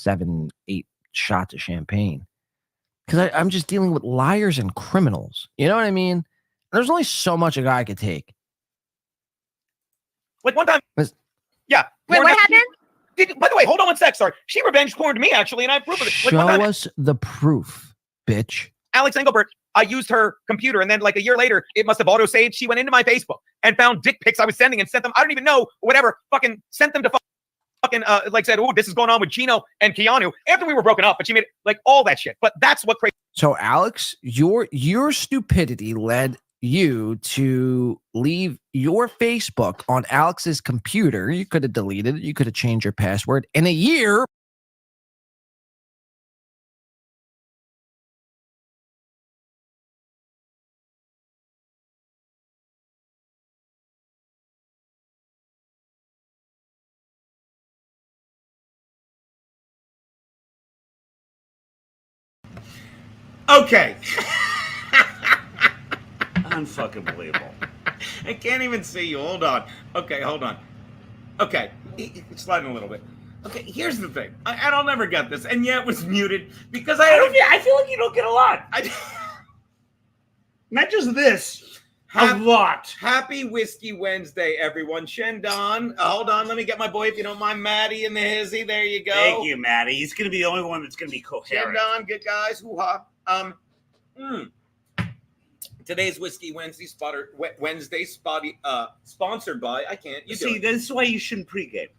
7, 8 shots of champagne. Because I'm just dealing with liars and criminals. You know what I mean? There's only so much a guy could take. Like one time. Yeah. Wait, what happened? By the way, hold on one sec. Sorry. She revenge porned me, actually, and I approve of it. Show us the proof, bitch. Alex Engelbert, I used her computer, and then like a year later, it must have auto-saved. She went into my Facebook and found dick pics I was sending and sent them. I don't even know, whatever, fucking sent them to fucking, like said, oh, this is going on with Gino and Keanu after we were broken up, but she made it, like all that shit. But that's what crazy. So, Alex, your stupidity led you to leave your Facebook on Alex's computer. You could have deleted it. You could have changed your password in a year. Okay. Unfucking believable. I can't even see you. Hold on. Okay, hold on. Okay, sliding a little bit. Okay, here's the thing. I'll never get this, and yeah, it was muted because I feel like you don't get a lot. Not just this. A lot. Happy Whiskey Wednesday, everyone. Shendon. Hold on, let me get my boy, if you don't mind, Matty in the hizzy. There you go. Thank you, Matty. He's going to be the only one that's going to be coherent. Shendon, good guys. Hoo-ha. Today's Whiskey Wednesday sponsored by, I can't. You see, this is why you shouldn't pregame.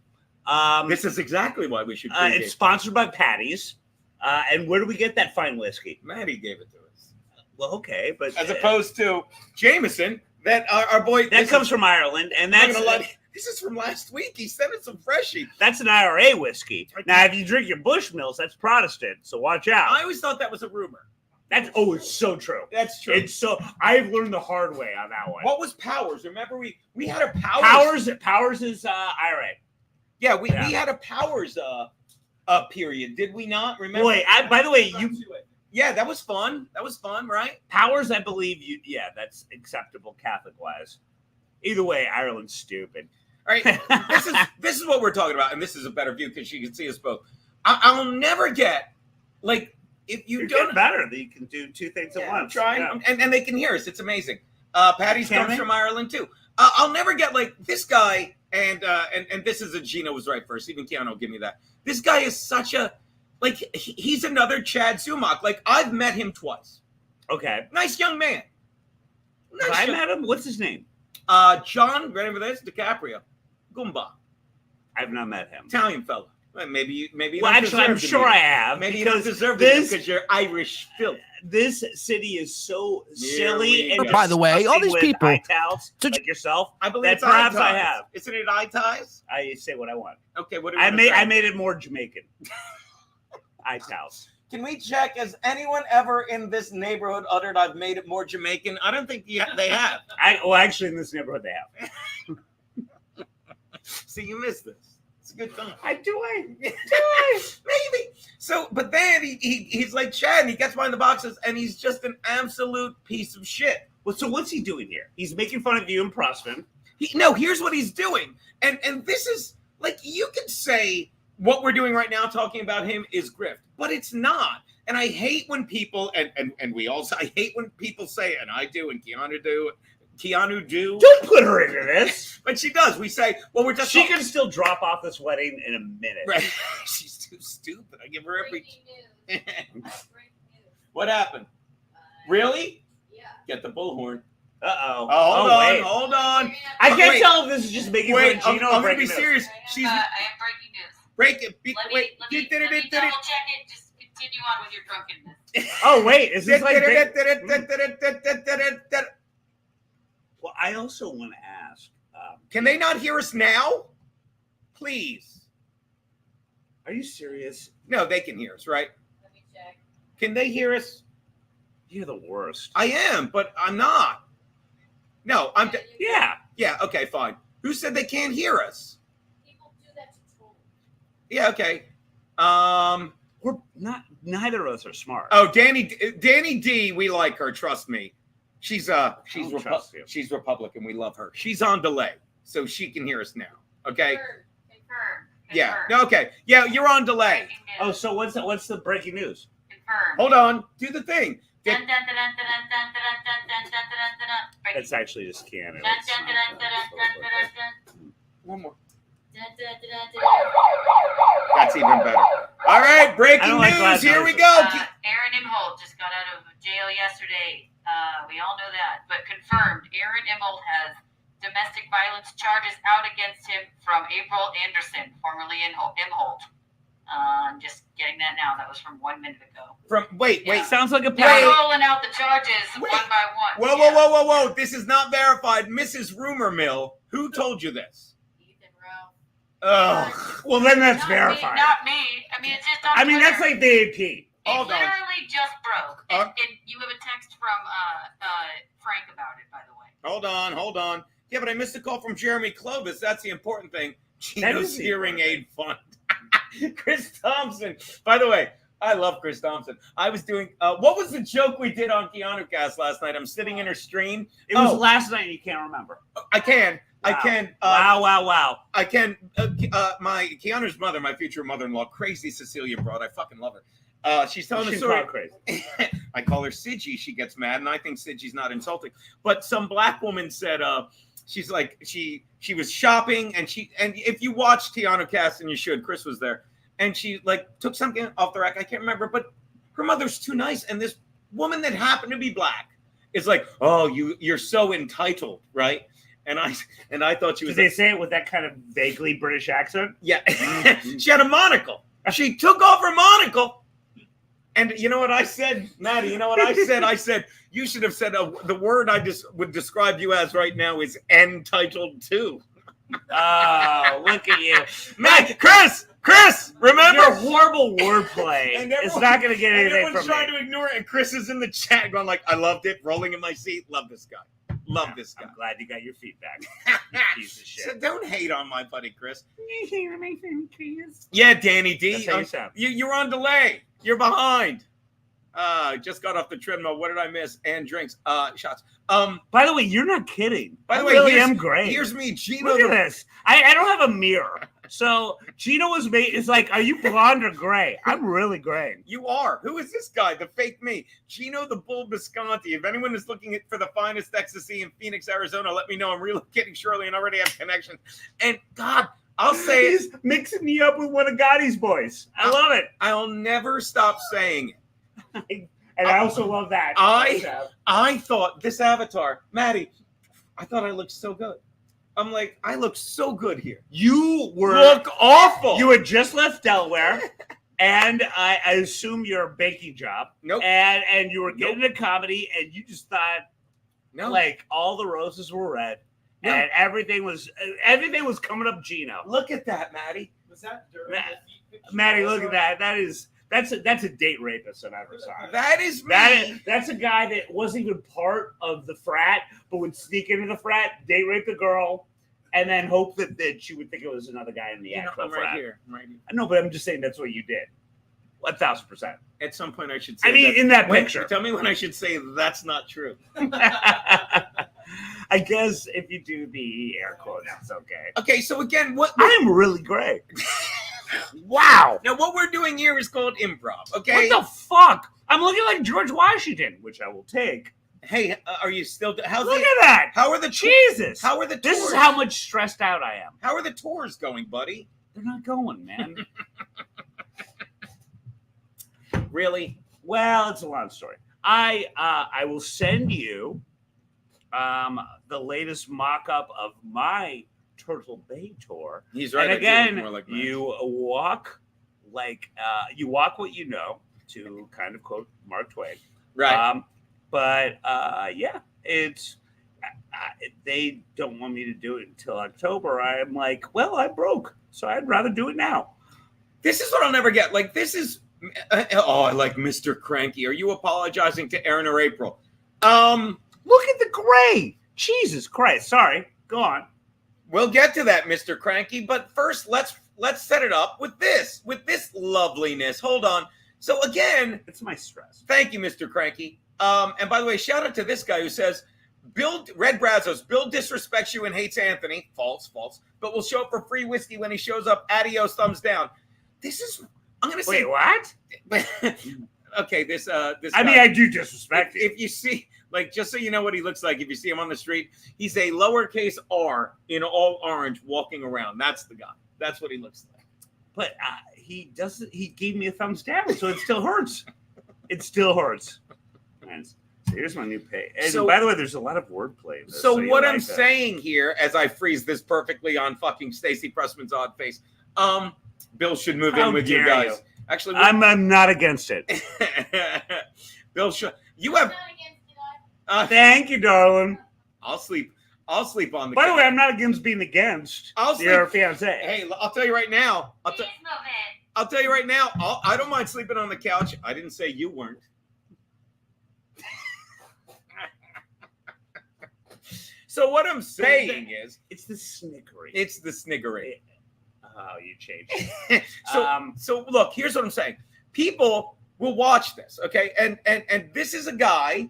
This is exactly why we should pregame. It's sponsored by Patty's. And where do we get that fine whiskey? Matty gave it to us. Well, okay, but as opposed to Jameson, that our boy that comes from Ireland, and that's this is from last week. He sent us some freshie. That's an IRA whiskey. Now, if you drink your Bushmills, that's Protestant, so watch out. I always thought that was a rumor. It's so true. That's true. It's so I've learned the hard way on that one. What was Powers? Remember we had a Powers. Powers is IRA. Yeah, we had a Powers period. Did we not? Remember? Boy, by the way, yeah, that was fun. That was fun, right? Powers, I believe you. Yeah, that's acceptable Catholic wise. Either way, Ireland's stupid. All right, this is what we're talking about, and this is a better view because you can see us both. I'll never get like. If you don't better, that you can do two things at once. I'm trying, and they can hear us. It's amazing. Patty's comes from Ireland too. I'll never get like this guy, and this is a Gino was right first. Even Keanu will give me that. This guy is such a he's another Chad Sumac. Like I've met him twice. Okay, nice young man. I met him. What's his name? John. Ready for this? DiCaprio. Goomba. I've not met him. Italian fella. Maybe. Well, actually, I'm sure I have. Maybe you don't deserve this because you're Irish filth. This city is so silly. And by the way, all these people, eye towels, like yourself, I believe that perhaps I have. Isn't it eye ties? I say what I want. Okay, what? I made it more Jamaican. Eye towels. Can we check? Has anyone ever in this neighborhood uttered, "I've made it more Jamaican"? I don't think they have. Actually, in this neighborhood, they have. See, you missed this. It's a good time. Do I? Maybe. So, but then he's like Chad, and he gets behind the boxes, and he's just an absolute piece of shit. Well, so what's he doing here? He's making fun of you and Prosvin. No, here's what he's doing, and this is like you could say what we're doing right now, talking about him, is grift, but it's not. And I hate when people and we also I hate when people say, and I do, and Keanu do. Don't put her into this. But she does. We say, well, we're just. She can still drop off this wedding in a minute. Right. She's too stupid. I give her every. What happened? Really? Yeah. Get the bullhorn. Uh-oh. Oh, hold on. I can't tell if this is just making fun of Gino. I'm going to be serious. I have breaking news. Break it. Let me double check it. Just continue on with your drunkenness. Oh, wait. Is this like... Well, I also want to ask. Can they not hear us now? Please. Are you serious? No, they can hear us, right? Let me check. Can they hear us? You're the worst. I am, but I'm not. No, I'm. Yeah. Yeah. Okay. Fine. Who said they can't hear us? People do that to troll. Yeah. Okay. We're not. Neither of us are smart. Oh, Danny D. We like her. Trust me. She's Republican. We love her. She's on delay, so she can hear us now. Okay. Confirm. Yeah. Confirmed. Okay. Yeah, you're on delay. Breaking Oh, news. so what's the breaking news? Confirmed. Hold on. Do the thing. Dun, dun, dun, dun, dun, dun, dun, dun, dun, dun, dun, dun, dun. Breaking It's actually just canon. Dun, dun, dun, dun, dun, dun, dun, dun. One more. Dun, dun, dun, dun, dun. That's even better. All right, I breaking don't like news. loud Here we noises. go. Aaron Imholte just got out of jail yesterday. We all know that, but confirmed, Aaron Imholte has domestic violence charges out against him from April Anderson, formerly Imholte. I'm just getting that now. That was from 1 minute ago. Wait. Yeah. Sounds like a They're pattern. rolling out the charges Wait. one by one. Whoa, Yeah. whoa. This is not verified. Mrs. Rumor Mill, who told you this? Ethan Rowe. Ugh. Well, then that's Not verified. Me, not me. I mean, it's just on I mean, that's Twitter. like the AP. It Hold on. literally just broke. And you have a text from Frank about it, by the way. Hold on. Yeah, but I missed a call from Jeremy Clovis. That's the important thing. That Gino's is the hearing important aid fund. Chris Thompson. By the way, I love Chris Thompson. I was doing, what was the joke we did on Keanu Cast last night? I'm sitting in her stream. It was last night and you can't remember. I can. Wow. Wow. I can. My Keanu's mother, my future mother-in-law, crazy Sicilian broad. I fucking love her. She's telling the She's story. not crazy. I call her Sidgy. She gets mad, and I think Sidgy's not insulting. But some black woman said, she's like, she was shopping, and if you watch Keanu Cast, and you should, Chris was there, and she like took something off the rack. I can't remember, but her mother's too nice, and this woman that happened to be black is like, oh, you're so entitled, right? And I thought she was. Did they say it with that kind of vaguely British accent? Yeah, she had a monocle. She took off her monocle, and you know what I said, Matty? You know what I said? I said you should have said the word I just would describe you as right now is entitled too. Oh, look at you, Matt, Chris, remember? Your horrible wordplay. And It's not going to get and anything everyone's from trying me. to ignore it, and Chris is in the chat going like, "I loved it," rolling in my seat. Love this guy. Love this guy. I'm glad you got your feedback. You piece of So shit. don't hate on my buddy Chris. You hear me, Chris? Yeah, Danny D. That's how you sound. You're on delay. You're behind. Just got off the treadmill. What did I miss? And drinks. Shots. By the way, you're not kidding. By the I way, really here's- am great. Here's me, Gino. Look at this. I don't have a mirror. So Gino was made. It's like, are you blonde or gray? I'm really gray. You are. Who is this guy? The fake me. Gino the Bull Bisconti. If anyone is looking for the finest ecstasy in Phoenix, Arizona, let me know. I'm relocating shortly and already have connections. And God, I'll say it. He's mixing me up with one of Gotti's boys. I love it. I'll never stop saying it. And I also love that. I thought this avatar, Matty, I thought I looked so good. I'm like, I look so good here. You were Look awful. You had just left Delaware, and I assume your baking job. Nope. And you were getting into comedy, and you just thought No. like all the roses were red, No. and everything was coming up Gino. Look at that, Matty. Was that during Matt- the feet picture? Maddie, look at that. That's a date rapist if I ever saw it. That is me. That's a guy that wasn't even part of the frat, but would sneak into the frat, date rape the girl, and then hope that she would think it was another guy in the actual I'm frat. right here. I'm right here. No, but I'm just saying that's what you did. 1,000%. At some point, I should say. I mean, in that Wait, picture. tell me when I should say that's not true. I guess if you do the air quotes, it's okay. Okay, so again, what? I'm really great. Wow. Now, what we're doing here is called improv. Okay. What the fuck? I'm looking like George Washington, which I will take. Hey, are you still? How's Look the? at that. How are the? Jesus. How are the tours? This is how much stressed out I am. How are the tours going, buddy? They're not going, man. Really? Well, it's a long story. I will send you the latest mock-up of my Turtle Bay tour. He's right. And I do look again, more like Matt. you walk what you know, to kind of quote Mark Twain. right. Yeah, it's they don't want me to do it until October. I'm like, well, I'm broke, so I'd rather do it now. This is what I'll never get. Like, this is. I like Mr. Cranky. Are you apologizing to Aaron or April? Look at the gray. Jesus Christ. Sorry. Go on. We'll get to that, Mr. Cranky. But first, let's set it up with this loveliness. Hold on. So again, It's my stress. thank you, Mr. Cranky. And by the way, shout out to this guy who says, Red Brazos, Bill disrespects you and hates Anthony. False. But will show up for free whiskey when he shows up. Adios, thumbs down. This is, I'm going to say. Wait, what? Okay, this I guy, mean, I do disrespect you. if you see, like, just so you know what he looks like, if you see him on the street, he's a lowercase r in all orange walking around. That's the guy. That's what he looks like. But he gave me a thumbs down, so it still hurts. It still hurts. Man, so here's my new page. And So- by the way, there's a lot of wordplay in this. So you what like I'm that. saying here, as I freeze this perfectly on fucking Stacey Pressman's odd face, Bill should move How in with you dare guys. you. Actually, I'm not against it. Bill should. You have. Thank you, darling. I'll sleep on the. By the couch. way, I'm not against being against I'll your sleep- fiance. Hey, I'll tell you right now. Please move in. I'll tell you right now. I don't mind sleeping on the couch. I didn't say you weren't. So what I'm saying is, It's the snickery. it's the sniggery. Oh, you changed. So look, here's what I'm saying. People will watch this, okay? And this is a guy.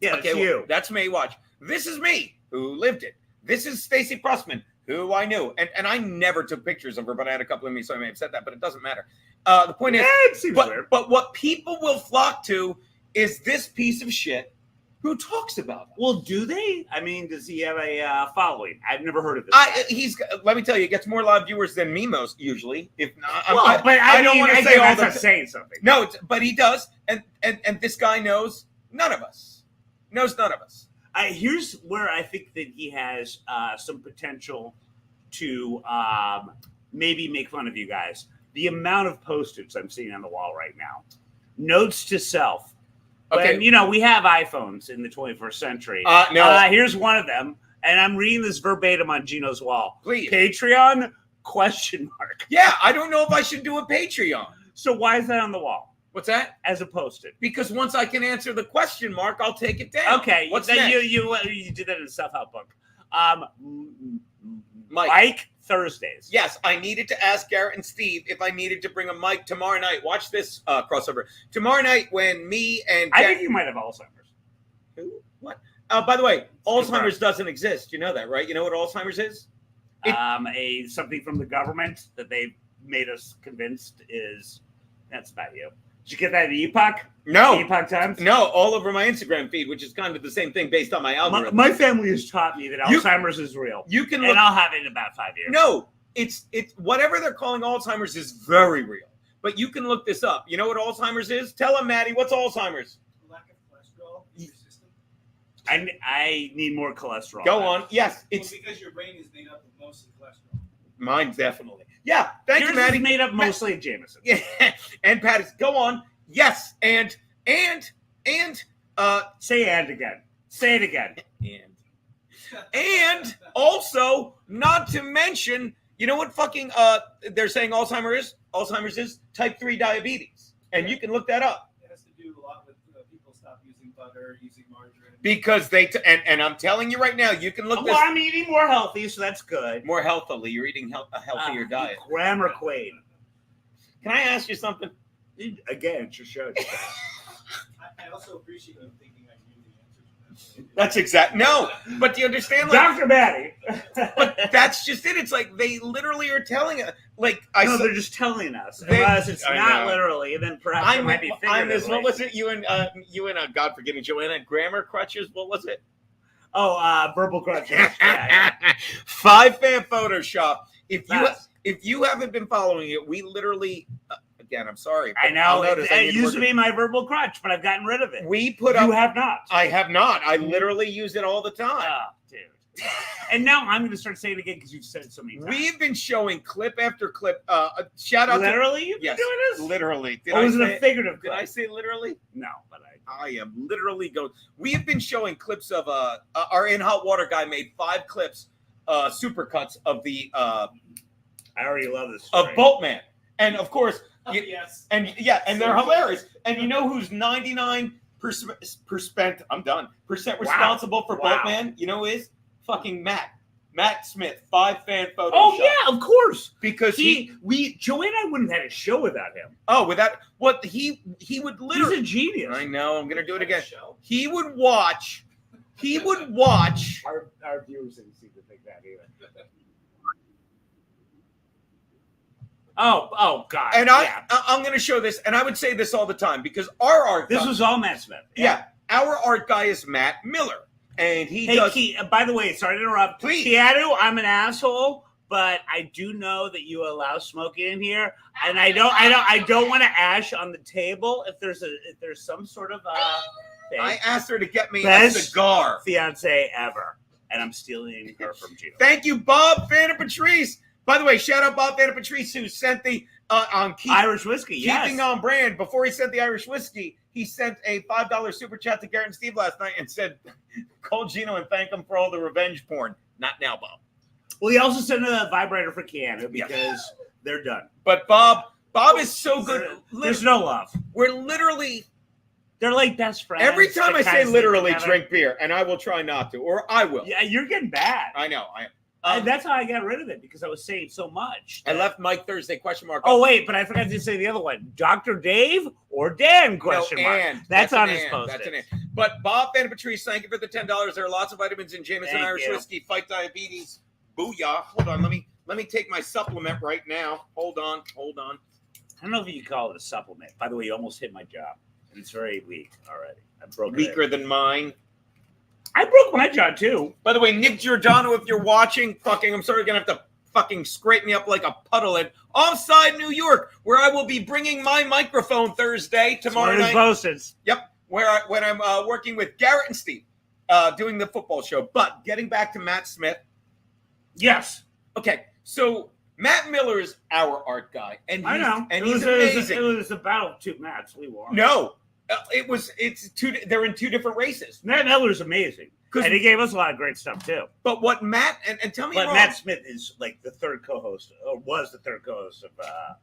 Yeah, Okay, it's well, you. that's me. Watch. This is me who lived it. This is Stacey Pressman, who I knew, and I never took pictures of her, but I had a couple of me, so I may have said that, but it doesn't matter. The point is, It seems weird. but what people will flock to is this piece of shit who talks about it. Well, do they? I mean, does he have a following? I've never heard of this. guy. Let me tell you, it gets more live viewers than me most usually. If not, Well, but I don't mean, want to again, say all that's the not saying something. No, but he does, and this guy knows none of us. Knows none of us. Here's where I think that he has some potential to maybe make fun of you guys. The amount of postage I'm seeing on the wall right now. Notes to self. Okay. When, we have iPhones in the 21st century. No. Here's one of them, and I'm reading this verbatim on Gino's wall. Please. Patreon ? Yeah, I don't know if I should do a Patreon. So why is that on the wall What's that? as a post-it? Because once I can answer the question mark, I'll take it down. Okay, What's then next? you did that in a self-help book. Mike. Mike Thursdays. Yes, I needed to ask Garrett and Steve if I needed to bring a mic tomorrow night. Watch this crossover. Tomorrow night when me and I think you might have Alzheimer's. Who? What? By the way, Alzheimer's confirmed. doesn't exist. You know that, right? You know what Alzheimer's is? Something from the government that they made us convinced is that's about you. Did you get that at Epoch? No. Epoch Times? No, all over my Instagram feed, which is kind of the same thing based on my algorithm. My family has taught me that You- Alzheimer's is real. You can look. And I'll have it in about 5 years. No, it's whatever they're calling Alzheimer's is very real. But you can look this up. You know what Alzheimer's is? Tell them, Matty, what's Alzheimer's? Lack of cholesterol in your system. I need more cholesterol. Go on. Yes, It's it's because your brain is made up of mostly cholesterol. mine, definitely. Yeah, thank Yours you, Matty. is made up mostly of Jameson. Yeah, and Patty, go on. Yes, and Say and again. Say it again. and also, not to mention, you know what fucking they're saying Alzheimer's is type 3 diabetes, and you can look that up It has to do a lot with people stop using butter, using margarine. because and I'm telling you right now, you can look Well, I'm eating more healthy, so that's good. this more healthily. You're eating a healthier diet. Grammar Quaid. Can I ask you something? Again, it's your show. I also appreciate you thinking I knew the answer to that. That's exact. No, but do you understand? Like, Dr. Matty. but that's just it. It's like they literally are telling us. Like No, they're just telling us. They- Unless it's I not know. literally, then perhaps it might be I'm this. What figuratively. was it? You and God forgive me, Joanna, grammar crutches. What was it? Oh, verbal crutches. Yeah. 5 fan Photoshop. Nice. If you haven't been following it, we literally. Again, I'm sorry. I but know. I'll notice I It need to used work to be my verbal crutch, but I've gotten rid of it. We put You up. have not. I have not. I literally use it all the time. Oh, dude. And now I'm going to start saying it again because you've said it so many times. We've been showing clip after clip. Shout out Literally? You've Yes, been doing this? literally. Did Or I was it say a figurative Did clip? I say literally? No, but I am literally going. We have been showing clips of our in hot water guy made 5 clips, supercuts of the I already love this of story. Boltman, and of course, Yes. and they're hilarious. And you know who's 99% responsible for Wow. Boltman? You know who is fucking Matt Smith, 5 fan Photoshop. Oh, yeah, of course. because Joey and I wouldn't have had a show without him. without what he would He's literally. a genius. I know. I'm gonna do it again. Show. He would watch he would watch. Our viewers didn't seem to think that either. Oh, God. And I'm going to show this, and I would say this all the time because our art. This was all Matt Smith. Yeah, our art guy is Matt Miller, and he Hey, does. by the way, sorry to interrupt. Please. Keanu, I'm an asshole, but I do know that you allow smoking in here, and I don't want to ash on the table if there's some sort of thing. I asked her to get me a Best cigar. Fiance ever, and I'm stealing her from Gino. Thank you, Bob Vanna Patrice. By the way, shout out Bob Vanna Patrice who sent the Irish whiskey. keeping on brand. Before he sent the Irish whiskey, he sent a $5 super chat to Garrett and Steve last night and said, "Call Gino and thank him for all the revenge porn." Not now, Bob. Well, he also sent a vibrator for Keanu because they're done. But Bob is so good. There's no love. We're literally They're like best friends. every time I that say kinda stick literally together. drink beer, and I will try not to, or I will. Yeah, you're getting bad. I know. And that's how I got rid of it because I was saying so much. I left Mike Thursday ? Oh wait, but I forgot to say the other one. Dr. Dave or Dan ? Mark. And That's on an his and. post. That's an and. But Bob Vanna Patrice, thank you for the $10. There are lots of vitamins in Jameson Thank Irish you. whiskey. Fight diabetes. Booyah. Hold on. Let me take my supplement right now. Hold on. I don't know if you call it a supplement. By the way, you almost hit my jaw. And it's very weak already. I broke it. Weaker than mine. I broke my jaw too. By the way, Nick Giordano, if you're watching, I'm sorry, you're going to have to scrape me up like a puddle in Offside, New York, where I will be bringing my microphone Thursday, tomorrow night. Posted. Yep, when I'm working with Garrett and Steve, doing the football show. But getting back to Matt Smith. Yes. Okay, so Matt Miller is our art guy, and I know. he's amazing. It was a battle of two Matts. We won. No, it's two. They're in two different races. Matt Miller's amazing. And he gave us a lot of great stuff too. But what Matt and tell me, but wrong, Matt Smith is like the third co-host, or was the third co-host of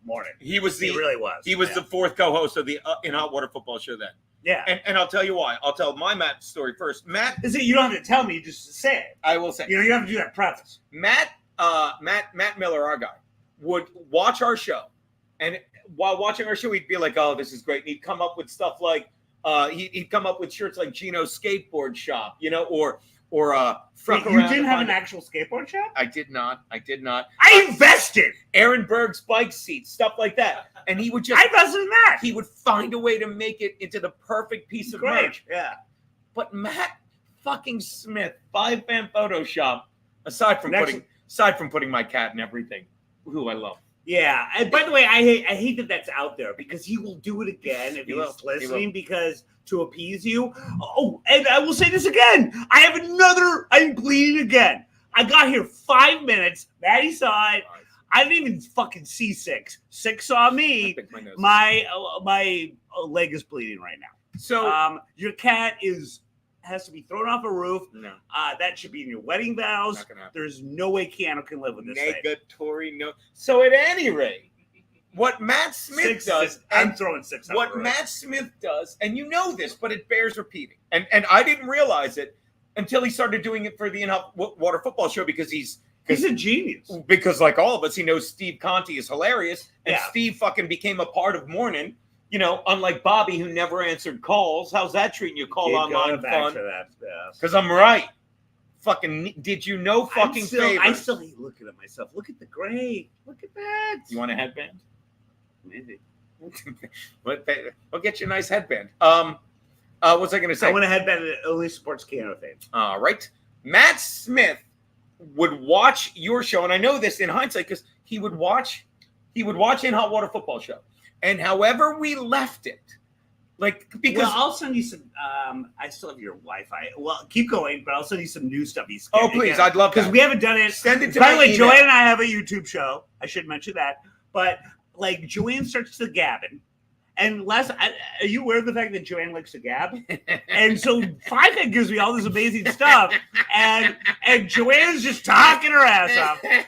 Morning. He really was. He was the fourth co-host of the In Hot Water Football Show then. Yeah. And I'll tell you why. I'll tell my Matt story first. Matt, You don't have to tell me. You just say it. I will say. You don't have to do that preface. Matt Miller, our guy, would watch our show, and while watching our show, he'd be like, "Oh, this is great." And he'd come up with stuff like, he'd come up with shirts like Gino's Skateboard Shop, or Wait, you didn't have an actual skateboard shop? I did not. I invested. Aaron Berg's bike seats, stuff like that, and he would I invested in that. he would find a way to make it into the perfect piece of merch. Yeah. But Matt fucking Smith, 5-fan Photoshop, aside from putting my cat and everything, who I love. Yeah. And by the way, I hate that that's out there because he will do it again if he's listening because to appease you. Oh, and I will say this again. I'm bleeding again. I got here 5 minutes. Maddie saw it. I didn't even fucking see 6. 6 saw me. My leg is bleeding right now. So your cat has to be thrown off a roof. No. That should be in your wedding vows. Not gonna happen. There's no way Keanu can live with this thing. Negatory no. So at any rate, what Matt Smith does, I'm throwing 6. What Matt Smith does, and you know this, but it bears repeating. And I didn't realize it until he started doing it for the In Hot Water Football Show because he's a genius. Because like all of us, he knows Steve Conti is hilarious, and Yeah. Steve fucking became a part of Morning. Unlike Bobby, who never answered calls. How's that treating you? Call online fun. Because I'm right. Fucking, did you know fucking favors? I still hate looking at myself. Look at the gray. Look at that. You want a headband? Maybe. We'll get you a nice headband. What's I going to say? I want a headband that only supports Keanu fans. All right. Matt Smith would watch your show, and I know this in hindsight because he would watch In Hot Water Football Show. And however we left it, because I'll send you some. I still have your Wi-Fi. Well, keep going, but I'll send you some new stuff. Oh, please, I'd love because that. we haven't done it. Send it to By the my way, email. Joanne and I have a YouTube show. I should mention that. But Joanne starts to gabin, and are you aware of the fact that Joanne likes to gab? And so 5-Head gives me all this amazing stuff, and Joanne's just talking her ass off. And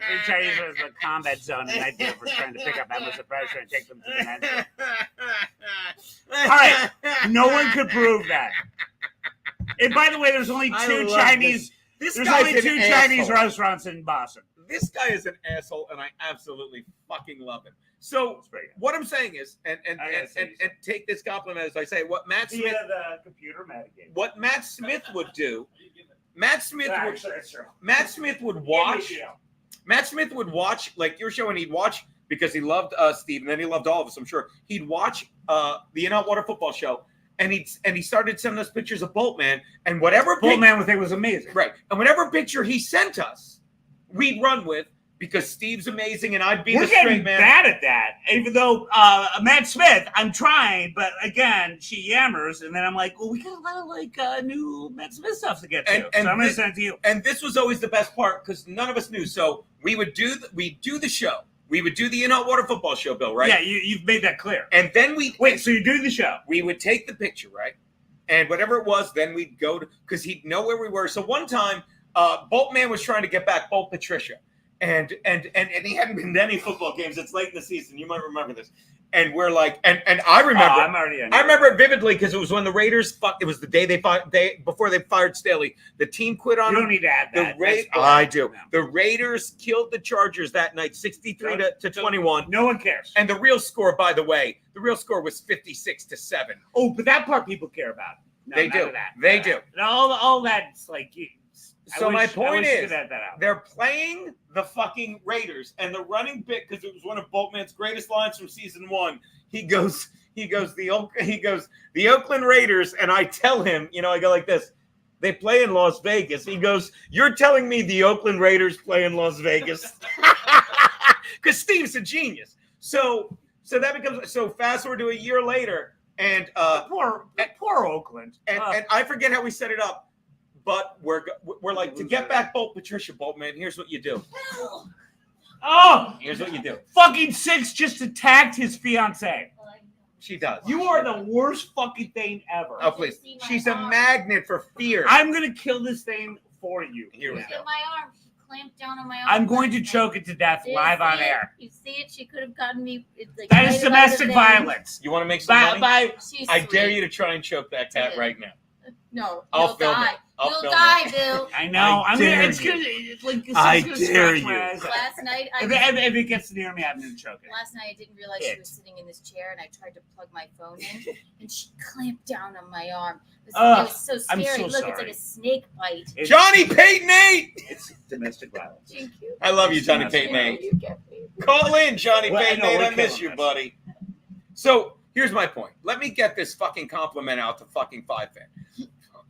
3 Chinese was a combat zone, and I did for trying to pick up Emma's pressure and take them to the men's. All right, no one could prove that. And by the way, there's only 2 Chinese. There's only 2 Chinese restaurants in Boston. This guy is an asshole, and I absolutely fucking love him. So It's pretty good. what I'm saying is, and I gotta say and take this compliment as I say, what Matt Smith, The computer Matty. what Matt Smith would do, Matt Smith would, Actually, that's true. Matt Smith would watch, like your show, and he'd watch because he loved Steve, and then he loved all of us. I'm sure he'd watch the In-Out Water football show, and he started sending us pictures of Boltman, and whatever Boltman would think was amazing. right, and whatever picture he sent us, we'd run with. Because Steve's amazing, and I'd be We're the straight getting man. bad at that. Even though Matt Smith, I'm trying, but again, she yammers, and then I'm like, well, we got a lot of new Matt Smith stuff to get to, And so I'm going to this- send it to you. And this was always the best part because none of us knew. So we would do the show. We would do the In-Out Water football show, Bill, right? Yeah, you've made that clear. And then Wait, so you do the show? we would take the picture, right? And whatever it was, then we'd go to because he'd know where we were. So one time, Boltman was trying to get back Bolt Patricia. And he hadn't been to any football games. It's late in the season. You might remember this. And we're like, and I remember. I'm already on. I remember it vividly because it was when the Raiders. It was the day before they fired Staley. The team quit on You him. don't need to add that. I do. The Raiders killed the Chargers that night, 63 to 21. No one cares. And the real score, by the way, was 56-7. Oh, but that part people care about. No, They none do. of that. They do. And all that's like. So my point is, that out. they're playing the fucking Raiders, and the running bit because it was one of Boltman's greatest lines from season 1. He goes the Oakland Raiders, and I tell him, I go like this. They play in Las Vegas. He goes, "You're telling me the Oakland Raiders play in Las Vegas?" Because Steve's a genius. So that becomes fast forward to a year later, and poor Oakland. and I forget how we set it up. But we're like, to get back Patricia Boltman, here's what you do. Oh, Here's what you do. fucking Six just attacked his fiance. She does. You are the worst fucking thing ever. Oh, please. She's a magnet for fear. I'm gonna kill this thing for you. Here we Look go. at my arm. She clamped down on my arm. I'm going to choke it to death Do you live on see it? air. You see it? She could have gotten me. It's like That right is above domestic the vein. violence. You want to make some money? By She's I dare sweet. you to try and choke that cat right now. No, I'll you'll film it. die. I'll You'll film die, Bill. I know. I I'm gonna. dare It's you. gonna. It's like it's I gonna dare scratch my you. eyes out. Last night, If it gets near me, I'm gonna choke it. Last night I didn't realize she was sitting in this chair, and I tried to plug my phone in, and she clamped down on my arm. It was so I'm scary. so Look, sorry. it's like a snake bite. It's- Johnny Payton 8! It's domestic violence. Thank you. I love you, It's Johnny domestic Payton 8. You get me. Call in, Johnny Well, I Payton know, 8. we're I miss killing you, this. buddy. So here's my point. Let me get this fucking compliment out to fucking 5-fan.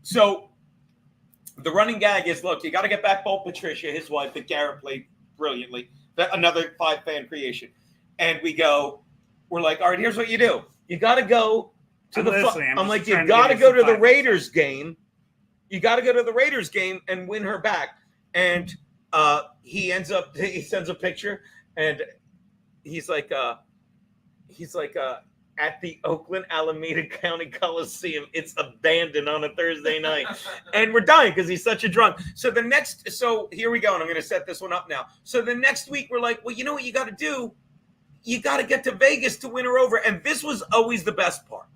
So the running gag is, look, you got to get back Bolt Patricia, his wife, that Garrett played brilliantly. Another 5-fan creation. And we're like, all right, here's what you do. You got to go to I'm the listening. I'm I'm just like, you trying to got to give you go to some the 5 Raiders game. You got to go to the Raiders game and win her back. And he sends a picture, and he's like at the Oakland Alameda County Coliseum. It's abandoned on a Thursday night. And we're dying because he's such a drunk. So here we go. And I'm going to set this one up now. So the next week we're like, well, you know what you got to do? You got to get to Vegas to win her over. And this was always the best part.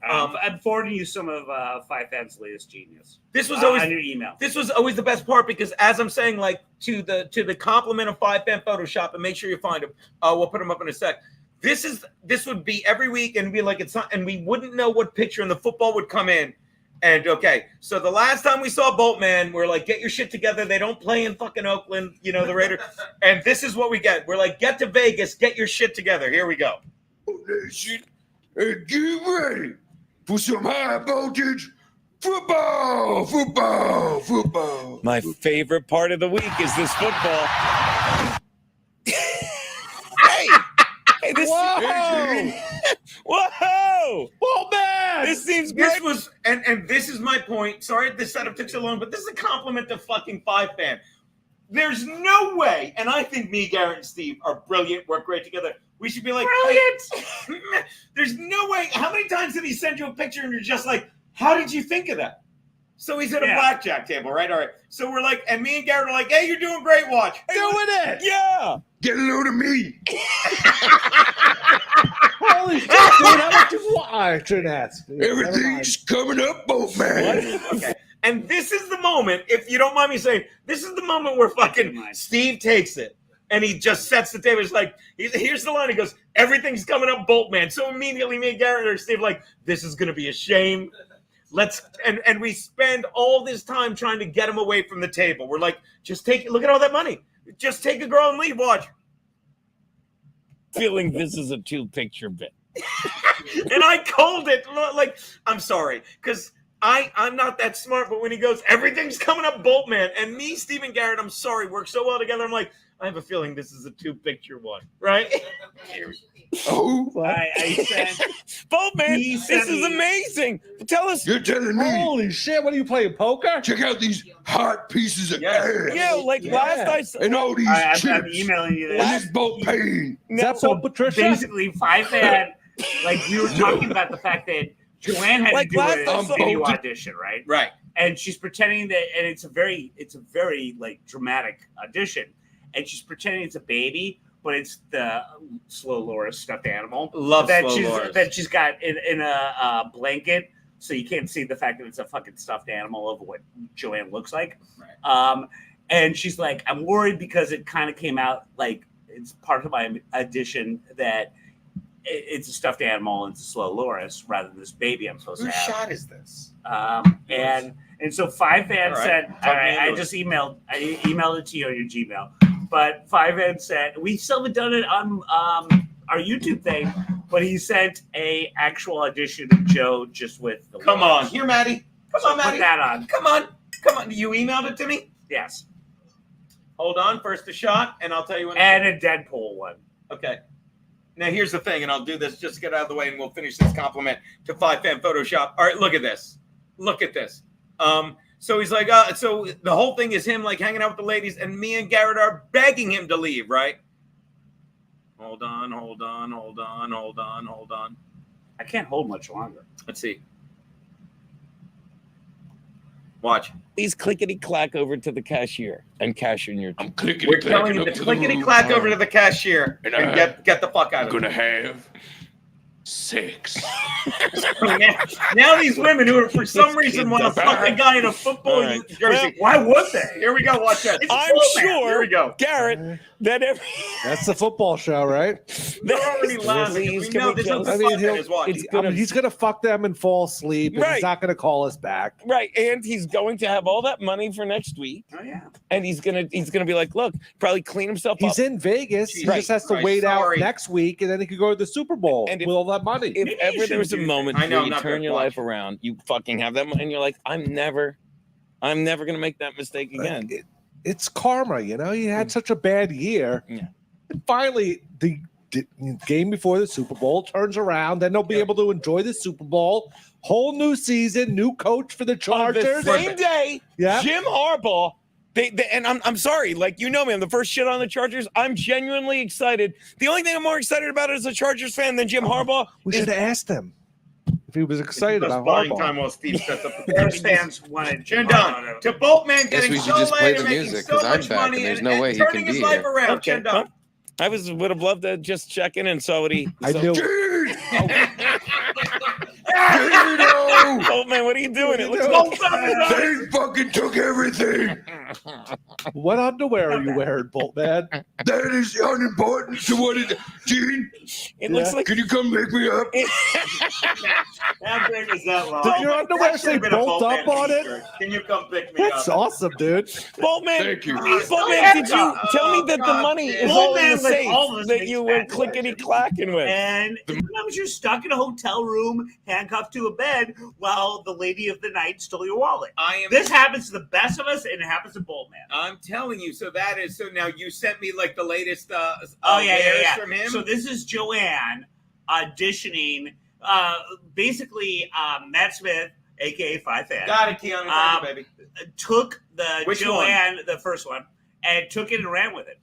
I'm forwarding you some of 5-fan's latest genius. This was always on your email. This was always the best part because, as I'm saying, like to the compliment of 5-fan Photoshop, and make sure you find them. We'll put them up in a sec. This would be every week and be like it's not, and we wouldn't know what picture, and the football would come in. And okay, so the last time we saw Boltman, we're like, get your shit together. They don't play in fucking Oakland, the Raiders. And this is what we get. We're like, get to Vegas, get your shit together. Here we go. And get ready for some high voltage football. My favorite part of the week is this football. Hey, this. Whoa! Boltman! This seems great. This was, and this is my point. Sorry the setup took so long, but this is a compliment to fucking 5-fan. There's no way, and I think me, Garrett, and Steve are brilliant, work great together. We should be like, Brilliant! hey, there's no way. How many times did he send you a picture and you're just like, how did you think of that? So he's at a blackjack table, right? All right. So we're like, and me and Garrett are like, hey, you're doing great, watch. Hey, Doing it! Yeah. Get a load of me. Holy shit, dude, how much you watch that? Everything's coming up, Boltman. Okay. And this is the moment, if you don't mind me saying, this is the moment where fucking Steve takes it. And he just sets the table. He's like, here's the line. He goes, everything's coming up, Boltman. So immediately me and Garrett are Steve like, this is going to be a shame. And we spend all this time trying to get him away from the table. We're like, just look at all that money. Just take a girl and leave. Watch. Feeling this is a 2-picture bit. And I called it. Like, I'm sorry. Because I'm not that smart. But when he goes, everything's coming up, Boltman. And me, Steve, and Garrett, I'm sorry, work so well together. I'm like, I have a feeling this is a 2-picture one. Right? Oh, I said, Boltman, He this sent is me- amazing. Tell us. you're telling me? Holy shit! What are you playing, poker? Check out these hot pieces of Yes. ass Yeah, like Yeah. last I saw. and all these I'm chips emailing you and this. this boat pain. Is that so, Patricia? Basically, Five Fan, like we were talking about the fact that Joanne had Like to do last a I saw- video audition, right? Right. And she's pretending that, and it's a very like dramatic audition, and she's pretending it's a baby, but it's the slow Loris stuffed animal Love that slow Loris. she's got in a blanket, so you can't see the fact that it's a fucking stuffed animal of what Joanne looks like. Right. And she's like, I'm worried because it kind of came out like it's part of my audition that it's a stuffed animal and it's a slow Loris rather than this baby I'm supposed Whose to have. shot is this? And so Five Fan All right. said, Talk all me right, into I emailed it to you on your Gmail. But Five Fan said, we still haven't done it on our YouTube thing, but he sent a actual audition of Joe just with the Come Loris. on. Here, Matty. Come So on, Matty. put that on. Come on. You emailed it to me? Yes. Hold on. First a shot, and I'll tell you when. And a Deadpool one. Okay. Now, here's the thing, and I'll do this just to get out of the way, and we'll finish this compliment to 5Fan Photoshop. All right, look at this. Look at this. So he's like, so the whole thing is him, like, hanging out with the ladies, and me and Garrett are begging him to leave, right? Hold on. I can't hold much longer. Let's see. Watch. Please clickety clack over to the cashier and cash in your. I'm clicking. We're telling you to clickety-clack over to the cashier And and get the fuck out I'm of gonna here. have sex. Now these women who are for some reason want to fuck a guy in a football All right. jersey. Why would they? Here we go. Watch that. I'm sure, Here we go. Garrett, that every. That's the football show, right? They're already laughing. Please, We can know we there's no just- I mean, fun in his watch. it's I mean, he's gonna fuck them and fall asleep, and Right. he's not gonna call us back. Right, and he's going to have all that money for next week, Oh, yeah. and he's gonna be like, look, probably clean himself He's up. in Vegas. He Jesus just has to Christ, wait sorry. out next week, and then he could go to the Super Bowl And if- with all that money. If Maybe ever you there was a shouldn't do moment that. I know, where I'm you not turn gonna your watch. life around, you fucking have that money, and you're like, I'm never gonna make that mistake again. It's karma, you know. He had such a bad year, Yeah. and finally the game before the Super Bowl turns around. Then they'll be able to enjoy the Super Bowl. Whole new season, new coach for the On Chargers. the same day, Yeah. Jim Harbaugh. And I'm sorry, like, you know me, I'm the first shit on the Chargers. I'm genuinely excited. The only thing I'm more excited about as a Chargers fan than Jim Harbaugh We is should have asked him if he was excited Just about buying Harbaugh. time while Steve sets up the Bears fans wanted Chin down to Boltman getting we should so just play late the and making music, so 'cause I'm much back, money and there's and, no and way he turning can his be life here. around. okay. Chin down. Well, I would have loved to just check in and saw what he. I knew. Dude! Oh man, what are you doing? It looks like They fucking took everything. What underwear are you wearing, Boltman? That is unimportant to what it. Gene, it looks like can you come pick me up? How big is that long? Did your underwear That say should've been a bolt up Boltman on it? t-shirt. Can you come pick me That's up? awesome, dude. Boltman. Thank you. Boltman, did you tell me that the God money damn. is all in Boltman, the like, safe all of us that makes you were bad clickety clacking with? And sometimes you're stuck in a hotel room, handcuffed to a bed, while the lady of the night stole your wallet. This happens to the best of us, and it happens to Boltman. I'm telling you. So that is so. Now you sent me like the latest. Yeah. from him. So this is Joanne auditioning. Basically, Matt Smith, aka Five Fan, Got it, Keanu. Thank you, baby. took the Which Joanne, the first one, and took it and ran with it.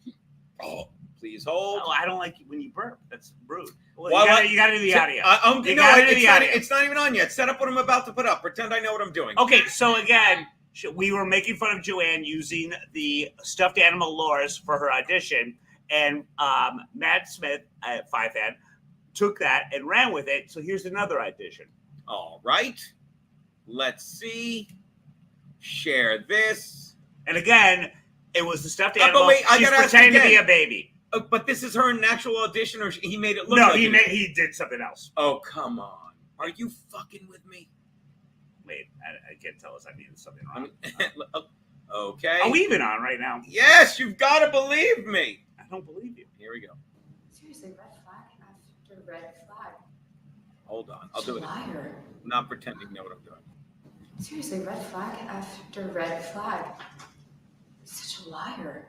Oh, please hold. Oh, I don't like it when you burp. That's rude. Well, Why- you gotta do the audio. You No, gotta do the audio. it's not even on yet. Set up what I'm about to put up. Pretend I know what I'm doing. Okay, so again, we were making fun of Joanne using the stuffed animal Loris for her audition, and Matt Smith at Five Fan took that and ran with it. So here's another audition. All right. Let's see. Share this. And again, It was the stuffed But animal. wait, I She's gotta ask pretending to be again. a baby. But this is her natural audition, or he made it look No, like he did something else. Oh, come on. Are you fucking with me? Wait, I can't tell us. I mean, something wrong. Okay. Are we even on right now? Yes, you've got to believe me. I don't believe you. Here we go. Seriously, red flag after red flag. Hold on. I'll do it. Liar. I'm not pretending to know what I'm doing. Seriously, red flag after red flag. Such a liar.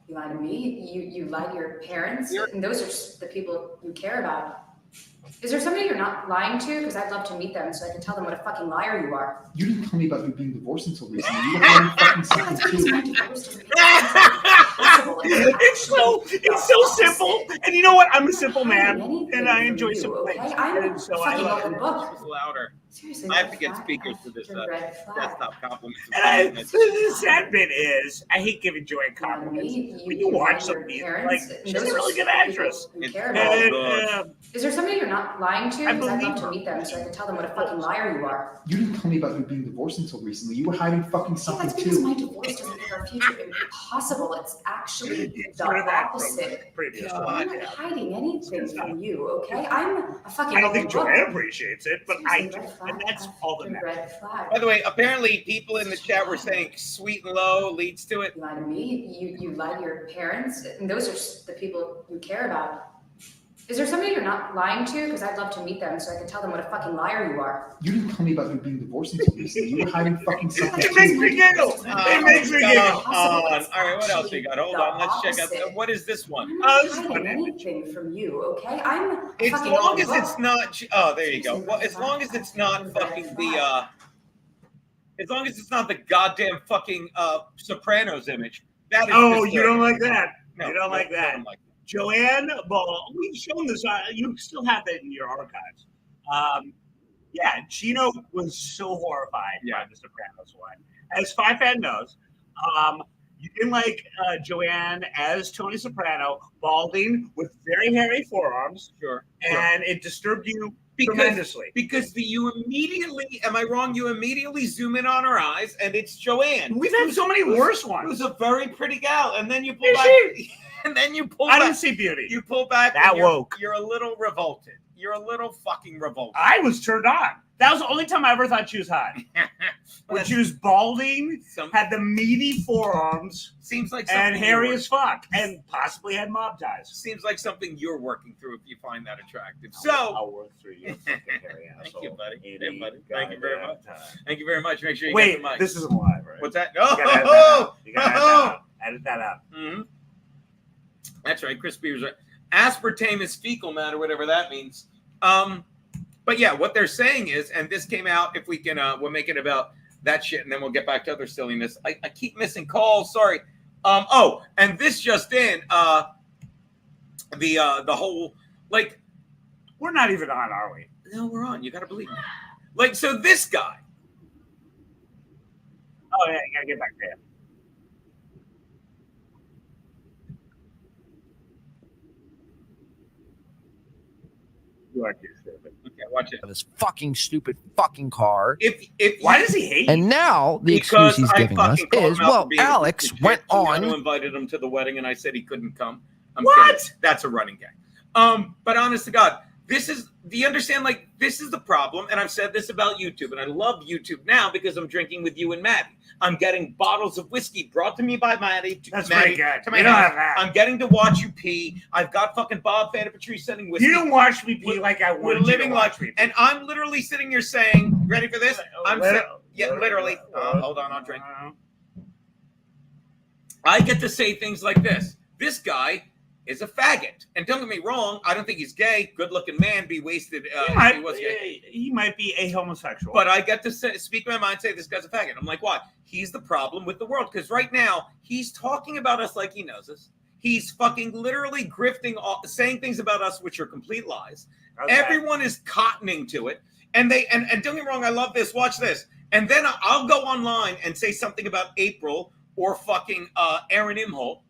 You lie to me. You lie to your parents, and those are the people you care about. Is there somebody you're not lying to? Because I'd love to meet them so I can tell them what a fucking liar you are. You didn't tell me about you being divorced until recently. You were hiding fucking something too. It's so simple. And you know what? I'm a simple man, and I enjoy simple things. Okay? I'm And so I fucking love open it. book. It's louder. Seriously, I have red to get flag speakers for this after red flag. desktop compliments. And the sad bit is, I hate giving Joanne compliments. When you watch somebody, like, she's a really good actress. It's Care all about. good. Is there somebody you're not lying to? I Because I'd believe love to her. meet them so I can tell them what a fucking liar you are. You didn't tell me about you being divorced until recently. You were hiding fucking Yeah, something that's because too. my divorce doesn't make our future impossible. It's actually the Heard of that from opposite. previous God. I'm one. not hiding anything from you, okay? I'm a fucking I don't think open book. Joanne appreciates it, but I do. Seriously, red flag And that's all that after matters. red flag. By the way, apparently people in the chat were saying sweet and low leads to it. You lie to me. You lie to your parents, and those are the people you care about. Is there somebody you're not lying to? Because I'd love to meet them so I can tell them what a fucking liar you are. You didn't tell me about you being divorced until recently. You were hiding fucking something It makes too. me giggle. It makes me giggle. Come on. All right, what else we got? Hold on, let's check out. What is this one? I'm Oh, not this is hiding fun. anything from you, okay? I'm a As fucking long open as book. it's not. Oh, there you go. Well, as long as it's not fucking the. As long as it's not the goddamn fucking Sopranos image. That is. Oh, just you don't like that. No, You don't like no, I that. don't like Joanne Ball, we've shown this. You still have that in your archives. Yeah, Gino was so horrified by the Sopranos one. As Five Fan knows, you didn't like Joanne as Tony Soprano, balding with very hairy forearms. Sure. And it disturbed you tremendously. Because you immediately, am I wrong? You immediately zoom in on her eyes, and it's Joanne. We've had so many worse Who's ones. a very pretty gal, and then you pull Is back. she? And then you pull I back. didn't see beauty. You pull back. That and you're, woke. You're a little revolted. You're a little fucking revolted. I was turned on. That was the only time I ever thought she was hot. When she was balding, had the meaty forearms, seems like and something hairy you're- as fuck, and possibly had mob ties. Seems like something you're working through if you find that attractive. I'll work through you, fucking hairy asshole. Thank you, buddy. Any Yeah, buddy. Thank you very goddamn much. time. Thank you very much. Make sure you Wait, get the mic. this isn't live, right? What's that? You gotta edit that out. You gotta edit that Oh, out. Edit that out. Mhm. That's right. Chris Beers right. Aspartame is fecal matter, whatever that means. But yeah, what they're saying is, and this came out, if we can, we'll make it about that shit, and then we'll get back to other silliness. I keep missing calls. Sorry. Oh, and this just in, the whole, like, We're not even on, are we? no, we're on. You got to believe me. Like, so this guy, Oh yeah, you gotta get back there. You are too stupid. okay, watch it. This fucking stupid fucking car. If Why does he hate you? And now the Because excuse he's I giving us fucking called is, him out well, for being a Alex piece of went shit. Giuliano on. invited him to the wedding, and I said he couldn't come. I'm What? kidding. That's a running gag. But honest to God, this is. Do you understand? Like, this is the problem, and I've said this about YouTube, and I love YouTube now because I'm drinking with you and Matty. I'm getting bottles of whiskey brought to me by Matty. That's Matty, pretty good. to my We don't house. have that. I'm getting to watch you pee. I've got fucking Bob Fanta Patrice sending whiskey. You don't watch me pee like I We're wanted you to living watch life, me pee. and I'm literally sitting here saying, "Ready for this?" I'm saying, yeah, literally. Hold on, I'll drink. I get to say things like this. This guy is a faggot. And don't get me wrong, I don't think he's gay. Good-looking man, be wasted if he was gay. He might be a homosexual. But I get to say, speak my mind, say this guy's a faggot. I'm like, why? He's the problem with the world. Because right now, he's talking about us like he knows us. He's fucking literally grifting, saying things about us which are complete lies. Okay. Everyone is cottoning to it. And they and don't get me wrong, I love this. Watch this. And then I'll go online and say something about April or fucking Aaron Imholte.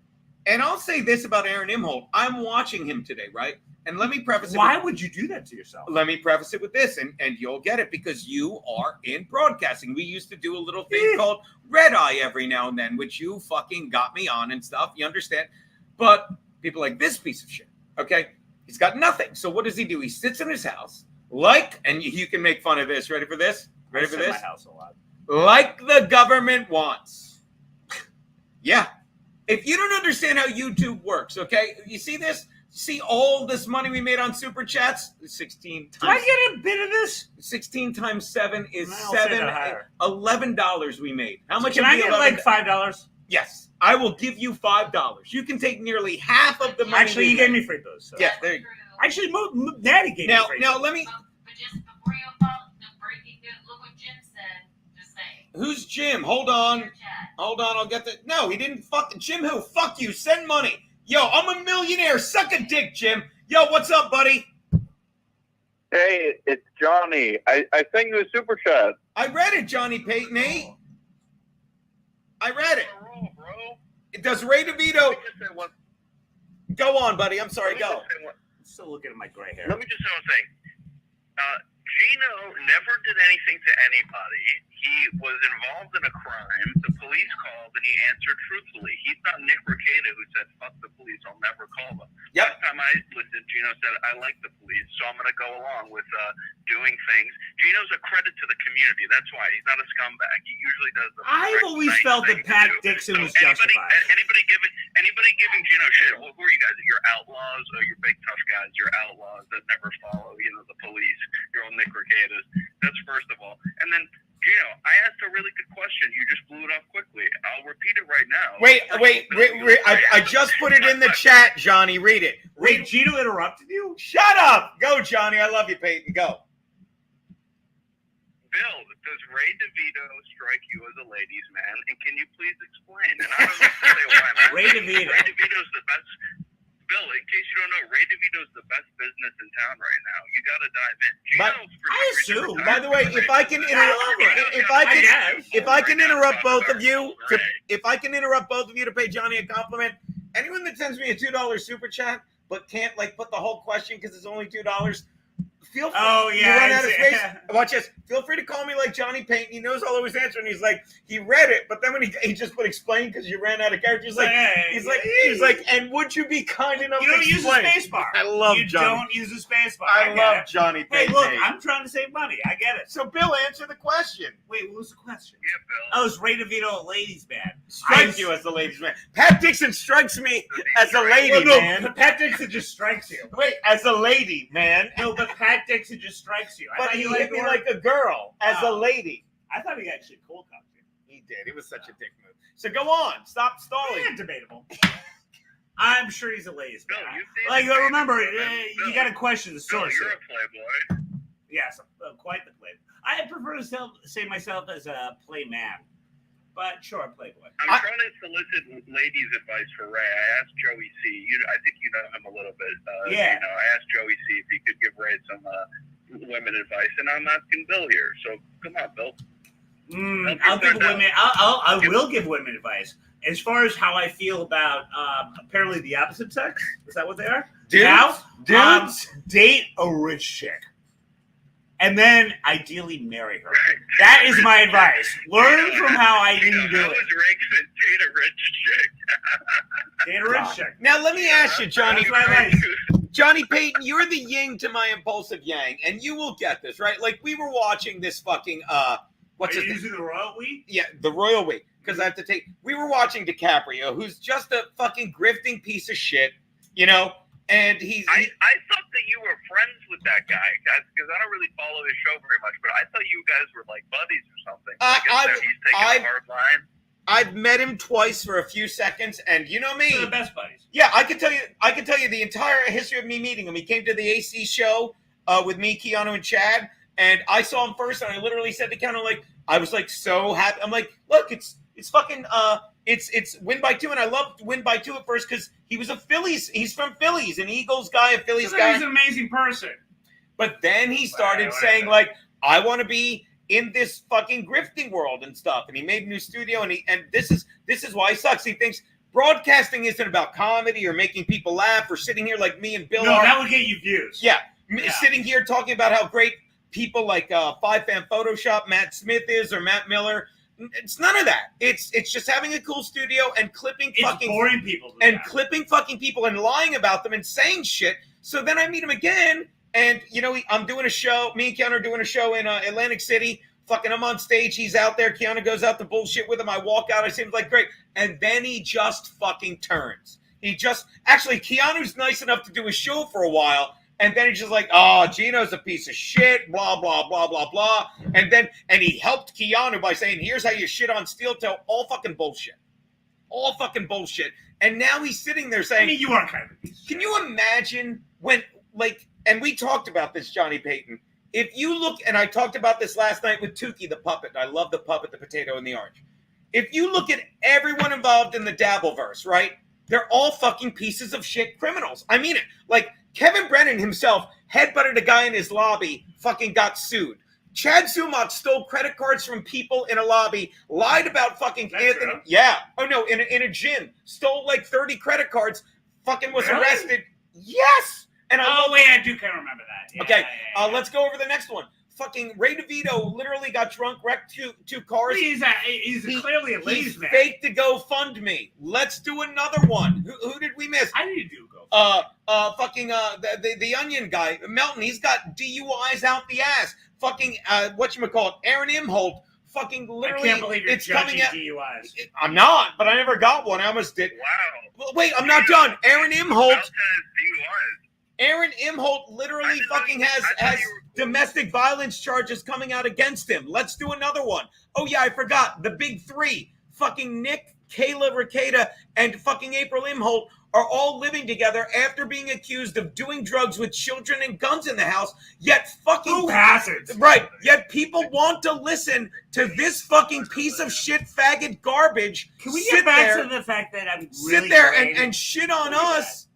And I'll say this about Aaron Imholte. I'm watching him today, right? And let me preface it. Why would you do that to yourself? Let me preface it with this, and you'll get it because you are in broadcasting. We used to do a little thing called Red Eye every now and then, which you fucking got me on and stuff. You understand? But people like this piece of shit, okay? He's got nothing. So what does he do? He sits in his house, and you can make fun of this. Ready for this? Ready for this? My house a lot. Like the government wants. Yeah. If you don't understand how YouTube works, okay? You see this? See all this money we made on super chats? 16 times. Do I get a bit of this? 16 times 7 is I'll say that higher. $11 we made. How much? Can I get like $5? Yes, I will give you $5. You can take nearly half of the money. Actually, you gave me free booze. So. Yeah, there you go. Actually, Matty gave me free Now booze. let me. But just before you follow the breaking news, look what Jim said. Just saying. Who's Jim? Hold on. Your chat. Hold on. I'll get the. No, he didn't. Fuck Jim. Who? Fuck you. Send money. Yo, I'm a millionaire. Suck a dick, Jim. Yo, what's up, buddy? Hey, it's Johnny. I sent you a super chat. I read it, Johnny Payton. Hey, I read it. Does Ray DeVito? Go on, buddy. I'm sorry. Go. I'm still looking at my gray hair. Let me just say one thing. Gino never did anything to anybody. He was involved in a crime. The police called and he answered truthfully. He's not Nick Requeta who said, fuck the police, I'll never call them. Yep. Last time I listened, Gino said, I like the police, so I'm going to go along with doing things. Gino's a credit to the community. That's why. He's not a scumbag. He usually does the I've always nice felt that thing to Pat do. Dixon was anybody, justified. Anybody giving Gino shit, well, who are you guys? You're outlaws, or you're big tough guys. You're outlaws that never follow, the police. You're all Nick Requetas. That's first of all. And then, Gino, I asked a really good question. You just blew it off quickly. I'll repeat it right now. Wait. I just put it in the chat, Johnny. Read it. Wait, Gino interrupted you? Shut up. Go, Johnny. I love you, Peyton. Go. Bill, does Ray DeVito strike you as a ladies' man? And can you please explain? And I don't know if say why I'm asking. Ray DeVito. Ray DeVito's the best. Bill, in case you don't know, Ray DeVito's the best business in town right now. You got to dive in. Gino's for I some reason assume. retired. By the way, if I can interrupt both of you, to pay Johnny a compliment, anyone that sends me a $2 super chat but can't put the whole question because it's only $2, feel free. Oh, yeah. You run out of space. Watch this. Feel free to call me like Johnny Payton. He knows I'll always answer, and he's like, he read it, but then when he just put explain because you ran out of characters. He's like, and would you be kind enough? You don't to use a explain? space bar. I love you Johnny. don't use a space bar. I get love it. Johnny Hey, Payton. look, I'm trying to save money. I get it. So Bill, answer the question. Wait, what was the question? Yeah, Bill. Oh, is Ray DeVito a ladies' man? Strikes you as the ladies' man. Pat Dixon strikes me as a lady, man. Pat Dixon just strikes you. Wait, as a lady, man. No, but Pat Dixon just strikes you. But he hit me like a girl, as a lady. I thought he actually cold cocked you. He did. It was such a dick move. So go on. Stop stalling. Yeah, debatable. I'm sure he's a ladies' Bill, man. you think Like, remember, Bill, you got to question the Bill, source. you're a playboy. Yes, quite the playboy. I prefer to say myself as a playman, but sure, playboy. I'm trying to solicit ladies' advice for Ray. I asked Joey C. I think you know him a little bit. Yeah. I asked Joey C. if he could give Ray some women advice, and I'm asking Bill here. So come on, Bill. I'll give women. I will give women advice as far as how I feel about apparently the opposite sex. Is that what they are? Dudes? Date a rich chick, and then ideally marry her. That is my advice. Learn from how I do How it. is Ray going to date a rich chick? Date a rich chick. Now let me ask you, Johnny. That's what I like. Johnny Payton, you're the yin to my impulsive yang, and you will get this, right? Like we were watching this fucking what's Are his you name? using the royal we? Yeah, the royal we. Because I have to take. We were watching DiCaprio, who's just a fucking grifting piece of shit, and he's. I thought that you were friends with that guy, guys, because I don't really follow his show very much, but I thought you guys were like buddies or something. He's taking a hard line. I've met him twice for a few seconds, and you know me. They're the best buddies. Yeah, I can tell you the entire history of me meeting him. He came to the AC show with me, Keanu, and Chad, and I saw him first, and I literally said to Keanu, I was so happy. I'm like, look, it's fucking it's Win by 2, and I loved Win by 2 at first because he was he's from Phillies, an Eagles guy, a Phillies guy. He's an amazing person. But then he started saying I want to be in this fucking grifting world and stuff, and he made a new studio, and this is why he sucks. He thinks Broadcasting isn't about comedy or making people laugh or sitting here like me and Bill No, are. that would get you views. Yeah, Yeah. sitting here talking about how great people like 5-Fan Photoshop, Matt Smith is, or Matt Miller. It's none of that. It's just having a cool studio and clipping It's fucking boring people. and clipping fucking people and lying about them and saying shit. So then I meet him again, and I'm doing a show. Me and Keanu are doing a show in Atlantic City. Fucking, I'm on stage. He's out there. Keanu goes out to bullshit with him. I walk out. I see him like, great. And then he just fucking turns. Keanu's nice enough to do a show for a while. And then he's just like, oh, Gino's a piece of shit, blah, blah, blah, blah, blah. And he helped Keanu by saying, here's how you shit on Steel Toe. All fucking bullshit. All fucking bullshit. And now he's sitting there saying, I mean, you are kind of a piece of shit. Can you imagine when, and we talked about this, Johnny Payton. If you look, and I talked about this last night with Tukey, the puppet. I love the puppet, the potato, and the orange. If you look at everyone involved in the Dabbleverse, right? They're all fucking pieces of shit criminals. I mean it. Like, Kevin Brennan himself headbutted a guy in his lobby, fucking got sued. Chad Zumach stole credit cards from people in a lobby, lied about fucking Anthony. True? Yeah. Oh, no, in a gym. Stole like 30 credit cards, fucking was Really? arrested. Yes. And I do kind of remember that. Yeah, okay, yeah. let's go over the next one. Fucking Ray DeVito literally got drunk, wrecked two cars. He's clearly a ladies' He man. faked to GoFundMe. Let's do another one. Who did we miss? I didn't do go. The Onion guy, Melton. He's got DUIs out the ass. Fucking whatchamacallit, Aaron Imholte. Fucking literally, I can't believe you're it's coming judging out. DUIs. I'm not, but I never got one. I almost did. Wow. Well, wait, I'm not done. Aaron Imholte. Outside DUIs. Aaron Imholte literally fucking has domestic violence charges coming out against him. Let's do another one. Oh, yeah, I forgot. The big three. Fucking Nick, Kayla Ricada, and fucking April Imholte are all living together after being accused of doing drugs with children and guns in the house, yet fucking... Who hasn't? Right. Yet people want to listen to this fucking piece of shit faggot garbage. Can we get back to the fact that I'm really sit there great? and shit on us?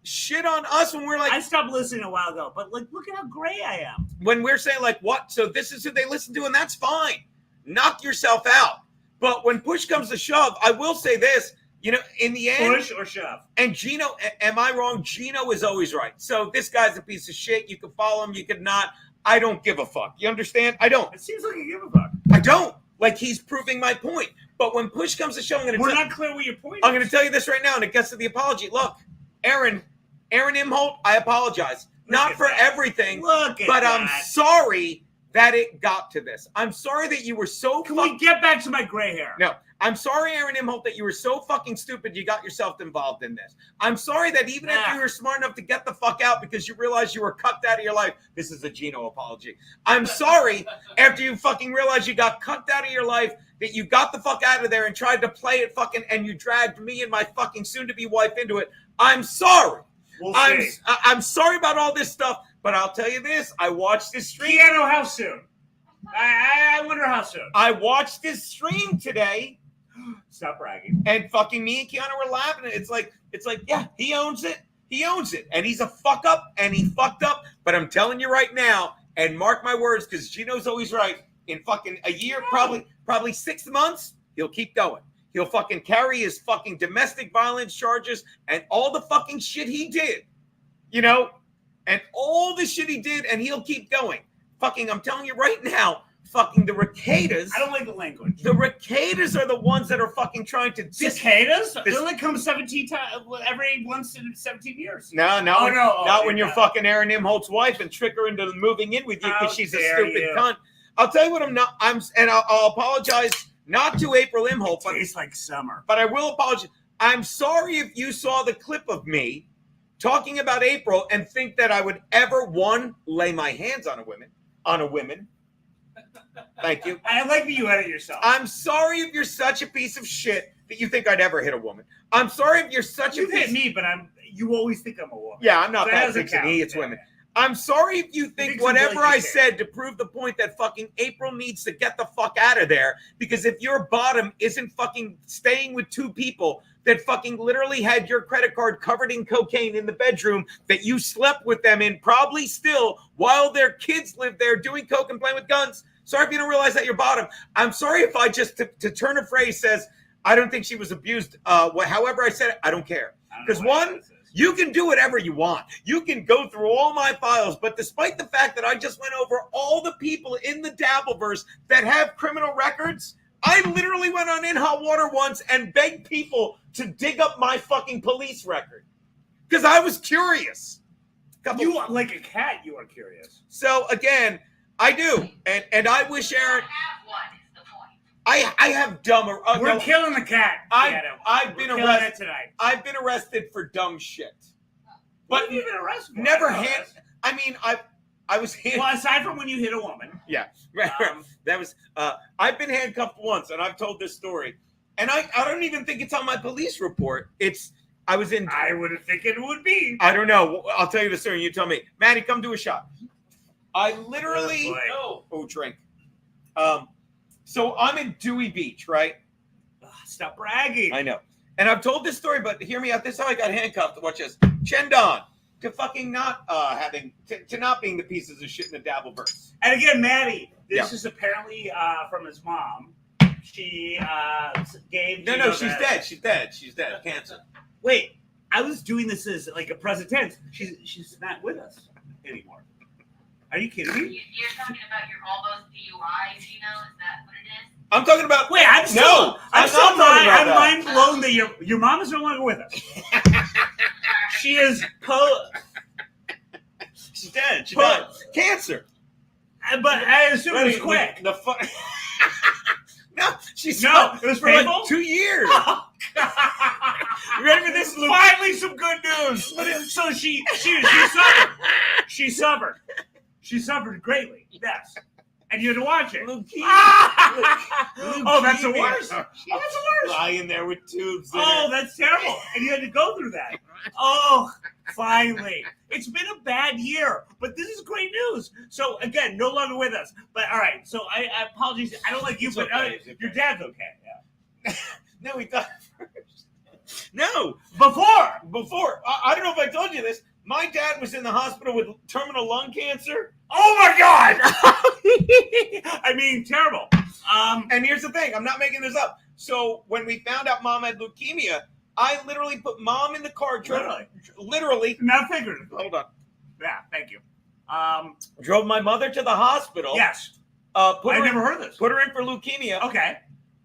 Shit on us when we're like... I stopped listening a while ago, but look at how gray I am. When we're saying like, what? So this is who they listen to, and that's fine. Knock yourself out. But when push comes to shove, I will say this, in the end... Push or shove. And Gino, am I wrong? Gino is always right. So this guy's a piece of shit. You can follow him. You could not. I don't give a fuck. You understand? I don't. It seems like you give a fuck. I don't. Like, he's proving my point. But when push comes to shove, We're not clear what your point is. I'm going to tell you this right now, and it gets to the apology. Look, Aaron Imholte, I apologize. Not for everything, but I'm sorry that it got to this. I'm sorry that you were so... Can we get back to my gray hair? No. I'm sorry, Aaron Imholte, that you were so fucking stupid you got yourself involved in this. I'm sorry that even after you were smart enough to get the fuck out because you realized you were cucked out of your life, this is a Gino apology. I'm sorry after you fucking realized you got cucked out of your life that you got the fuck out of there and tried to play it fucking, and you dragged me and my fucking soon-to-be wife into it. I'm sorry. We'll see. I'm sorry about all this stuff, but I'll tell you this. I watched this stream. Keanu, how soon? I wonder how soon. I watched this stream today. Stop bragging. And fucking me and Keanu were laughing. It's like, yeah, he owns it. He owns it. And he's a fuck up, and he fucked up. But I'm telling you right now, and mark my words, because Gino's always right, in fucking a year, probably 6 months, he'll keep going. He'll fucking carry his fucking domestic violence charges and all the fucking shit he did, and all the shit he did, and he'll keep going. Fucking, I'm telling you right now, fucking the Ricadas. I don't like the language. The Ricadas are the ones that are fucking trying to... Cicadas? They only come 17 times, every once in 17 years. No. Not when you're fucking Aaron Imholt's wife and trick her into moving in with you because she's a stupid cunt. I'll tell you what I'll apologize, not to April Imholte. It tastes like summer. But I will apologize. I'm sorry if you saw the clip of me talking about April and think that I would ever, one, lay my hands on a woman. Thank you. I like that you edit yourself. I'm sorry if you're such a piece of shit that you think I'd ever hit a woman. I'm sorry if you're such a piece... You hit me, but you always think I'm a woman. Yeah, I'm not so that big. He hits women. I'm sorry if you think whatever I said to prove the point that fucking April needs to get the fuck out of there, because if your bottom isn't fucking staying with two people that fucking literally had your credit card covered in cocaine in the bedroom that you slept with them in, probably still, while their kids live there doing coke and playing with guns. Sorry if you don't realize that you're bottom. I'm sorry if I just, to turn a phrase, says, I don't think she was abused. However I said it, I don't care. Because one, you can do whatever you want. You can go through all my files, but despite the fact that I just went over all the people in the Dabbleverse that have criminal records, I literally went on In Hot Water once and begged people to dig up my fucking police record because I was curious. You are like a cat. You are curious. So again, I do, and I wish Aaron. Have one is the point. I have dumber. We're killing the cat. I've been We're arrested tonight. I've been arrested for dumb shit, What but have you been arrested for? never I don't know hand. this. I mean, I was hand. Well, aside from when you hit a woman. Yeah, right. That was. I've been handcuffed once, and I've told this story, and I don't even think it's on my police report. I was in. I would think it would be. I don't know. I'll tell you the story. You tell me, Matty. Come do a shot. I literally. Drink. So I'm in Dewey Beach, right? Stop bragging. I know. And I've told this story, but hear me out. This is how I got handcuffed. Watch this. Chendon to fucking not to not being the pieces of shit in the Dabbleverse. And again, Matty, this Yeah. is apparently from his mom. She gave. No, she's dead. She's dead. She's dead. Cancer. Wait, I was doing this as like a present tense. She's not with us anymore. Are you kidding me? You're talking about your almost DUI, Gino? Is that what it is? I'm talking about. Wait, I'm still. No, I'm I'm still not talking about I'm that. mind blown that your mom is no longer with us. She is She's dead. She died. Cancer. But I assume it was quick. The no, she's No, it was for like painful? 2 years. You ready for this, Luke? Finally, some good news. So she suffered. She suffered. She suffered greatly. Yes. And you had to watch it. Oh, that's the worst. Oh, that's the worst. Lying there with tubes. In Oh, it. that's terrible. And you had to go through that. Oh, finally. It's been a bad year, but this is great news. So, again, no longer with us. But, all right. So, I apologize. I don't like you, It's but okay, it's okay. your dad's okay. Yeah. No, he died first. No, Before. I don't know if I told you this. My dad was in the hospital with terminal lung cancer. Oh, my God. I mean, terrible. And here's the thing. I'm not making this up. So when we found out mom had leukemia, I literally put mom in the car. Literally. Not figuratively. Hold on. Yeah, thank you. Drove my mother to the hospital. Yes. I've never heard this. Put her in for leukemia. Okay.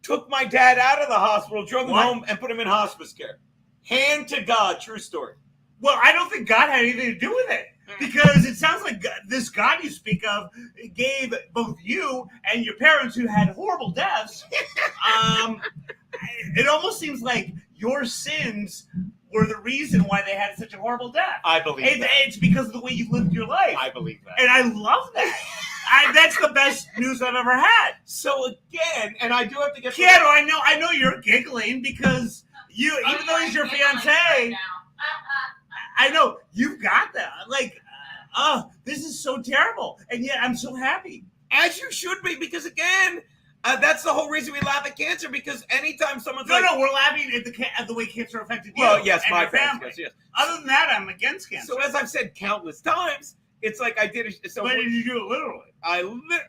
Took my dad out of the hospital, drove him What? home, and put him in hospice care. Hand to God, true story. Well, I don't think God had anything to do with it. Because it sounds like this God you speak of gave both you and your parents who had horrible deaths. It almost seems like your sins were the reason why they had such a horrible death. I believe that. It's because of the way you lived your life. I believe that. And I love that. That's the best news I've ever had. So again, and I do have to get. Kid, I know you're giggling because even though he's your fiance, I know you've got that. Like, this is so terrible, and yet I'm so happy. As you should be, because again, that's the whole reason we laugh at cancer. Because anytime someone's No, we're laughing at the way cancer affected you. well, yes, and my your family. yes. Other than that, I'm against cancer. So as I've said countless times, it's like I did it. So but did you do it literally?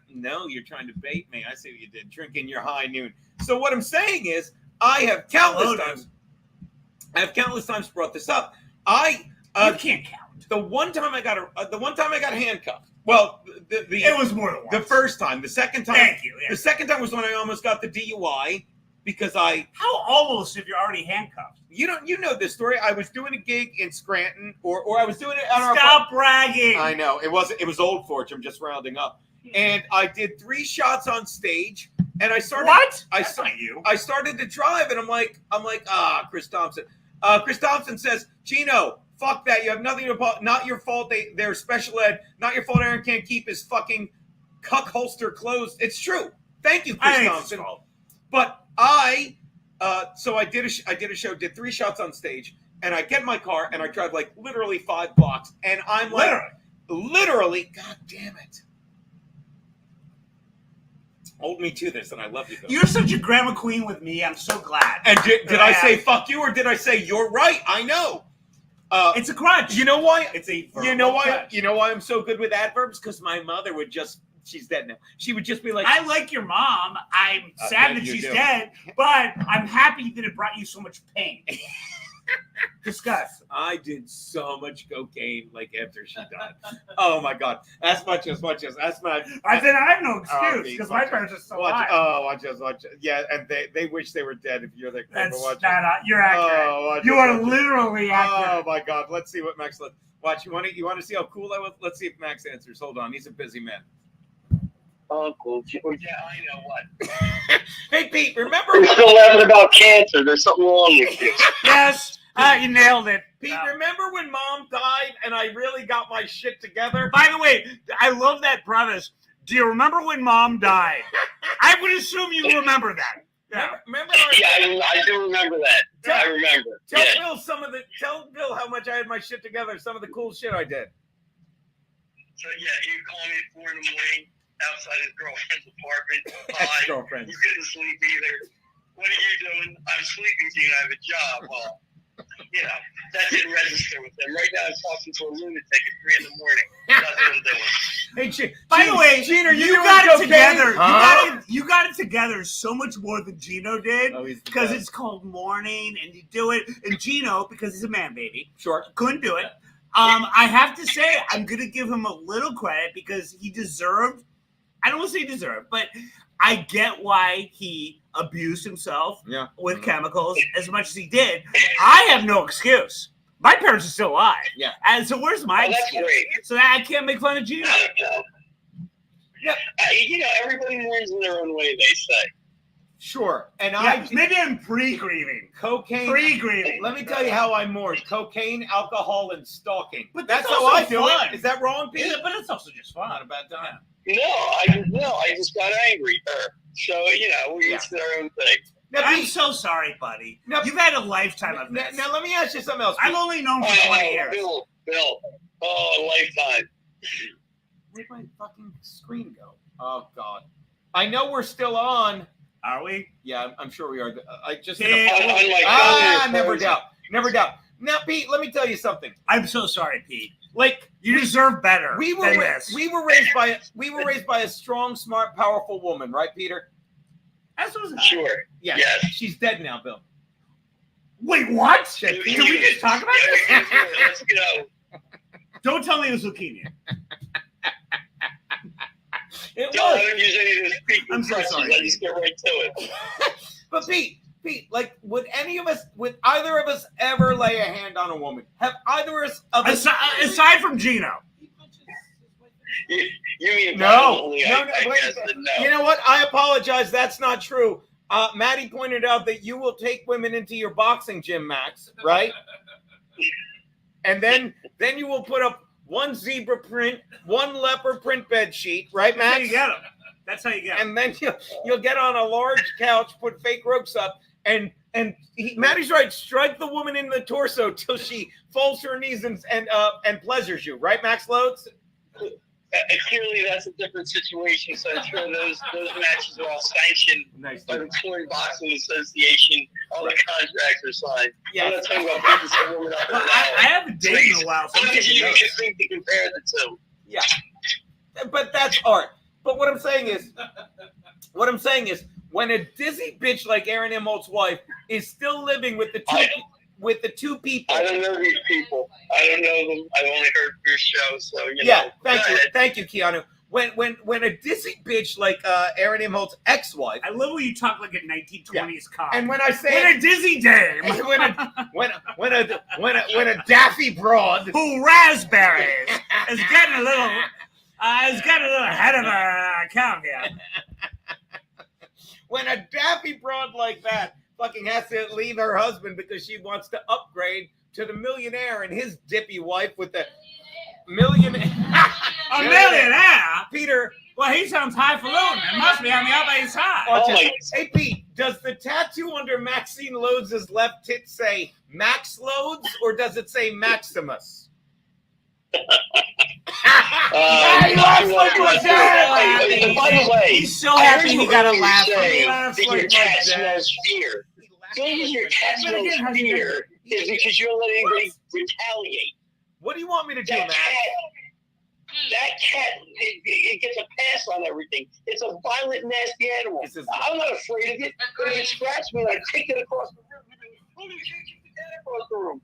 No, you're trying to bait me. I see what you did, drinking your high noon. So what I'm saying is, I have countless times brought this up. You can't count. The one time I got handcuffed. Well, It was more than once. the first time. The second time. Thank you. Yeah. The second time was when I almost got the DUI because How almost if you're already handcuffed? you know this story. I was doing a gig in Scranton, or I was doing it on Stop bragging. I know it was Old Forge. I'm just rounding up, and I did 3 shots on stage, and I started. What? That's not you. I started to drive, and I'm like, Chris Thompson. Chris Thompson says, Gino, fuck that. You have nothing to. Not your fault. They're special ed. Not your fault. Aaron can't keep his fucking cuck holster closed. It's true. Thank you, Chris Thompson. But so I did a show, did 3 shots on stage, and I get in my car and I drive like literally 5 blocks, and I'm like, literally, God damn it. Hold me to this, and I love you. Though. You're such a grammar queen with me. I'm so glad. And did I say fuck you, or did I say you're right? I know. It's a crutch. You know why? It's a you know why I'm so good with adverbs? Because my mother would just she's dead now. She would just be like, I like your mom. I'm sad yeah, that you she's do. dead, but I'm happy that it brought you so much pain. Discuss. I did so much cocaine like after she died. Oh my god, as much as that's my. I said I have no Oh, excuse because my watch parents are still Watch, alive. watch us. Yeah, and they wish they were dead. If you're there, That's watch not. You're accurate. watch You us, are watch us. literally Oh accurate. my god, let's see what Max. Watch. You want to see how cool I was? Let's see if Max answers. Hold on, he's a busy man. Uncle, yeah, I know what. Hey Pete, remember? You're still laughing about cancer. There's something wrong with you. Yes, you nailed it. Pete, remember when Mom died and I really got my shit together? By the way, I love that premise. Do you remember when Mom died? I would assume you remember that. Yeah. Remember Yeah, I do remember that. I remember. Tell Yeah. Tell Bill how much I had my shit together. Some of the cool shit I did. So yeah, you call me at 4 in the morning outside his girlfriend's apartment. Ex-girlfriend. You couldn't sleep either. What are you doing? I'm sleeping, Gene. I have a job. Well, you know, that didn't register with them. Right now, I'm talking to a lunatic at 3 in the morning. That's what I'm doing. Hey, By the way, Gene, are you doing got it cocaine? together. Huh? You got it together so much more than Gino did Oh, he's the because best. it's called Morning, and you do it. And Gino, because he's a man baby, Sure. couldn't do it. I have to say, I'm going to give him a little credit because he deserved. I don't want to say deserved, but I get why he abused himself Yeah. with chemicals as much as he did. I have no excuse. My parents are still alive. Yeah. And so where's my Oh, that's excuse? great. So that I can't make fun of Gino. Yeah. You know, everybody mourns in their own way, they say. Sure. And Yeah, maybe I'm pre-grieving. cocaine. Pre-grieving. Let me tell you how I mourn: cocaine, alcohol, and stalking. But that's that's how also I do fun. it. Is that wrong, Pete? Yeah, but it's also just fun. Not a bad time. No, I just got angry at her. So, you know, we each did our own thing. Now, I'm Pete, so sorry, buddy. No. You've had a lifetime of now, this. now let me ask you something else. I've Pete. only known for 20 years. Bill. Oh, a lifetime. Where'd my fucking screen go? Oh God! I know we're still on. Are we? Yeah, I'm sure we are. I just Yeah. On my phone, never doubt. Now, Pete, let me tell you something. I'm so sorry, Pete. Like You deserve better we than were this. we were raised by a strong, smart, powerful woman, right, Peter? That's what's Sure. Yeah. Yes. She's dead now, Bill. Wait, what? Shit. Can we just talk about this? Let's go. Don't tell me it was leukemia. It No, I don't use any of this speaking I'm so sorry. I just get right to it. But Pete, like, would either of us ever lay a hand on a woman? Have either of us? Aside from Gino. You mean No, violently, no, I wait, guess that no. You know what? I apologize. That's not true. Matty pointed out that you will take women into your boxing gym, Max, right? And then you will put up one zebra print, one leopard print bed sheet, right, That's how Max? you get them. That's how you get them. And then you'll get on a large couch, put fake ropes up, and Matty's right. Strike the woman in the torso till she falls to her knees and pleasures you, right, Max Loads? Clearly, that's a different situation. So I'm sure those matches are all sanctioned Nice. by the Torn Boxing Association. All the contracts are signed. Yeah. I'm not talking about putting some woman up in Well, an I alley. haven't dated in a while, so I'm How did taking you even notes. think to compare the two? Yeah, but that's art. But what I'm saying is, when a dizzy bitch like Aaron Imholte's wife is still living with the two people. I don't know these people. I don't know them. I've only heard your show, so you Yeah, know. thank you, Keanu. When a dizzy bitch like Aaron Imholte's ex-wife, I love when you talk like a 1920s cop. and when I say When a dizzy dame when a daffy broad who raspberries is getting a little ahead of her account here. when a daffy broad like that fucking has to leave her husband because she wants to upgrade to the millionaire and his dippy wife with the millionaire. A millionaire? Peter, Well, he sounds highfalutin. It must be on the Upper East Side. watch Oh my- it. Hey Pete, does the tattoo under Maxine Loads' left tit say Max Loads or does it say Maximus? He laughs like my dad. By the way, He's so happy he got a laugh. He laughs that like your my cat dad. smells fear. As long as your cat But again, smells how's he fear, is because you don't let anybody retaliate. What do you want me to do, That Max? cat, That cat, it gets a pass on everything. It's a violent, nasty animal. I'm not afraid of it. But if it scratched me, I kick it across the room. You kick the cat across the room.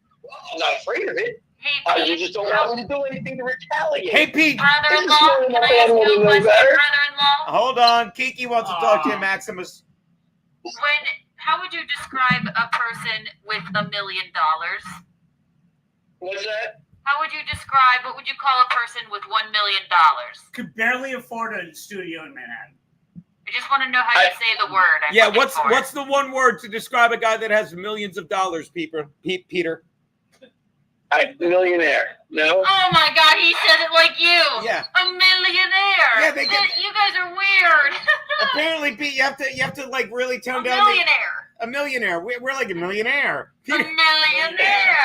I'm not afraid of it. Hey, You just don't want me to do anything to retaliate. Hey, Pete. brother-in-law, can I ask you a question, brother-in-law? Hold on. Kiki wants to talk to you, Maximus. How would you describe a person with $1 million? What's that? What would you call a person with $1 million? Could barely afford a studio in Manhattan. I just want to know how you say the word. What's the one word to describe a guy that has millions of dollars, Peter? Millionaire. No? Oh my God, he said it like you. Yeah. A millionaire. Yeah, You guys are weird. Apparently, Pete, you have to like really tone A down. millionaire. A millionaire. We're like a millionaire. A millionaire.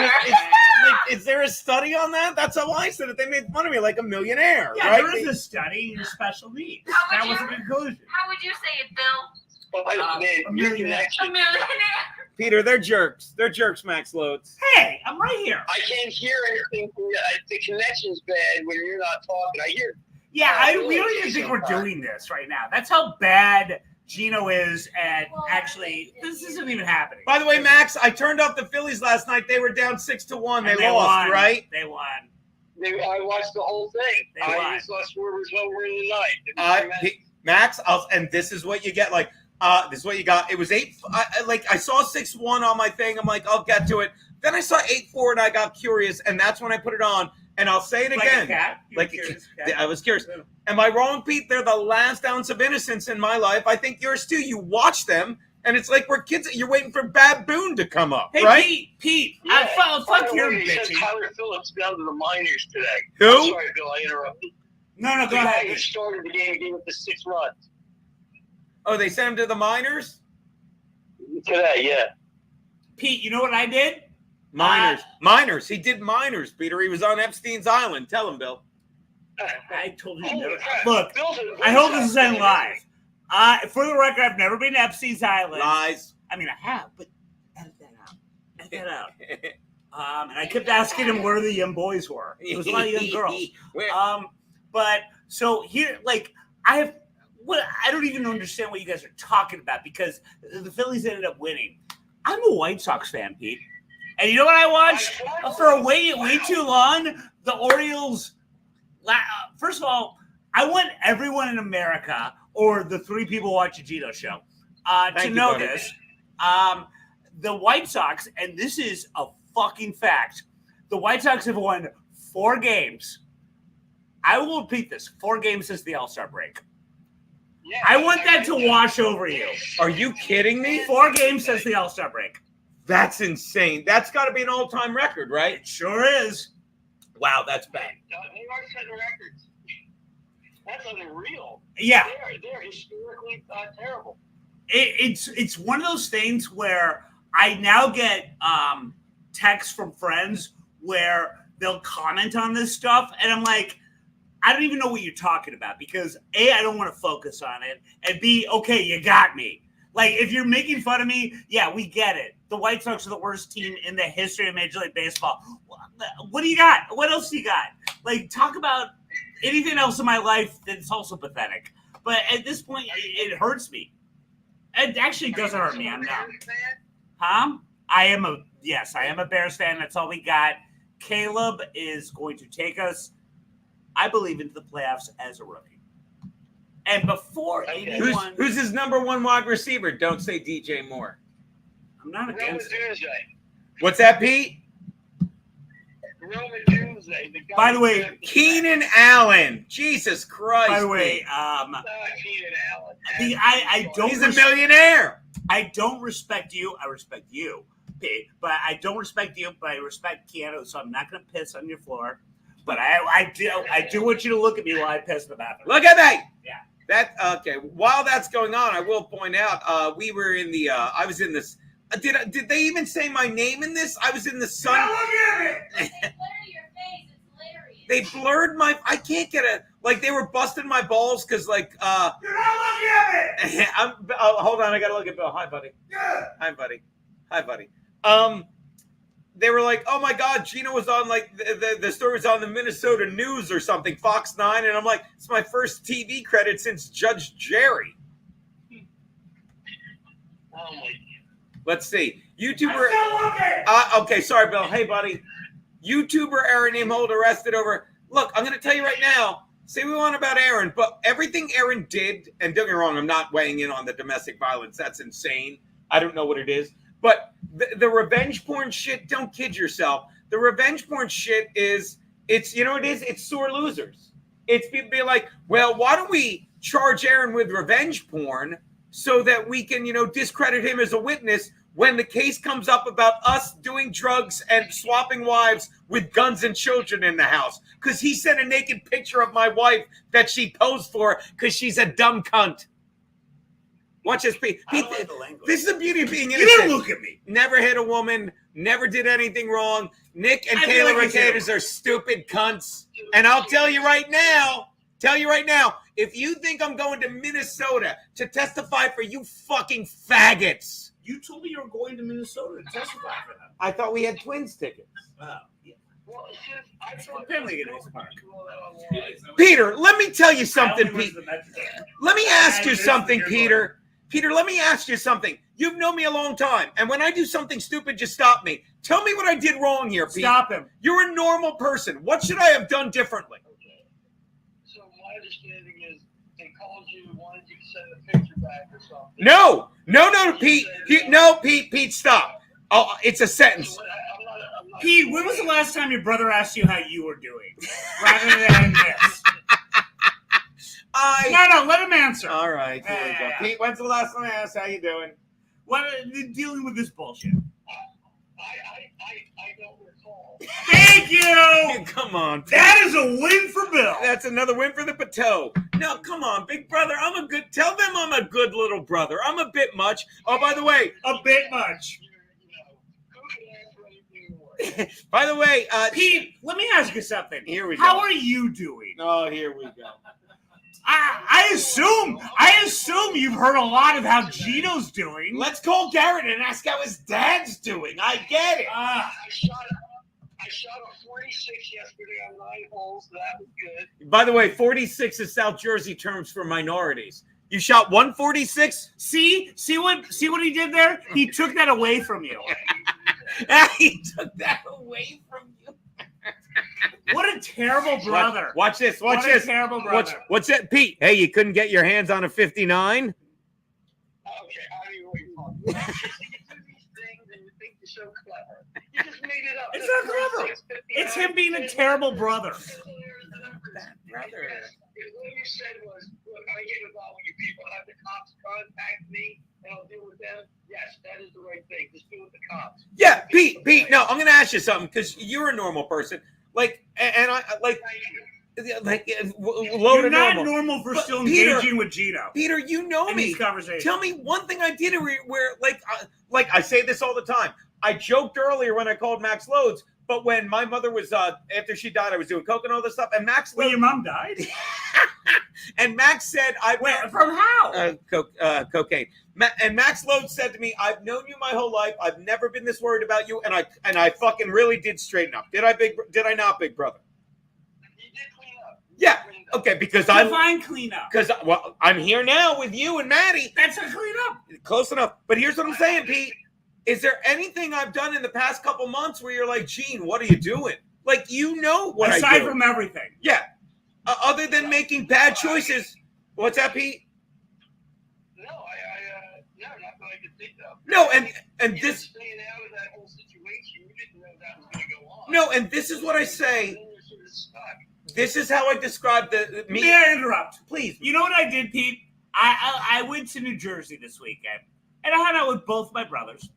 Is there a study on that? That's how I said it. They made fun of me like a millionaire. Yeah, right? there is a study in special needs. How would That was you- a conclusion. How would you say it, Bill? A millionaire. A millionaire. Peter, they're jerks. They're jerks, Max Loads. Hey, I'm right here. I can't hear anything. The connection's bad when you're not talking. I hear. Yeah, we don't even think we're doing this right now. That's how bad Gino is, and actually, this isn't even happening. By the way, Max, I turned off the Phillies last night. They were down 6-1. And They lost, won. right? They won. I watched the whole thing. They won. I saw Swerve's over in the night. Max, and this is what you get. Like, this is what you got. It was 8. I saw 6-1 on my thing. I'm like, I'll get to it. Then I saw 8-4, and I got curious, and that's when I put it on. And I'll say it again. Like a cat? I was curious. Am I wrong, Pete? They're the last ounce of innocence in my life. I think yours too. You watch them, and it's like we're kids. You're waiting for Baboon to come up, Hey, right? Pete, Yeah. fuck your He sent bitching. Tyler Phillips down to the minors today. Who? I'm sorry, Bill. I interrupted. No, The go guy ahead. who started the game gave up the 6 runs Oh, they sent him to the minors. today. Yeah. Pete, you know what I did? Minors. He did minors, Peter. He was on Epstein's Island. Tell him, Bill. I told you Holy never. crap. Look, Bill's I hope this isn't live. For the record, I've never been to Epstein's Island. Lies. I mean, I have, but edit that out. Edit that out. And I kept asking him where the young boys were. It was a lot of young girls. But so here, like, I don't even understand what you guys are talking about because the Phillies ended up winning. I'm a White Sox fan, Pete. And you know what I watched? For way too long, the Orioles. First of all, I want everyone in America, or the 3 people watch a Gino show, to know buddy. this. The White Sox, and this is a fucking fact, the White Sox have won 4 games. I will repeat this: 4 games since the All-Star break. Yeah. I want that to wash over you. Are you kidding me? 4 games since the All-Star break. That's insane. That's got to be an all-time record, right? It sure is. Wow, that's bad. They are setting records. That's unreal. Yeah. They're historically terrible. It's one of those things where I now get texts from friends where they'll comment on this stuff, and I'm like, I don't even know what you're talking about because A, I don't want to focus on it, and B, okay, you got me. Like, if you're making fun of me, yeah, we get it. The White Sox are the worst team in the history of Major League Baseball. What do you got? What else do you got? Like, talk about anything else in my life that's also pathetic. But at this point, it hurts me. It actually doesn't hurt me. I'm not. Huh? I am a Bears fan. That's all we got. Caleb is going to take us, I believe, into the playoffs as a rookie. And before anyone... Who's his number 1 wide receiver? Don't say DJ Moore. I'm not against it. What's that, Pete? Roman Doomsday. By the way, Keenan Allen. Jesus Christ. By the way, Keenan Allen. I don't... He's a millionaire. I don't respect you. I respect you, Pete. But I don't respect you, but I respect Keanu, so I'm not going to piss on your floor. But I do want you to look at me while I piss in the bathroom. Look at me. Yeah. Okay. While that's going on, I will point out we were in the. I was in this. Did they even say my name in this? I was in the sun. Now look at me. They blur your face. It's hilarious. They blurred my. I can't get a. Like they were busting my balls because like. You're not looking at me. Hold on. I gotta look at Bill. Hi, buddy. Yeah. Hi, buddy. they were like, oh my God, Gino was on like the story was on the Minnesota News or something, Fox 9. And I'm like, it's my first TV credit since Judge Jerry. Oh my. Let's see. YouTuber. Okay, sorry, Bill. Hey, buddy. YouTuber Aaron Imholte arrested over. Look, I'm going to tell you right now. Say we want about Aaron, but everything Aaron did, and don't get me wrong, I'm not weighing in on the domestic violence. That's insane. I don't know what it is. But the revenge porn shit, don't kid yourself. The revenge porn shit it's sore losers. It's people being like, well, why don't we charge Aaron with revenge porn so that we can, discredit him as a witness when the case comes up about us doing drugs and swapping wives with guns and children in the house. Because he sent a naked picture of my wife that she posed for because she's a dumb cunt. Watch this, Pete. This is the beauty of being innocent. You didn't look at me. Never hit a woman. Never did anything wrong. Nick and Kayla Ricators are stupid cunts. And I'll tell you right now, if you think I'm going to Minnesota to testify for you fucking faggots. You told me you were going to Minnesota to testify for them. I thought we had Twins tickets. Oh, yeah. Well, I thought Apparently it is Mark. Peter, let me tell you something, Pete. Let me ask you something, Peter. Peter, let me ask you something. You've known me a long time, and when I do something stupid, just stop me. Tell me what I did wrong here, Pete. Stop him. You're a normal person. What should I have done differently? Okay. So my understanding is they called you, wanted you to send a picture back or something. No, Pete. Pete, stop. Oh, it's a sentence. So I'm not Pete, when was the last time your brother asked you how you were doing? Rather than this. No, let him answer. All right, here we go. Pete, when's the last time I asked how you doing? What dealing with this bullshit? I don't recall. Thank you. Come on, Pete. That is a win for Bill. That's another win for the Pateau. No, come on, big brother. Tell them I'm a good little brother. I'm a bit much. Oh, by the way. A bit much. Who can answer anything more? By the way, Pete, let me ask you something. Here we go. How are you doing? Oh, here we go. I assume you've heard a lot of how Gino's doing. Let's call Garrett and ask how his dad's doing. I get it. I shot a 46 yesterday on 9 holes. So that was good. By the way, 46 is South Jersey terms for minorities. You shot 146? See what he did there? He took that away from you. He took that away from you. What a terrible brother. Watch this. What a terrible brother. What's that, Pete? Hey, you couldn't get your hands on a 59? Okay, I mean, what are you talking about? You do these things and you think you're so clever. You just made it up. It's not clever. It's him being a terrible brother. Brother. What you said was, look, I get involved with you people. Have the cops contact me and I'll deal with them. Yes, that is the right thing. Just do it with the cops. Yeah, Pete, no, I'm going to ask you something because you're a normal person. You're not normal for still engaging with Gino. Peter, you know me. Tell me one thing I did where I say this all the time. I joked earlier when I called Max Loads, but when my mother was after she died, I was doing coke and all this stuff, and Max. Wait, your mom died? And Max said, from how? Cocaine. And Max Loads said to me, "I've known you my whole life. I've never been this worried about you, and I fucking really did straighten up. Did I not, big brother? You did clean up. Yeah. Okay, because Define clean up. Because I'm here now with you and Matty. That's a clean up. Close enough. But here's what I'm saying, Pete. Is there anything I've done in the past couple months where you're like, Gene, what are you doing? Like, you know what I do. Aside from everything. Yeah. Other than making bad choices. What's that, Pete? No, not that I could think of. No, and you this. Staying out of that whole situation, you didn't know that was going to go on. No, and this is what I say. This is how I describe me. May I interrupt? Please. You know what I did, Pete? I went to New Jersey this weekend, and I hung out with both my brothers,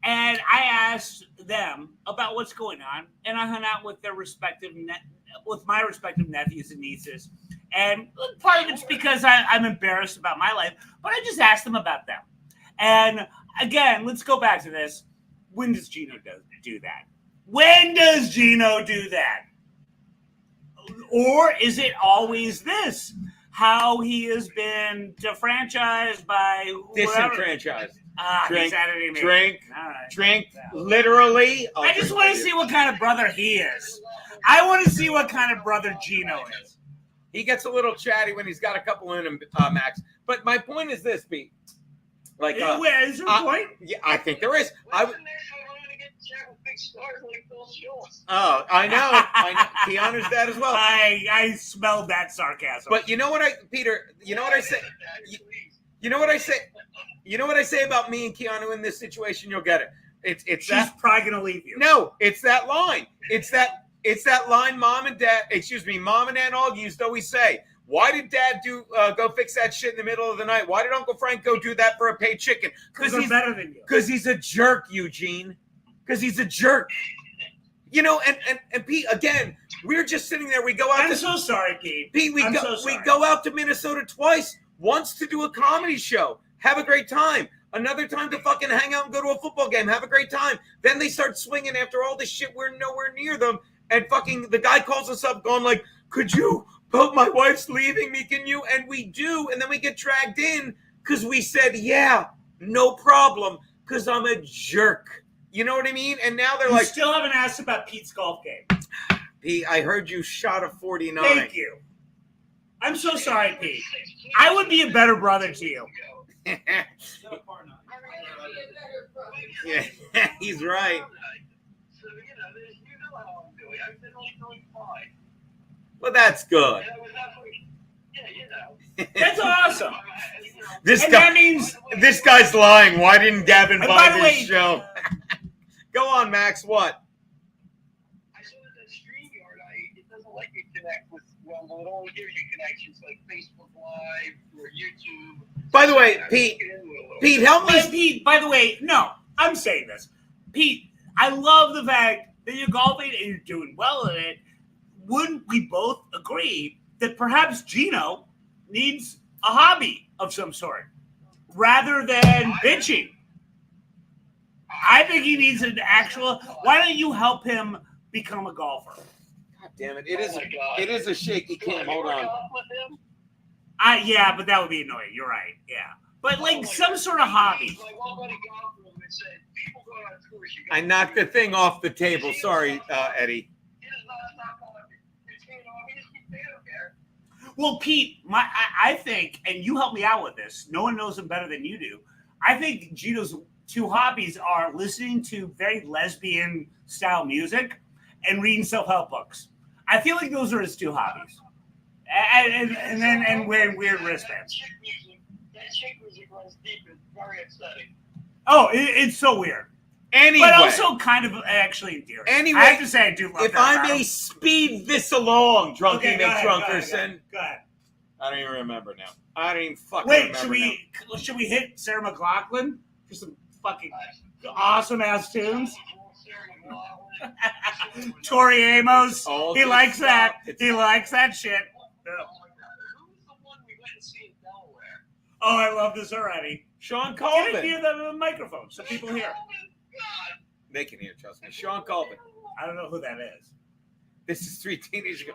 and I asked them about what's going on, and I hung out with their respective with my respective nephews and nieces. And part of it's because I'm embarrassed about my life, but I just asked them about them. And again, let's go back to this. When does Gino do that? When does Gino do that? Or is it always this? how he has been defranchised by whoever. Disenfranchised. He's editing me. Drink. All right. Drink. Literally. I just want to see what kind of brother he is. I want to see what kind of brother Gino is. He gets a little chatty when he's got a couple in him, Max. But my point is this, Pete. Like, Is there a point? Yeah, I think there is. What's the next one? I'm gonna get chat with big stars like Bill Schulz. Oh, I know. He honors that as well. I smelled that sarcasm. But you know what Peter, you know what I say? You know what I say? You know what I say about me and Keanu in this situation? You'll get it. It's She's that. probably gonna leave you. No, it's that line. It's that line mom and dad all used to always say. Why did dad go fix that shit in the middle of the night? Why did Uncle Frank go do that for a paid chicken? Because he's better than you. Because he's a jerk, Eugene. Because he's a jerk. You know, and Pete, again, we're just sitting there. We go out. I'm so sorry, Pete. Pete, we go out to Minnesota twice. Once to do a comedy show. Have a great time. Another time to fucking hang out and go to a football game. Have a great time. Then they start swinging after all this shit. We're nowhere near them. And fucking the guy calls us up going like, could you, but my wife's leaving me, can you? And we do. And then we get dragged in because we said, yeah, no problem, because I'm a jerk. You know what I mean? And now they're You like, still haven't asked about Pete's golf game. Pete, I heard you shot a 49. Thank you. I'm so sorry, Pete. I would be a better brother to you. Yeah, he's right. So, you know how I'm doing. I've been only doing fine. Well, that's good. And I was actually, yeah, That's awesome. That means this guy's lying. Why didn't Gavin buy this show? Go on, Max. What? I saw that StreamYard. It doesn't let you connect with Rumble. It only gives you connections like Facebook Live or YouTube. By the way, Pete, help me. Pete, by the way, no, I'm saying this. Pete, I love the fact that you're golfing and you're doing well in it. Wouldn't we both agree that perhaps Gino needs a hobby of some sort rather than bitching? I think he needs an actual. Why don't you help him become a golfer? God damn it! It is a shaky cam. Hold on. Yeah, but that would be annoying. You're right. Yeah, but like some sort of hobby. I knocked the thing off the table. Sorry, Eddie. Well, Pete, I think, and you help me out with this. No one knows him better than you do. I think Gino's two hobbies are listening to very lesbian style music and reading self-help books. I feel like those are his two hobbies. And wearing weird wristbands. That chick music runs deep and very upsetting. Oh, it's so weird. Anyway, but also kind of actually endearing. Anyway, I have to say I do love if that. I may speed this along, Drunky Okay, McDrunkerson. Go ahead. I don't even remember now. I don't even fucking Wait, remember should we hit Sarah McLachlan for some fucking awesome ass tunes? Tori Amos. He likes that. He likes that shit. Oh, I love this already. Sean Get Colvin. it near the microphone so people hear. They can hear, trust me. Sean Colvin. I don't know who that is. This is 3 teenagers ago.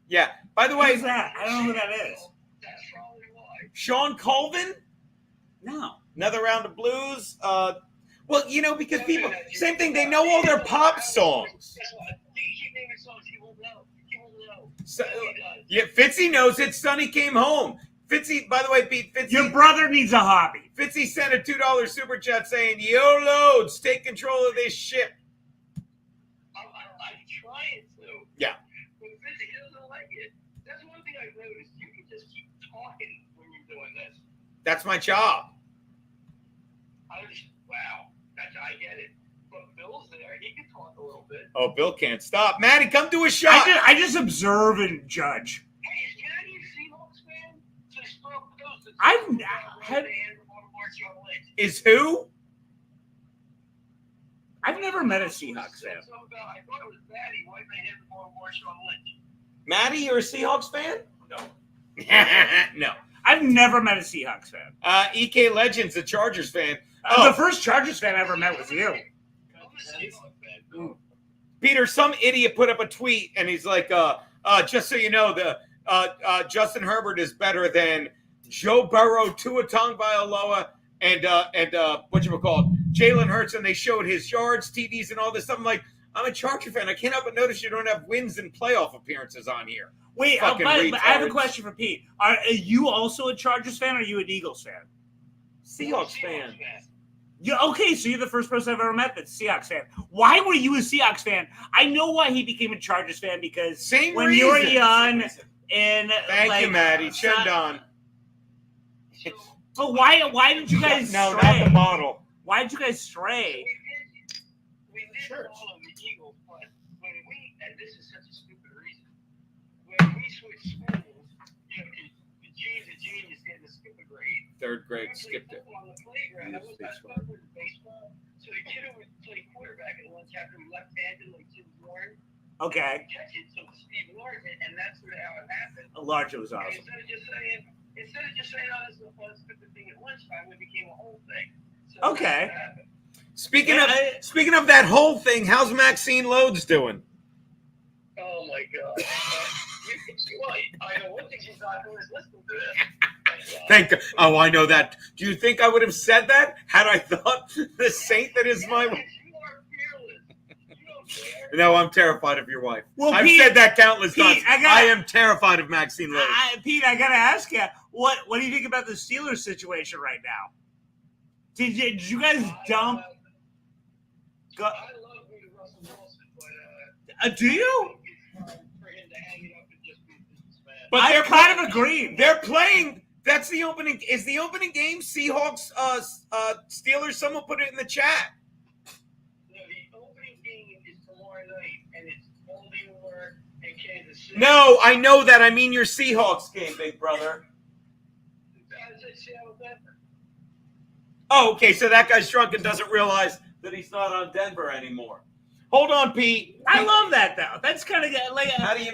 Yeah. By the way, Who's that? I don't know who that is. Sean Colvin? No. Another round of blues. Well, because people, same thing, they know all their pop songs. So, yeah, Fitzy knows it. Sonny came home. Fitzy, by the way, Pete, Fitzy. Your brother needs a hobby. Fitzy sent a $2 super chat saying, "Yo, loads, take control of this ship." I'm trying to. Yeah. But Fitzy doesn't like it. That's one thing I've noticed. You can just keep talking when you're doing this. That's my job. Wow. I get it. But Bill's there. He can talk a little bit. Oh, Bill can't stop. Matty, come do a shot. I just observe and judge. Hey, is Matty a Seahawks fan? I've had. Is who? I've never met a Seahawks fan. I thought it was Matty. Why they have Marshall Lynch? Matty, you're a Seahawks fan? No. No. I've never met a Seahawks fan. EK Legends, a Chargers fan. The first Chargers fan I ever met was you. Peter, some idiot put up a tweet and he's like, just so you know, Justin Herbert is better than Joe Burrow, Tua Tagovailoa, and whatchamacallit, Jalen Hurts, and they showed his yards, TDs, and all this stuff. I'm like, I'm a Charger fan. I can't help but notice you don't have wins and playoff appearances on here. Wait, but Fucking I have a retards. question for Pete. Are you also a Chargers fan, or are you an Eagles fan? Seahawks fan. Okay, so you're the first person I've ever met that's a Seahawks fan. Why were you a Seahawks fan? I know why he became a Chargers fan, because Same when you were reason. young and Thank you, Matty. Chendon. But why did you guys No, stray? not the model. Why did you guys stray? We did Sure. follow the Eagles, but when we, and this is such a stupid reason, when we switched schools, the G's a genius in the stupid grade. Third grade, skipped it. On the playground, I was baseball. So the kid who would play quarterback in one chapter, left-handed, like Jim Warren. Okay. Catch it, so Steve Largent, and that's sort of how it happened. Larger was And awesome. Instead of just saying, oh, this is a fun, stupid thing at lunchtime, it became a whole thing. So Okay. that's what happened. Speaking of that whole thing, how's Maxine Lodes doing? Oh my God. Well, I know one thing she's not doing is listening to this. Thank God. Oh, I know that. Do you think I would have said that had I thought the saint that is my? You are fearless. You don't care. No, I'm terrified of your wife. Well, I've Pete- said that countless Pete, times. I am terrified of Maxine Lodes. Pete, I gotta ask you, what do you think about the Steelers situation right now? Did you guys dump? Go, I love me to Russell Wilson, but do you? it's hard for him to hang it up and just be a businessman. But I they're kind of agree. They're playing. That's the opening. Is the opening game Seahawks, Steelers? Someone put it in the chat. No, the opening game is tomorrow night, and it's Baltimore and Kansas City. No, I know that. I mean your Seahawks game, big brother. I said Seattle, Denver. Oh, okay. So that guy's drunk and doesn't realize that he's not on Denver anymore. Hold on, Pete. I love that though. That's kind of like How do you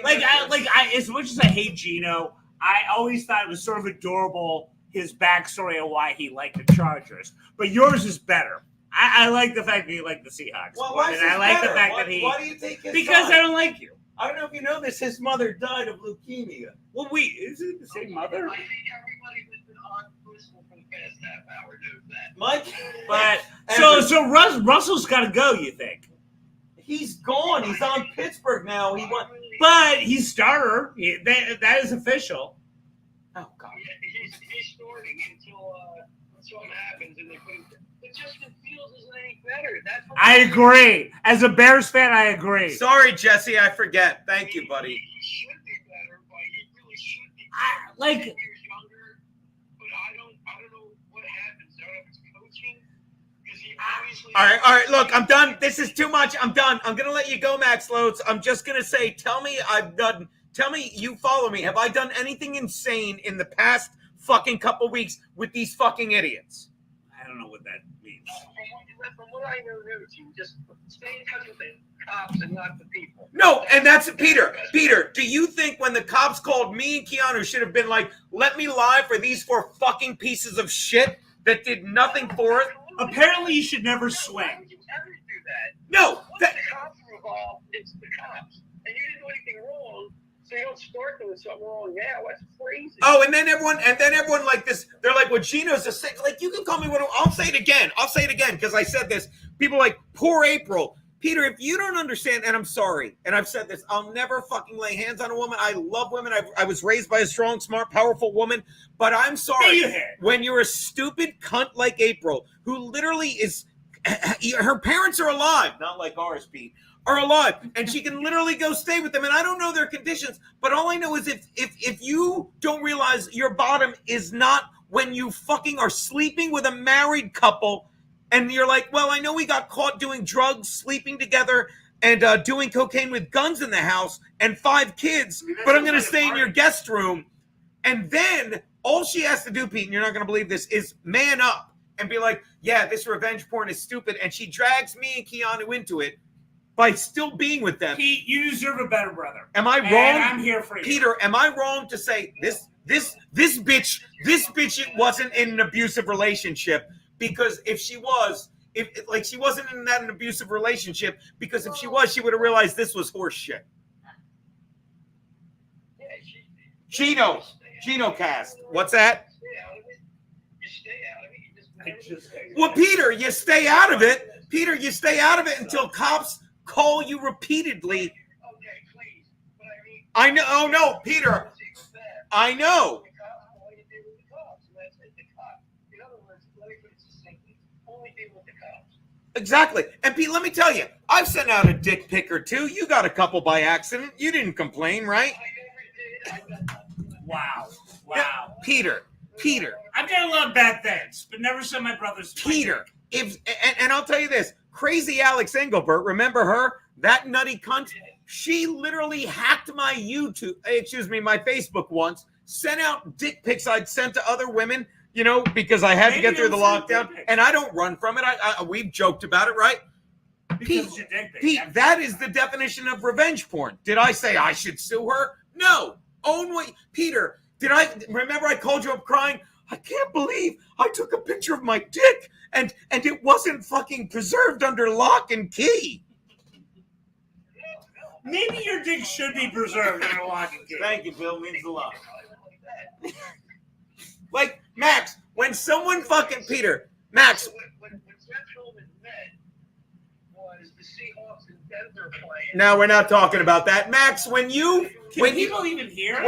as much as I hate Gino, I always thought it was sort of adorable, his backstory of why he liked the Chargers. But yours is better. I like the fact that you like the Seahawks. Well, why is and I this like better? the fact that he Why do you take his because side? I don't like you. I don't know if you know this. His mother died of leukemia. Well, wait, is it the same mother? I think everybody who's been on Bristol for the past half hour knows that. Mike, But Everett. so Russell's got to go. You think? he's gone. He's on Pittsburgh now. He won. But he's starter. That is official. Oh God. He's starting until something happens and they put him. But Justin Fields isn't any better. That's what I agree. As a Bears fan, I agree. Sorry, Jesse. I forget. Thank you, buddy. He should be better, but he really should be like- 10 years younger. But I don't know what happens. I don't know if it's coaching because he obviously. All right. Look, I'm done. This is too much. I'm done. I'm gonna let you go, Max Lodes. I'm just gonna say, tell me I've done. Tell me you follow me. Have I done anything insane in the past fucking couple weeks with these fucking idiots? I don't know what that means. From what I know, you just stay in touch with the cops and not the people. No, and that's Peter. Peter, do you think when the cops called me and Keanu should have been like, let me lie for these 4 fucking pieces of shit that did nothing for it? Apparently, you should never Why swing. would you ever do that? No. Once That, the cops are involved, it's the cops. And you didn't do anything wrong, so you don't start doing something wrong now. That's crazy. oh, and then everyone like this. They're like, well, Gino's a sick. Like, you can call me what I'll say it again. Because I said this. People are like, poor April. Peter, if you don't understand, and I'm sorry, and I've said this, I'll never fucking lay hands on a woman. I love women. I was raised by a strong, smart, powerful woman. But I'm sorry. When you're a stupid cunt like April, who literally is, her parents are alive, not like ours, Pete, are alive, and she can literally go stay with them. And I don't know their conditions, but all I know is if you don't realize your bottom is not when you fucking are sleeping with a married couple, and you're like, well, I know we got caught doing drugs, sleeping together, and doing cocaine with guns in the house, and 5 kids, but I'm going to stay in your guest room. And then all she has to do, Pete, and you're not going to believe this, is man up and be like, yeah, this revenge porn is stupid. And she drags me and Keanu into it by still being with them. Pete, you deserve a better brother. Am I And wrong? I'm here for you. Peter, am I wrong to say this bitch it wasn't in an abusive relationship? Because if she was, she wasn't in an abusive relationship, because if she was, she would have realized this was horse shit. Yeah, Gino cast. What's that? Well, Peter, you stay out of it. Peter, you stay out of it until cops call you repeatedly. I know. Oh, no, Peter. I know. Exactly. And Pete, let me tell you, I've sent out a dick pic or two. You got a couple by accident. You didn't complain, right? Wow. Yeah, Peter. I've done a lot of bad things, but never sent my brothers. Peter. And I'll tell you this, crazy Alex Engelbert, remember her? That nutty cunt? She literally hacked my my Facebook once, sent out dick pics I'd sent to other women, because I had to get through the lockdown, and I don't run from it. We've joked about it, right? Pete, that is the definition of revenge porn. Did I say I should sue her? No. Own what, Peter, remember I called you up crying? I can't believe I took a picture of my dick and it wasn't fucking preserved under lock and key. Maybe your dick should be preserved under lock and key. Thank you, Bill. Means a lot. Like, Max, when someone fucking Peter, Max. No, we're not talking about that. Max, when people even hear?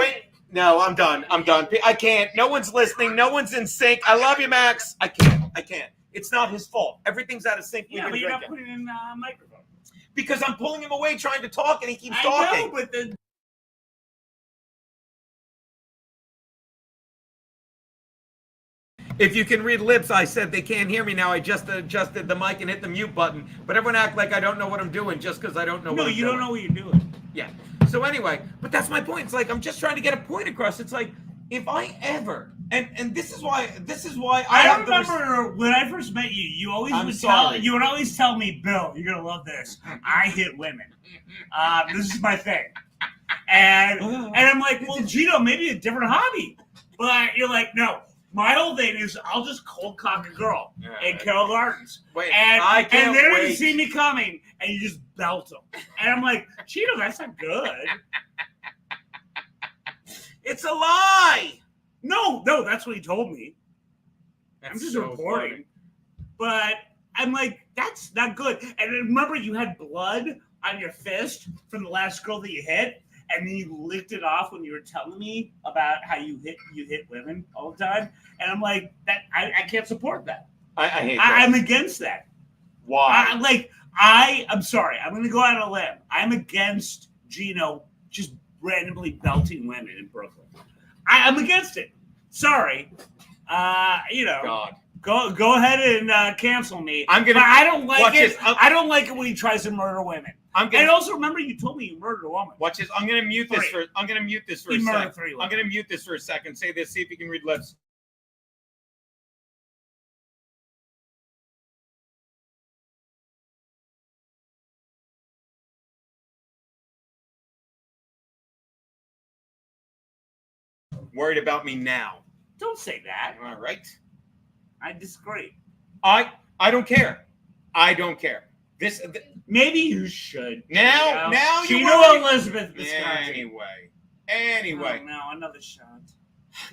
No, I'm done. I can't. No one's listening. No one's in sync. I love you, Max. I can't. It's not his fault. Everything's out of sync. Yeah, but you're not putting in a microphone. Because I'm pulling him away trying to talk and he keeps talking. I know, but then... If you can read lips, I said they can't hear me now. I just adjusted the mic and hit the mute button. But everyone act like I don't know what I'm doing just because I don't know what I'm doing. No, you don't know what you're doing. Yeah. So anyway, but that's my point. It's like I'm just trying to get a point across. It's like if I ever and this is why I remember when I first met you, you would always tell me, Bill, you're gonna love this. I hit women. This is my thing. And I'm like, well, Gino, maybe a different hobby. But you're like, no. My whole thing is I'll just cold cock a girl in Carroll Gardens. And they're going to see me coming, and you just belt them. And I'm like, Cheeto, that's not good. It's a lie. No, that's what he told me. I'm just reporting. Funny. But I'm like, that's not good. And remember, you had blood on your fist from the last girl that you hit? And then you licked it off when you were telling me about how you hit women all the time, and I'm like, that I can't support that. I hate that. I'm against that. Why? I'm sorry. I'm going to go out on a limb. I'm against Gino just randomly belting women in Brooklyn. I'm against it. Sorry. God. Go ahead and cancel me. But I don't like it. I don't like it when he tries to murder women. And also remember, you told me you murdered a woman. Watch this. I'm gonna mute this for. I'm gonna mute this for a second. I'm gonna mute this for a second. Say this. See if you can read lips. Worried about me now? Don't say that. All right. I disagree. I don't care. I don't care. Maybe you should. Now you know Elizabeth. Anyway. Oh, no, another shot.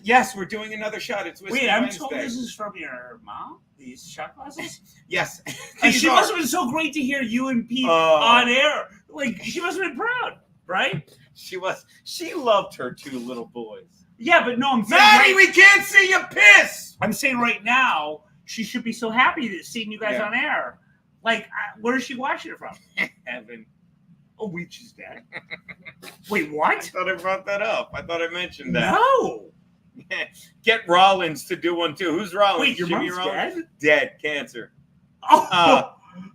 Yes, we're doing another shot. It's Whiskey Wait, I'm Wednesday. told this is from your mom. These shot glasses. Yes. And she must have been so great to hear you and Pete on air. Like she must have been proud, right? She was. She loved her two little boys. Yeah, but no, I'm saying. Matty, we can't see you piss. I'm saying right now, she should be so happy to seeing you guys on air. Like, where is she watching it from? Heaven. Oh, Weech dead. Wait, what? I thought I brought that up. I thought I mentioned that. No. Get Rollins to do one too. Who's Rollins? Wait, your Jimmy mom's Rollins? dead? Dead. Cancer.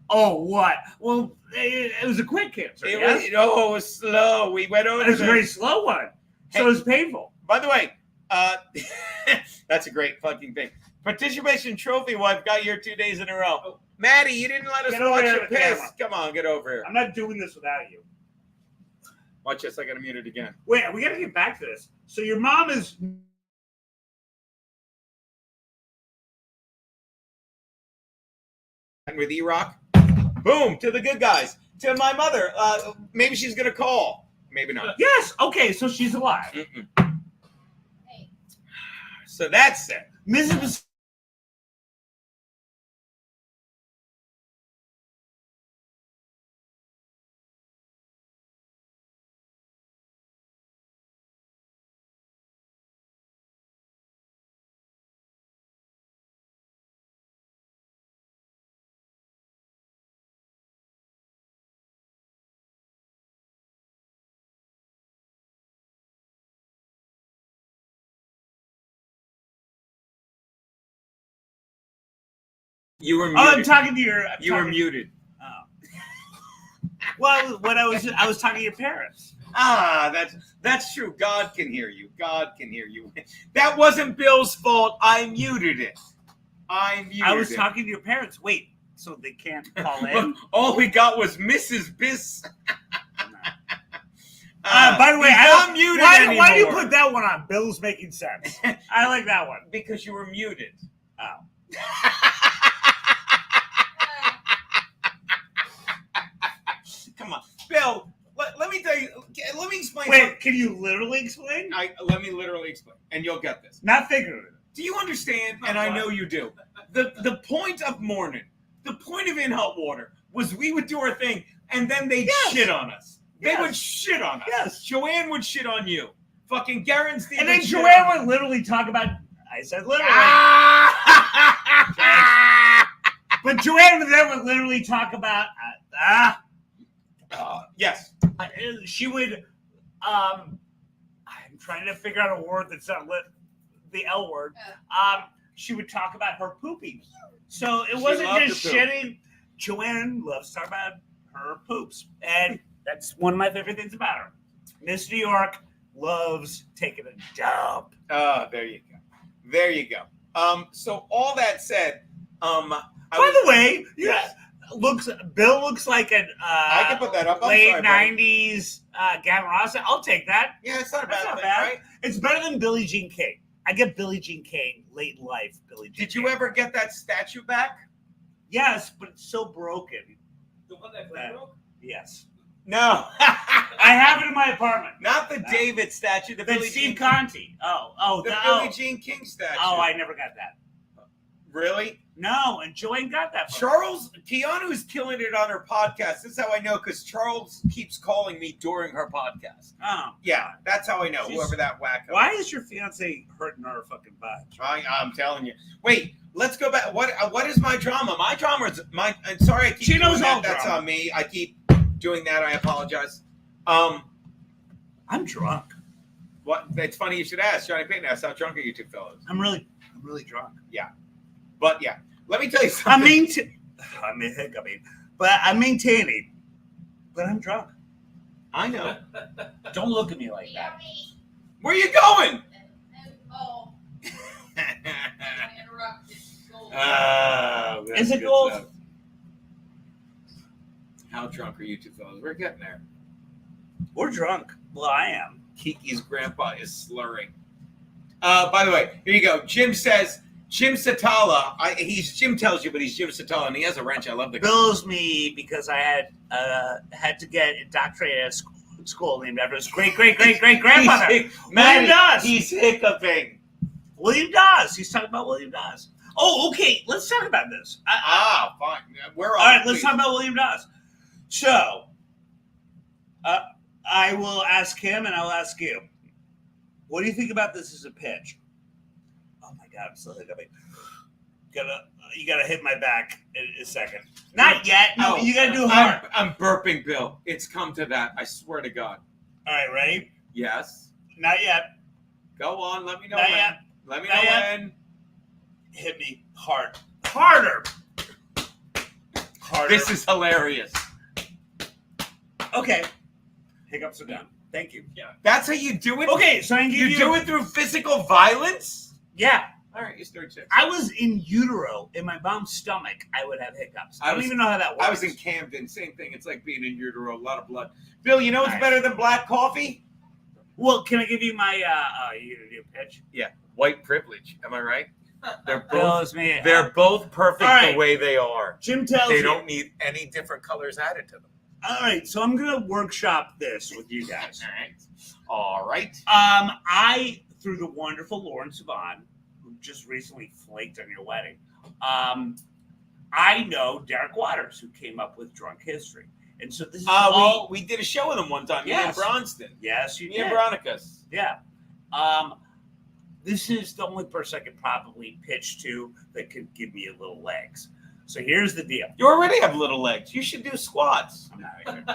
Oh, what? Well, it was a quick cancer. It was slow. We went over. It was a very slow one. So it was painful. By the way, that's a great fucking thing. Participation trophy wife got here 2 days in a row. Oh, Matty, you didn't let us watch your piss. Come on, get over here. I'm not doing this without you. Watch this. I got to mute it again. Wait, we got to get back to this. So your mom is. With E-Rock. Boom, to the good guys. To my mother. Maybe she's going to call. Maybe not. Yes. Okay, so she's alive. So that's it. Mrs. You were Oh, I'm muted. talking to your. You were muted. Oh. Well, what I was talking to your parents. Ah, that's true. God can hear you. God can hear you. That wasn't Bill's fault. I muted it. I was talking to your parents. Wait, so they can't call in? All we got was Mrs. Biss. By the way, he's not muted anymore. Why do you put that one on? Bill's making sense. I like that one. Because you were muted. Oh. Come on, Bill. Let me tell you. Let me explain. Wait, something. can you literally explain? Let me literally explain, and you'll get this. Not figurative. Do you understand? And I know you do. The point of morning, the point of Imholte Water was we would do our thing, and then they'd shit on us. They would shit on us. Yes. Joanne would shit on you. Fucking Garen's And then Joanne would literally talk about. I said literally. But Joanne then would literally talk about. Yes. She would. I'm trying to figure out a word that's not the L word. She would talk about her pooping. So it wasn't just shitting. Joanne loves to talk about her poops. And that's one of my favorite things about her. Miss New York loves taking a dump. Oh, there you go. There you go. So all that said, by the way, Bill looks like an I can put that up. late 90s Gavin Ross. I'll take that. Yeah, it's not a That's bad not thing, bad. right? It's better than Billie Jean King. I get Billie Jean King late in life. Billie Jean Did you King. ever get that statue back? Yes, but it's so broken. The one that broke? Yes. No. I have it in my apartment. Not the David statue. The Then Billie Steve Jean Conti. The Billie Jean King statue. Oh, I never got that. Really? No, and Joanne got that. Charles, Keanu's killing it on her podcast. This is how I know, because Charles keeps calling me during her podcast. Oh. Yeah, that's how I know, She's- whoever that wacko Why is your fiance hurting our fucking vibes? I'm telling you. Wait, let's go back. What is my drama? My drama is I'm sorry I keep She knows doing all that. That's drama. on me. I keep doing that. I apologize. I'm drunk. What? It's funny you should ask. Johnny Payton asked, how drunk are you two fellas? I'm really drunk. But yeah, let me tell you something. I'm hiccuping, but I'm maintaining. But I'm drunk. I know. Don't look at me like that. Where you going? Oh, interrupted. Is it gold? Stuff. How drunk are you two fellas? We're getting there. We're drunk. Well, I am. Kiki's grandpa is slurring. By the way, here you go. Jim says, Jim Satala. Jim tells you, but he's Jim Satala, and he has a wrench. I love the guy. Bills me because I had to get indoctrinated at school named after his great grandfather. William Dawes. He's hiccuping. William Dawes. He's talking about William Dawes. Oh, okay. Let's talk about this. Fine. We're All right, let's talk about William Dawes. So, I will ask him and I'll ask you. What do you think about this as a pitch? Oh my God, I'm still hiccuping. You gotta hit my back in a second. Not yet. No, you gotta do hard. I'm burping, Bill. It's come to that. I swear to God. All right, ready? Yes. Not yet. Go on. Let me know Not when. yet. Let me Not know yet. when. Hit me hard. Harder. Harder. This is hilarious. okay. Hiccups are done. Thank you. Yeah. That's how you do it? Okay, so I can give You do it through physical violence? Yeah. All right, you're 36. I was in utero in my mom's stomach. I would have hiccups. I don't even know how that works. I was in Camden. Same thing. It's like being in utero. A lot of blood. Bill, you know what's Nice. better than black coffee? Well, can I give you my you gonna do a pitch? Yeah. White privilege. Am I right? They're Bill both. is me. They're both perfect All right. the way they are. Jim tells They you. don't need any different colors added to them. All right, so I'm gonna workshop this with you guys. All right. I through the wonderful Lauren Sivan just recently flaked on your wedding. I know Derek Waters, who came up with Drunk History. And so this is all... we did a show with him one time, me and Yes. Bronston. Yes, you Me did. and Veronicas. Yeah. This is the only person I could probably pitch to that could give me a little legs. So here's the deal. You already have little legs. You should do squats. I'm not even.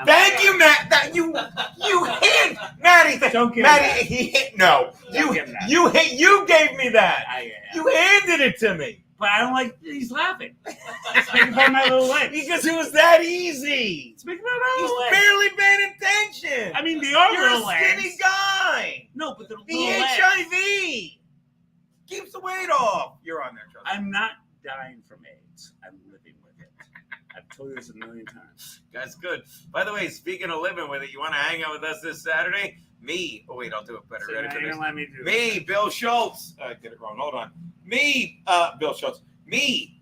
Thank you, Matt. You hit Matty. Don't give Matty. him that. He hit. No, Don't give him that. you hit. You gave me that. I You handed it to me But I don't like he's laughing. It's making fun of my little legs. because it was that easy. It's making fun of my little He's legs. barely paying attention. I mean, they are You're little a legs. skinny guy. No, but the The little legs. HIV keeps the weight off. You're on there, Charlie. I'm not dying from AIDS. I'm living with it. I've told you this a million times. That's good. By the way, speaking of living with it, you want to hang out with us this Saturday? Me. Oh, wait, I'll do it better. So Ready now for you're this? gonna let me do Me, Bill Schulz. I did it wrong. Hold on. Me, Bill Schulz. Me,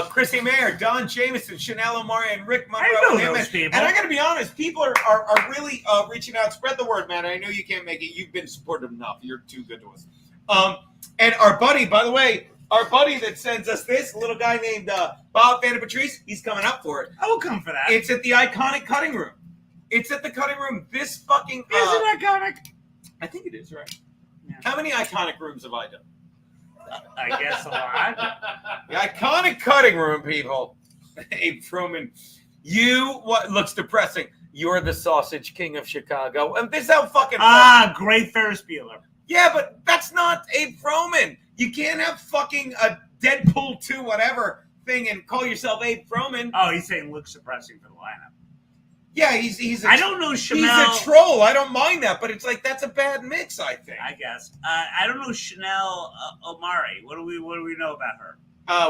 Chrissy Mayer, Don Jameson, Chanel Omari, and Rick Monroe. I know Him those and- people. And I got to be honest, people are really reaching out. Spread the word, man. I know you can't make it. You've been supportive enough. You're too good to us. And our buddy, by the way, our buddy that sends us this, little guy named Bob Van Patrice, he's coming up for it. I will come for that. It's at the iconic cutting room. It's at the cutting room. This fucking. Is it iconic? I think it is, right? Yeah. How many iconic rooms have I done? I guess a lot. The iconic cutting room, people. Hey, Froman, what looks depressing? You're the sausage king of Chicago. And this is how fucking. Great Ferris Bueller. Yeah, but that's not Abe Froman. You can't have fucking a Deadpool 2 whatever thing and call yourself Abe Froman. Oh, he's saying looks suppressing for the lineup. Yeah, he's a, I don't know Chanel. he's a troll. I don't mind that, but it's like that's a bad mix, I think. I guess. I don't know Chanel Omari. What do we know about her?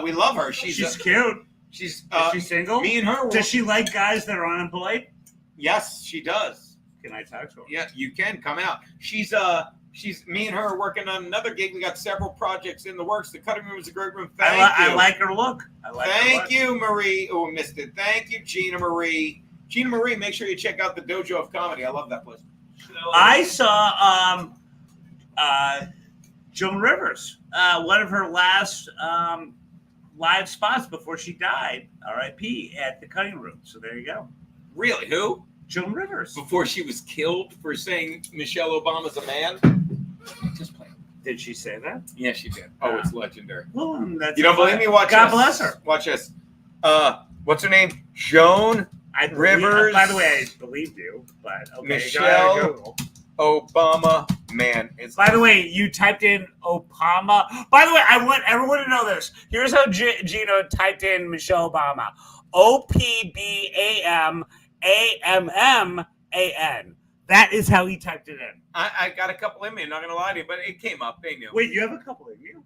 We love her. She's cute. She's Is she single? Me and her. Does she like guys that are unemployed? Yes, she does. Can I talk to her? Yeah, you can come out. She's me and her are working on another gig. We got several projects in the works. The cutting room is a great room. Thank you. I like her look. Thank you, Marie. Oh, missed it. Thank you, Gina Marie. Gina Marie, make sure you check out the Dojo of Comedy. I love that place. I saw Joan Rivers, one of her last live spots before she died, R.I.P., at the cutting room. So there you go. Really? Who? Joan Rivers. Before she was killed for saying Michelle Obama's a man? Just play. Did she say that? Yeah, she did. Oh, it's legendary. Well, that's You don't believe me? Watch God this. bless her. Watch this. What's her name? Joan Rivers. By the way, I believed you, but okay. Michelle go to Google. Obama, man. By the way, you typed in Obama. By the way, I want everyone to know this. Here's how Gino typed in Michelle Obama. OPBAMAMMAN. That is how he typed it in. I got a couple in me, I'm not going to lie to you, but it came up. They knew. Wait, you have a couple in you?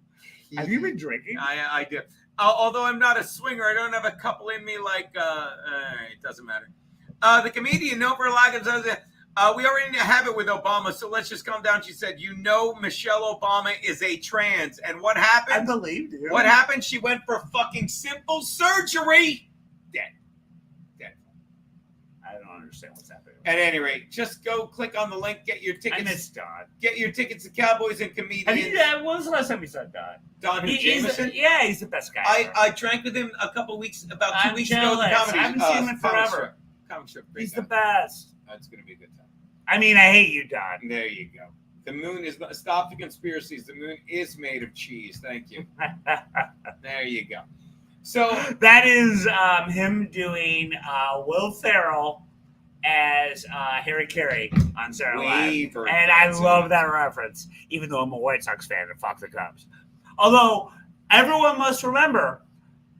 Have you been drinking? I do. Although I'm not a swinger, I don't have a couple in me like, it doesn't matter. The comedian, No Verlagan, says that we already have it with Obama, so let's just calm down. She said, Michelle Obama is a trans. And what happened? I believed you. What happened? She went for fucking simple surgery. Dead. I don't understand what's happening. At any rate, just go click on the link, get your I tickets. missed Don. Get your tickets to Cowboys and Comedians. When was the last time you saw Don? Don Jameson? He's the best guy. I drank with him a couple weeks, about 2 I'm weeks ago at the jealous. comedy. I haven't seen him in forever. Comic strip. He's the best. That's going to be a good time. I mean, I hate you, Don. There you go. The moon is not, stop the conspiracies. The moon is made of cheese. Thank you. There you go. So that is him doing Will Ferrell as Harry Carey on Saturday Night Live. And I love that reference, even though I'm a White Sox fan and fuck the Cubs. Although everyone must remember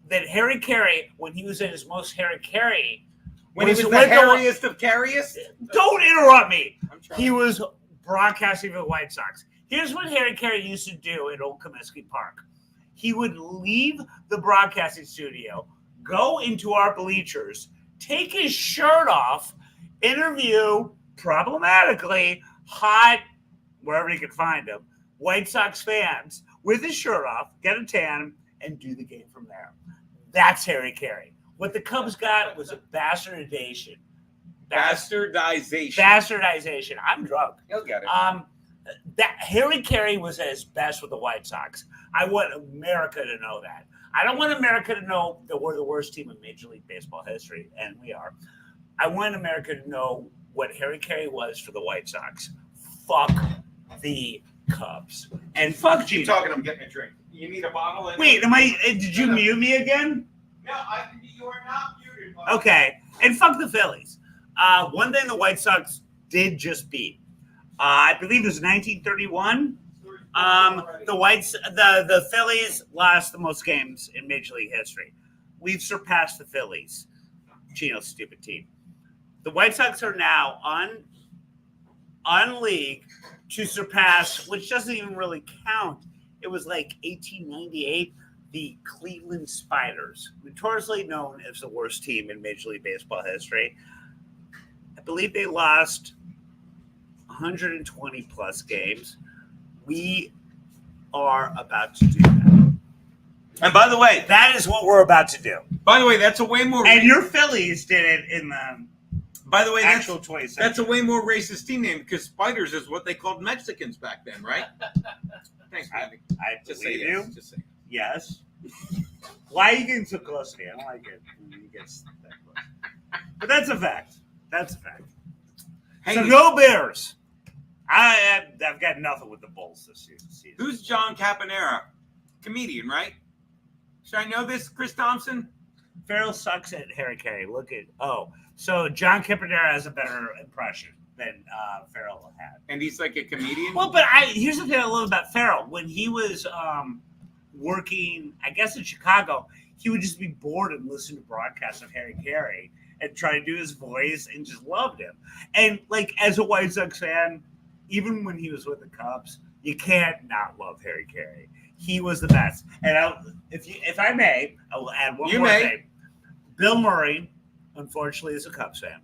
that Harry Carey, when he was in his most Harry Carey, when he was the hairiest of carriest? Don't interrupt me. He was broadcasting for the White Sox. Here's what Harry Carey used to do at Old Comiskey Park. He would leave the broadcasting studio, go into our bleachers, take his shirt off, interview problematically hot, wherever he could find them, White Sox fans with his shirt off, get a tan, and do the game from there. That's Harry Carey. What the Cubs got was a bastardization. Bastardization. Bastardization. I'm drunk. He'll get it. that Harry Carey was at his best with the White Sox. I want America to know that. I don't want America to know that we're the worst team in Major League Baseball history, and we are. I want America to know what Harry Carey was for the White Sox. Fuck the Cubs. And fuck Keep Gino. talking. I'm getting a drink. You need a bottle? And Wait, did you mute me again? No, you are not muted. Okay. And fuck the Phillies. One thing the White Sox did just beat. I believe it was 1931. The Phillies lost the most games in Major League history. We've surpassed the Phillies. Gino's stupid team. The White Sox are now on league to surpass, which doesn't even really count. It was like 1898, the Cleveland Spiders, notoriously known as the worst team in Major League Baseball history. I believe they lost 120 plus games. We are about to do that. And by the way, that is what we're about to do. By the way, that's a way more. And your Phillies did it in the. By the way, actual 20th that's a way more racist team name because spiders is what they called Mexicans back then, right? Thanks, Matty. I Just believe say you. yes. Just say yes. Why are you getting so close to me? I don't like it when you get that close. But that's a fact. That's a fact. Hey, so go Bears. I've got nothing with the Bulls this season. Who's John Caponera? Comedian, right? Should I know this, Chris Thompson? Farrell sucks at Harry Carey. So John Caponera has a better impression than Farrell had. And he's like a comedian? Well, but here's the thing I love about Farrell. When he was working, I guess in Chicago, he would just be bored and listen to broadcasts of Harry Carey and try to do his voice and just loved him. And like as a White Sox fan, even when he was with the Cubs, you can't not love Harry Carey. He was the best. And if I may, I will add one more thing. Bill Murray, unfortunately, is a Cubs fan,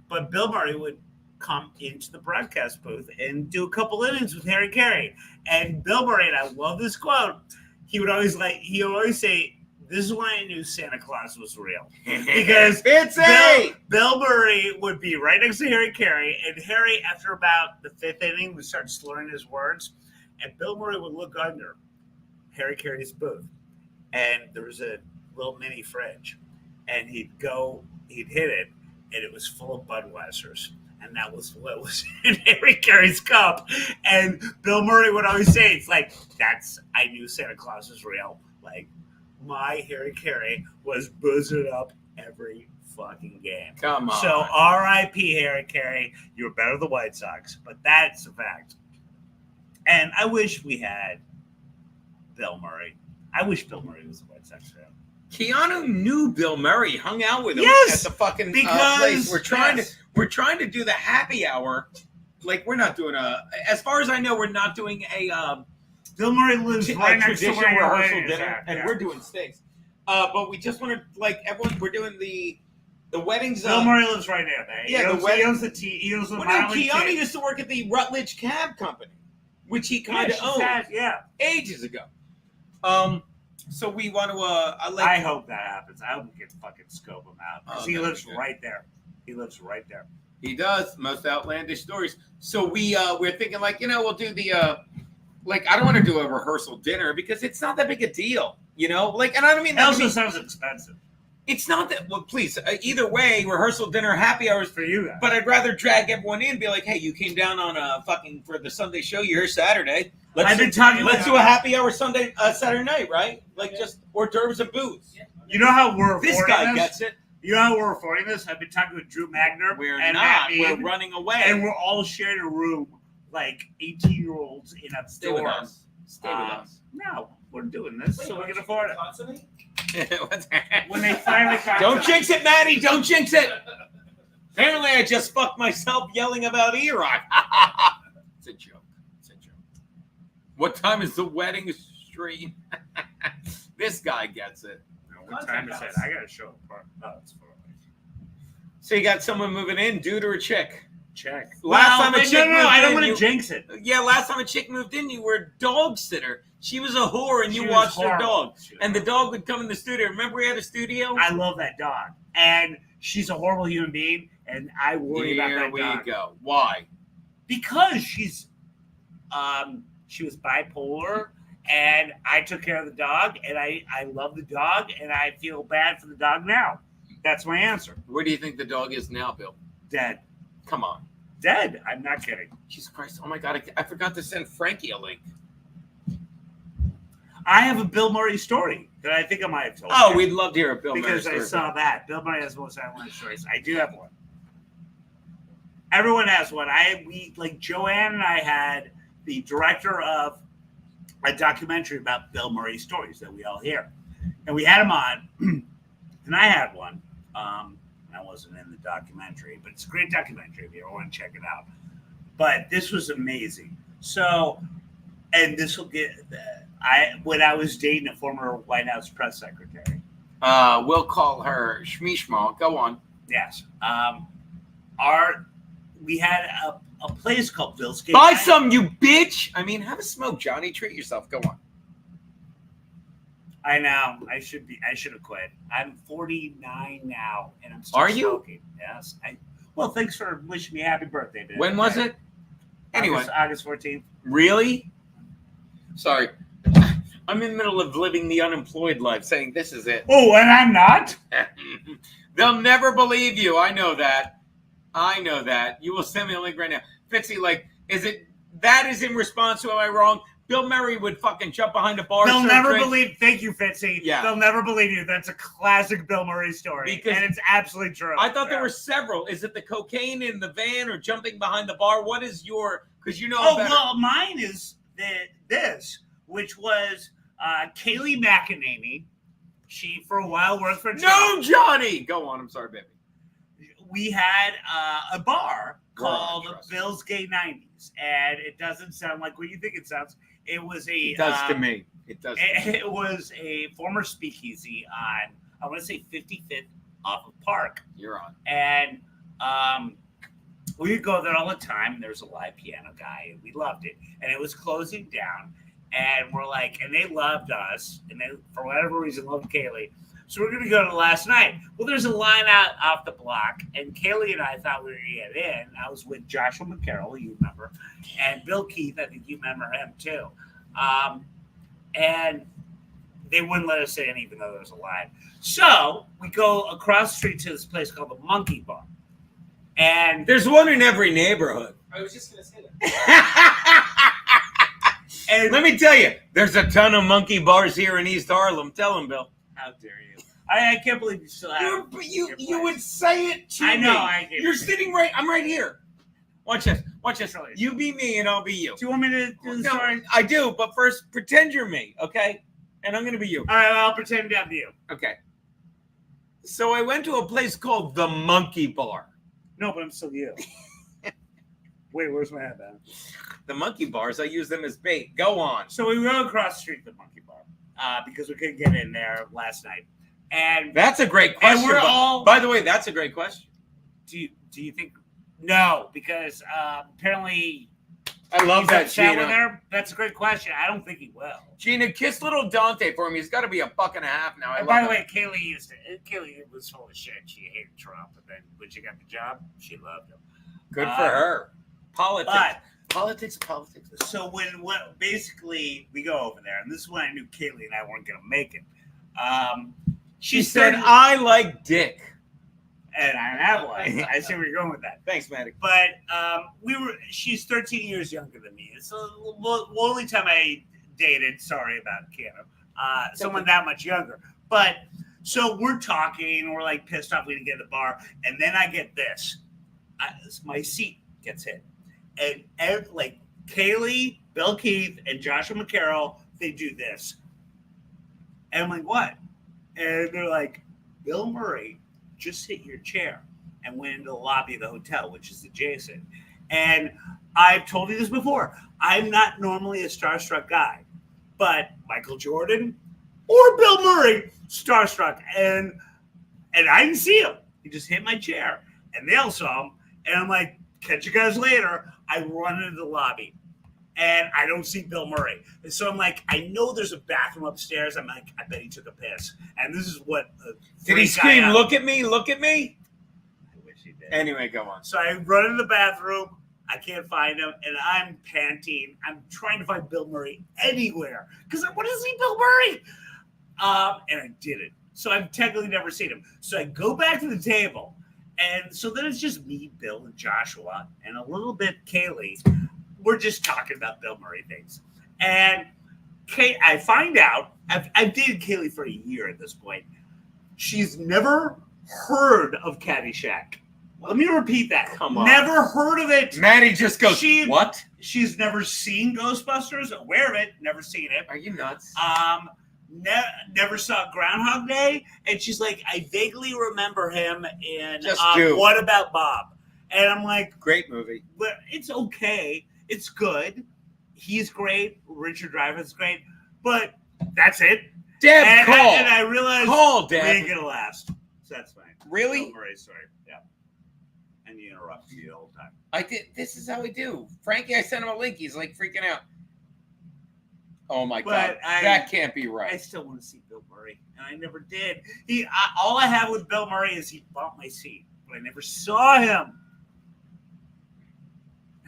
but Bill Murray would come into the broadcast booth and do a couple innings with Harry Carey. And Bill Murray, and I love this quote, he would always say, "This is when I knew Santa Claus was real." Because Bill Murray would be right next to Harry Carey, and Harry, after about the fifth inning, would start slurring his words, and Bill Murray would look under Harry Carey's booth, and there was a little mini fridge, and he'd hit it, and it was full of Budweisers, and that was what was in Harry Carey's cup. And Bill Murray would always say, "It's like I knew Santa Claus was real." Like my Harry Carey was boozing up every fucking game. Come on. So R.I.P. Harry Carey. You were better than the White Sox, but that's a fact. And I wish we had Bill Murray. I wish Bill Murray was a White Sox fan. Keanu knew Bill Murray, hung out with him Yes, at the fucking because place. We're trying to do the happy hour. Like we're not doing as far as I know, we're not doing a Bill Murray lives right next to traditional where rehearsal your wedding is dinner, at. and Yeah. we're doing steaks. But we just want to everyone. We're doing the weddings. Bill Murray lives right there, man. Yeah, he owns the tea. He owns the Keanu used to work at the Rutledge Cab Company, which he kind of owned ages ago. So we want to. I hope that happens. I hope we can fucking scope him out because he lives good. right there. He lives right there. He does most outlandish stories. So we're thinking we'll do the I don't want to do a rehearsal dinner because it's not that big a deal, and I don't mean that. Also sounds expensive. It's not that. Well, please, either way, rehearsal dinner, happy hours for you guys. But I'd rather drag everyone in and be like, hey, you came down on for the Sunday show. You're here Saturday. Let's do a happy hour Saturday night, right? Just hors d'oeuvres and booze. You know how we're this guy gets it. You know how we're recording this? I've been talking with Drew Magner. We're and not. Matty, We're running away. And we're all sharing a room like 18-year-olds in a Stay with us. Stay with us. No, we're doing this so we can afford it. When they finally don't jinx it, Matty. Don't jinx it. Apparently, I just fucked myself yelling about E-Rock. It's a joke. It's a joke. What time is the wedding stream? This guy gets it. What time is it? I got to show up. Oh, it's 4. So you got someone moving in, dude or a chick? Check. Last time a chick moved in, I don't want to jinx it. Yeah, last time a chick moved in, you were a dog sitter. She was a whore, and you watched her dog. And the dog would come in the studio. Remember we had a studio? I love that dog. And she's a horrible human being, and I worry about that dog. Here we go. Why? Because she's She was bipolar, and I took care of the dog, and I love the dog, and I feel bad for the dog now. That's my answer. Where do you think the dog is now, Bill? Dead. Come on. Dead. I'm not kidding. Jesus Christ. Oh, my God. I forgot to send Frankie a link. I have a Bill Murray story that I think I might have told Oh, you. we'd love to hear a Bill Murray Because story. I saw that. Bill Murray has most outlandish stories. I do have one. Everyone has one. Joanne and I had the director of a documentary about Bill Murray stories that we all hear. And we had him on, and I had one. I wasn't in the documentary, but it's a great documentary if you ever want to check it out. But this was amazing. So, and this will get, when I was dating a former White House press secretary. We'll call her Shmishma. Go on. Yes. We had a place called Bill's Gate. Buy some, you bitch. I mean, have a smoke, Johnny. Treat yourself. Go on. I know. I should have quit. I'm 49 now, and I'm still Are you? smoking. Yes. Well, thanks for wishing me happy birthday. Bill. When was it? Anyway. August 14th. Really? Sorry. I'm in the middle of living the unemployed life, saying this is it. Oh, and I'm not? They'll never believe you. I know that. You will send me a link right now. Fitzy, that is in response to, am I wrong? Bill Murray would fucking jump behind a bar. They'll never believe. Thank you, Fitzy. Yeah. They'll never believe you. That's a classic Bill Murray story. And it's absolutely true. I thought there were several. Is it the cocaine in the van or jumping behind the bar? What is your, because you know better. Well, mine is this, which was Kaylee McEnany. She, for a while, worked for... No, Johnny! Go on. I'm sorry, baby. We had a bar called Bill's Gay 90s, and it doesn't sound like what you think it sounds. It was It does to me. It does. It was a former speakeasy on, I want to say 55th off of Park. You're on. And we would go there all the time, and there was a live piano guy, and we loved it. And it was closing down, and we're like, and they loved us, and they, for whatever reason, loved Kaylee. So we're going to go to last night. Well, there's a line out off the block, and Kaylee and I thought we were going to get in. I was with Joshua McCarroll, you remember, and Bill Keith, I think you remember him too. And they wouldn't let us in even though there was a line. So we go across the street to this place called the Monkey Bar. And there's one in every neighborhood. I was just going to say that. And let me tell you, there's a ton of monkey bars here in East Harlem. Tell them, Bill. How dare you? I can't believe you still have you would say it to me. I know. You're sitting right. I'm right here. Watch this. Watch this. You be me and I'll be you. Do you want me to do the story? I do, but first pretend you're me, okay? And I'm going to be you. All right, I'll pretend I'm you. Okay. So I went to a place called the Monkey Bar. No, but I'm still you. Wait, where's my headband? The Monkey Bars, I use them as bait. Go on. So we rode across the street to the Monkey Bar because we couldn't get in there last night. And that's a great question. And we're all. By the way, that's a great question. Do you think? No, because apparently. I love that, Gina. There. That's a great question. I don't think he will. Gina, kiss little Dante for me. He's got to be $1.50 now. And by the way, Kaylee was full of shit. She hated Trump, but then when she got the job, she loved him. Good for her. Politics. Politics. So when basically we go over there, and this is when I knew Kaylee and I weren't going to make it. She said, "I like dick." And I have one. I see where you're going with that. Thanks, Matty. But she's 13 years younger than me. It's the only time I dated, sorry about Keanu, someone that much younger. But so we're talking, we're like pissed off we didn't get in the bar. And then I get this. My seat gets hit. And like Kaylee, Bill Keith, and Joshua McCarroll, they do this. And I'm like, what? And they're like, Bill Murray just hit your chair and went into the lobby of the hotel, which is adjacent. And I've told you this before. I'm not normally a starstruck guy, but Michael Jordan or Bill Murray, starstruck. And I didn't see him. He just hit my chair. And they all saw him. And I'm like, catch you guys later. I run into the lobby. And I don't see Bill Murray. And so I'm like, I know there's a bathroom upstairs. I'm like, I bet he took a piss. And this is what... Did he scream, look at me, look at me? I wish he did. Anyway, go on. So I run in the bathroom. I can't find him, and I'm panting. I'm trying to find Bill Murray anywhere because I want to see Bill Murray. And I didn't. So I've technically never seen him. So I go back to the table, and so then it's just me, Bill, and Joshua, and a little bit Kaylee. We're just talking about Bill Murray things. And I find out, I've dated Kaylee for a year at this point. She's never heard of Caddyshack. Let me repeat that. Come on. Never heard of it. Maddie just goes, what? She's never seen Ghostbusters, aware of it, never seen it. Are you nuts? Never saw Groundhog Day, and she's like, I vaguely remember him in What About Bob? And I'm like, great movie. But it's okay. It's good. He's great. Richard Dreyfuss great. But that's it. Deb, and call. And I realized we Deb. ain't gonna last. So that's fine. Really? Bill Murray story. Yeah. And you interrupt me the whole time. I did. This is how we do. Frankie, I sent him a link. He's like freaking out. Oh my God. That can't be right. I still want to see Bill Murray, and I never did. All I have with Bill Murray is he bought my seat, but I never saw him.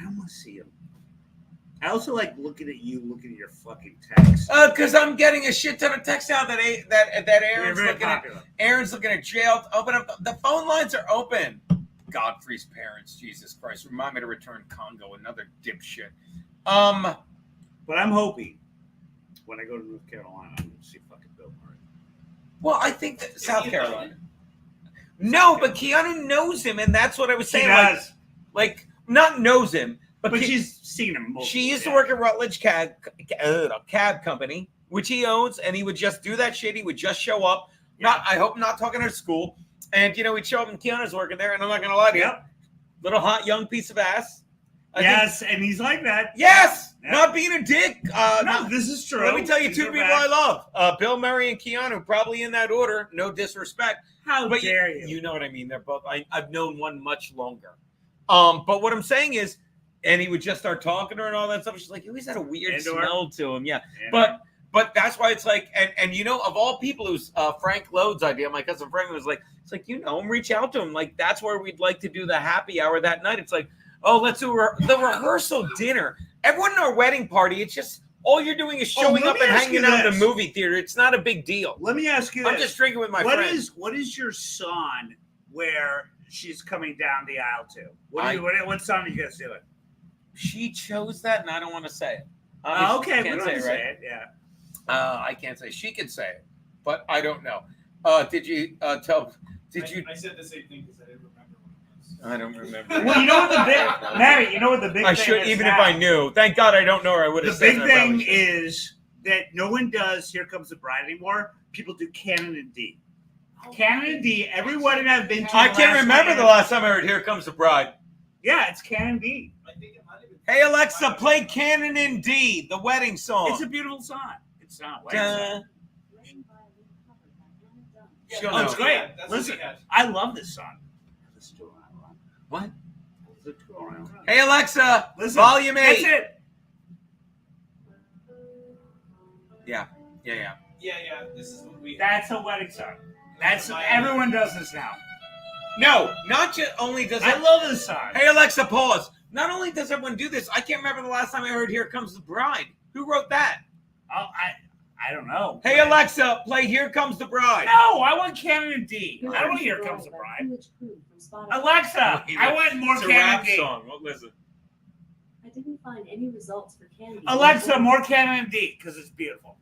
I don't want to see him. I also like looking at your fucking text. Because I'm getting a shit ton of texts now that Aaron's looking at. Aaron's looking at jail. Open up. The phone lines are open. Godfrey's parents, Jesus Christ, remind me to return Congo, another dipshit. But I'm hoping when I go to North Carolina, I'm going to see fucking Bill Murray. Well, I think that South Carolina. No, but Keanu knows him, and that's what I was saying. He does. Like not knows him, but she's seen him. She used to work at Rutledge Cab Company, which he owns, and he would just do that shit. He would just show up. I hope not talking to school. And, he'd show up and Keanu's working there, and I'm not going to lie to you. Little hot young piece of ass. And he's like that. Yes! Yep. Not being a dick. No, this is true. Let me tell you two people I love. Bill Murray and Keanu, probably in that order. No disrespect. How dare you? You know what I mean. They're both. I've known one much longer. But what I'm saying is, and he would just start talking to her and all that stuff. She's like, he always had a weird smell to him. Yeah. But that's why it's like, and of all people, it was Frank Lode's idea. My cousin Frank was like, it's like, reach out to him. Like, that's where we'd like to do the happy hour that night. It's like, oh, let's do the rehearsal dinner. Everyone in our wedding party, it's just, all you're doing is showing up and hanging out in the movie theater. It's not a big deal. Let me ask you I'm just drinking with my friends. What is your song where she's coming down the aisle to? What song are you guys doing? She chose that, and I don't want to say it. Okay, can't we say don't it, say right? it. Yeah. I can't say. She could say it, but I don't know. Did you tell? Did you? I said the same thing because I didn't remember what it was. I don't remember. Well, you know what the big Mary, you know what the big I thing should, is even now? if I knew. Thank God I don't know her. I would have said The big thing is that no one does Here Comes the Bride anymore. People do Canon and D. Canon and D. Every wedding I've been to. I can't remember the last time I heard Here Comes the Bride. Yeah, it's Canon D. I think it might have been. Hey Alexa, play Canon in D, the wedding song. It's a beautiful song. It's not a wedding song. She'll Oh, it's know. great. Yeah, that's what Listen, we had. I love this song. What? Let's go around. Hey Alexa, Listen, volume 8. That's it. Yeah. Yeah. This is what we. That's a wedding song. Everyone does this now. No, not just only does I it. love this song. Hey Alexa, pause. Not only does everyone do this, I can't remember the last time I heard Here Comes the Bride. Who wrote that? Oh, I don't know. Hey Alexa, play Here Comes the Bride. No, I want Canon and D. I don't want to hear Comes the Bride. Alexa, I want more It's a Canon rap and D. song. Well, listen. I didn't find any results for Candy. Alexa, more Canon and D because it's beautiful.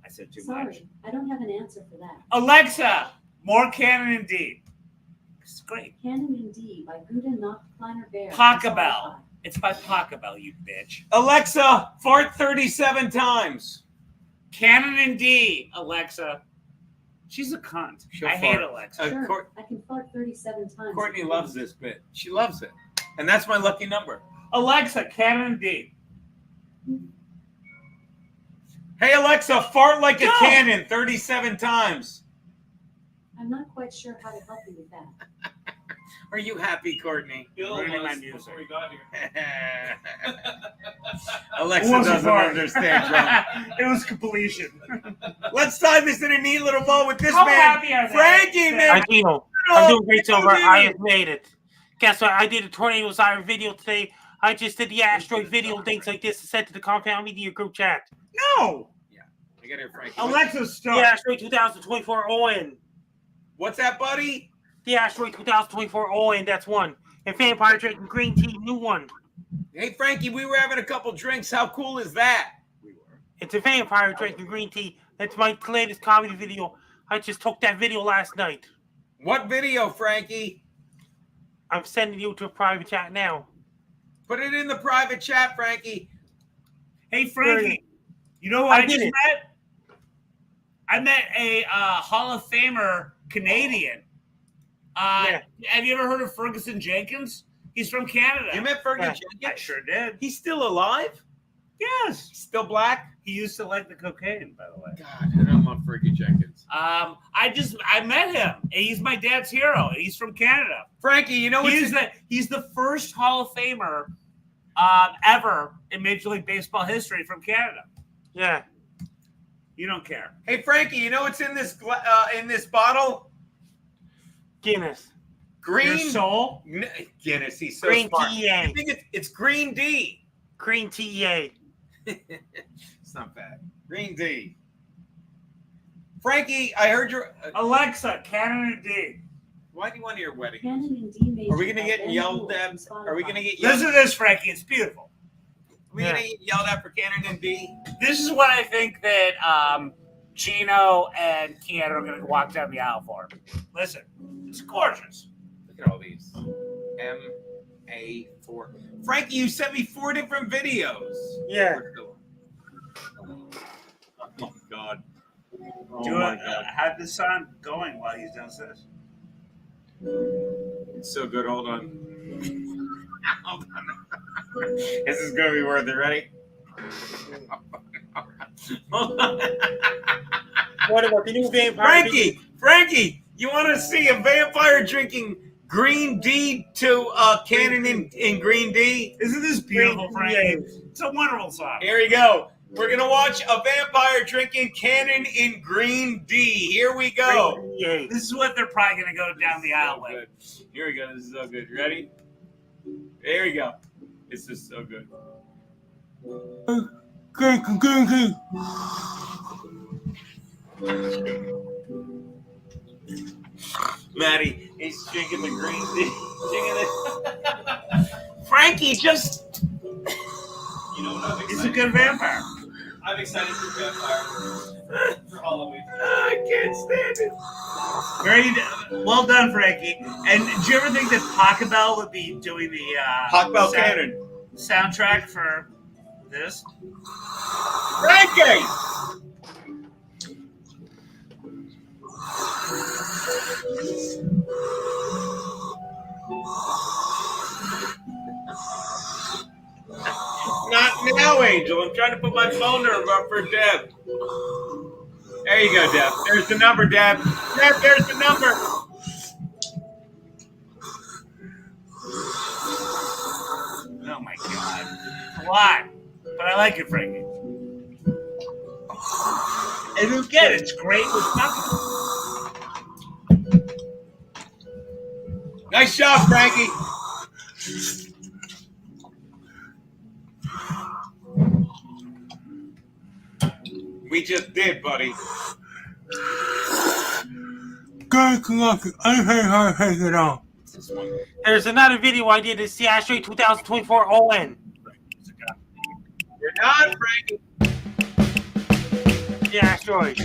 I said too much. Sorry, I don't have an answer for that. Alexa, more Canon and D. It's great. Canon and D by Gouda Kleiner Bear. Pachelbel. It's by Pachelbel, you bitch. Alexa, fart 37 times. Canon and D, Alexa. She's a cunt. She'll I hate fart. Alexa. Sure, I can fart 37 times. Courtney loves this bit. She loves it. And that's my lucky number. Alexa, Canon and D. Hey, Alexa, fart like a Go. cannon 37 times. I'm not quite sure how to help you with that. Are you happy, Courtney? Bill Ruining my was music. before we got here. Alexa It wasn't doesn't fart. understand drama. It was completion. Let's tie this in a neat little bow with this How man. happy are they? Frankie, man. I'm doing great, Silver. I have made it. Guess what? I did a tornado siren video today. I just did the asteroid video, things like this, and sent to the compound media group chat. No. I got it, Frankie. Alexa, The start. asteroid 2024 ON. What's that, buddy? The asteroid 2024 ON, that's one. And vampire drinking green tea, new one. Hey, Frankie, we were having a couple drinks. How cool is that? It's a vampire drinking green tea. That's my latest comedy video. I just took that video last night. What video, Frankie? I'm sending you to a private chat now. Put it in the private chat, Frankie. Hey, Frankie, you know what I just did it. met? I met a Hall of Famer Canadian. Yeah. Have you ever heard of Ferguson Jenkins? He's from Canada. You met Fergie I Jenkins? sure did. He's still alive? Yes. Still black? He used to like the cocaine, by the way. God, I don't love Fergie Jenkins. I met him. He's my dad's hero. He's from Canada. Frankie, you know He's the first Hall of Famer ever in Major League Baseball history from Canada. Yeah. You don't care. Hey, Frankie, you know what's in this bottle? Guinness. Green Your soul? Guinness. He's so Green smart. tea. I think it's green D. Green tea. It's not bad. Green D. Frankie, I heard your. Alexa, Canada D. Why do you want your wedding? Canon and D major Are we gonna get by Ben yelled Moore at? from Are we gonna get yelled? Listen to this, Frankie. It's beautiful. Are we gonna get yelled at for Canada and D? This is what I think that Gino and Keanu are going to walk down the aisle for. Listen, it's gorgeous. Look at all these. MA4. Frankie, you sent me 4 different videos. Yeah. Oh my God. Oh Do my it. God. Have the son going while he does this. It's so good. Hold on. Hold on. This is gonna be worth it. Ready? Hold on. What about the new vampire? Frankie, you want to see a vampire drinking green D to Cannon in green D? Isn't this beautiful, Frankie? It's a wonderful song. Here we go. We're gonna watch a vampire drinking Cannon in green D. Here we go. This is what they're probably going to go down the aisle with. Here we go. This is so good. You ready? Here we go. This is so good. Matty, he's drinking the green tea. Frankie, just. You know what I'm excited He's a good vampire. I'm excited for vampire for Halloween. I can't stand it. Very well done, Frankie. And do you ever think that Pachelbel would be doing the Pachelbel Cannon soundtrack for this? Frankie! Not now, Angel. I'm trying to put my phone number up for Deb. There you go, Deb. There's the number, Deb. Deb, there's the number. Oh my God. It's a lot. But I like it, Frankie. And you get it. It's great with Pachelbel. Nice job, Frankie. We just did, buddy. There's another video I did. It's the asteroid 2024 ON. You're not, Frankie. The asteroid.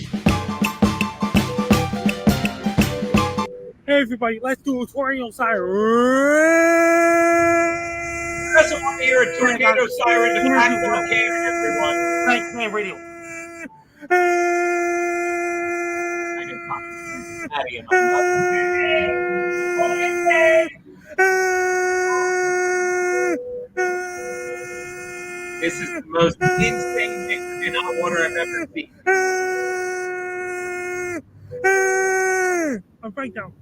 Hey everybody, let's do a tornado siren. I also want to hear a tornado siren to Pachelbel Cannon, everyone. Right, man, radio. I didn't pop. Matty, I'm This is the most insane mix in hot water I've ever seen. I'm right down.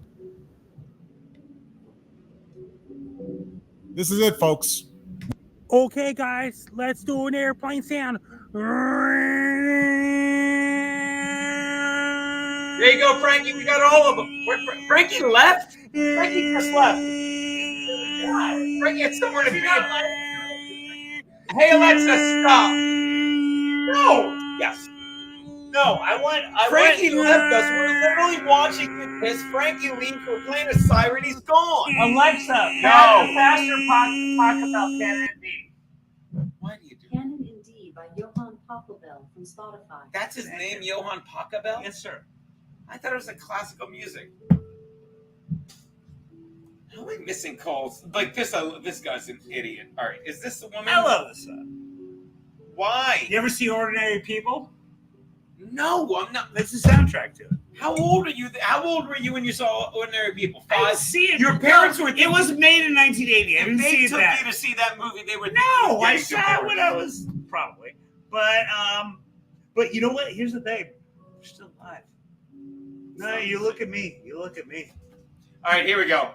This is it, folks. Okay, guys, let's do an airplane sound. There you go, Frankie. We got all of them. Frankie left? Frankie just left. Frankie had somewhere to be. Hey, Alexa, stop. No. Yes. No, Frankie left us. We're literally watching you piss. Frankie leaves. We're playing a siren. He's gone. Alexa, No. faster Pachelbel Canon D. Why do you do Canon in D by Johann Pachelbel from Spotify. That's his name, Johann Pachelbel? Yes, sir. I thought it was like classical music. How am I missing calls? Like this guy's an idiot. All right, is this the woman? I love this song. Why? You ever see Ordinary People? No, I'm not. That's the soundtrack to it. How old are you? How old were you when you saw Ordinary People? I 5? didn't see it. Your parents were. It was made in 1980. I didn't They see took that. you to see that movie. They were. No, I getting saw it divorced. when I was probably. But you know what? Here's the thing. We're still alive. No, you look at me. You look at me. All right, here we go.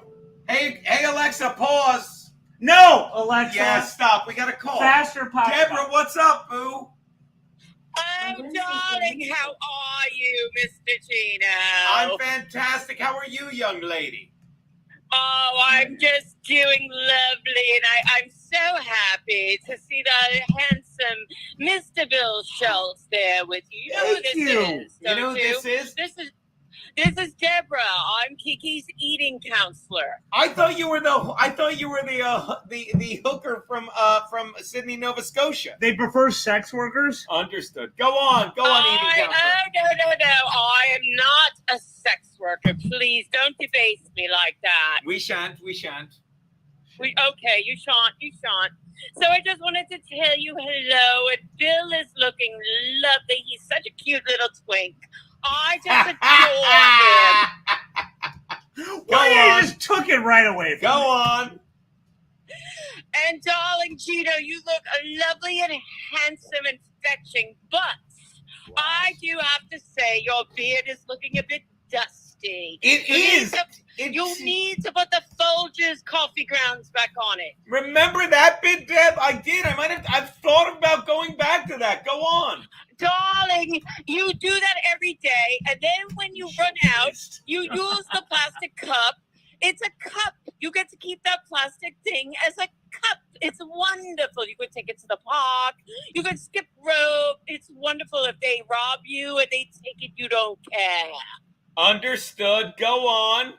Hey, Alexa, pause. No, Alexa. Yeah, stop. We got a call. Faster Pachelbel. Deborah, what's up, boo? Oh, darling, how are you, Mr. Gino? I'm fantastic. How are you, young lady? Oh, I'm just doing lovely, and I'm so happy to see the handsome Mr. Bill Schulz there with you. You know who this is, You know don't who this is? This is Deborah. I'm Kiki's eating counselor. I thought you were the hooker from Sydney, Nova Scotia. They prefer sex workers? Understood. Go on, eating counselor. No. I am not a sex worker. Please don't debase me like that. We shan't. Okay, you shan't. So I just wanted to tell you hello. And Bill is looking lovely. He's such a cute little twink. I just adore him. Well, you just took it right away from me. on. And darling Gino, you look lovely and handsome and fetching, but I do have to say your beard is looking a bit dusty. It is. You need to put the Folgers coffee grounds back on it. Remember that bit, Deb? I did. I've thought about going back to that. Go on. Darling, you do that every day, and then when you run out, you use the plastic cup. It's a cup. You get to keep that plastic thing as a cup. It's wonderful. You could take it to the park. You could skip rope. It's wonderful. If they rob you and they take it, you don't care. Understood. Go on.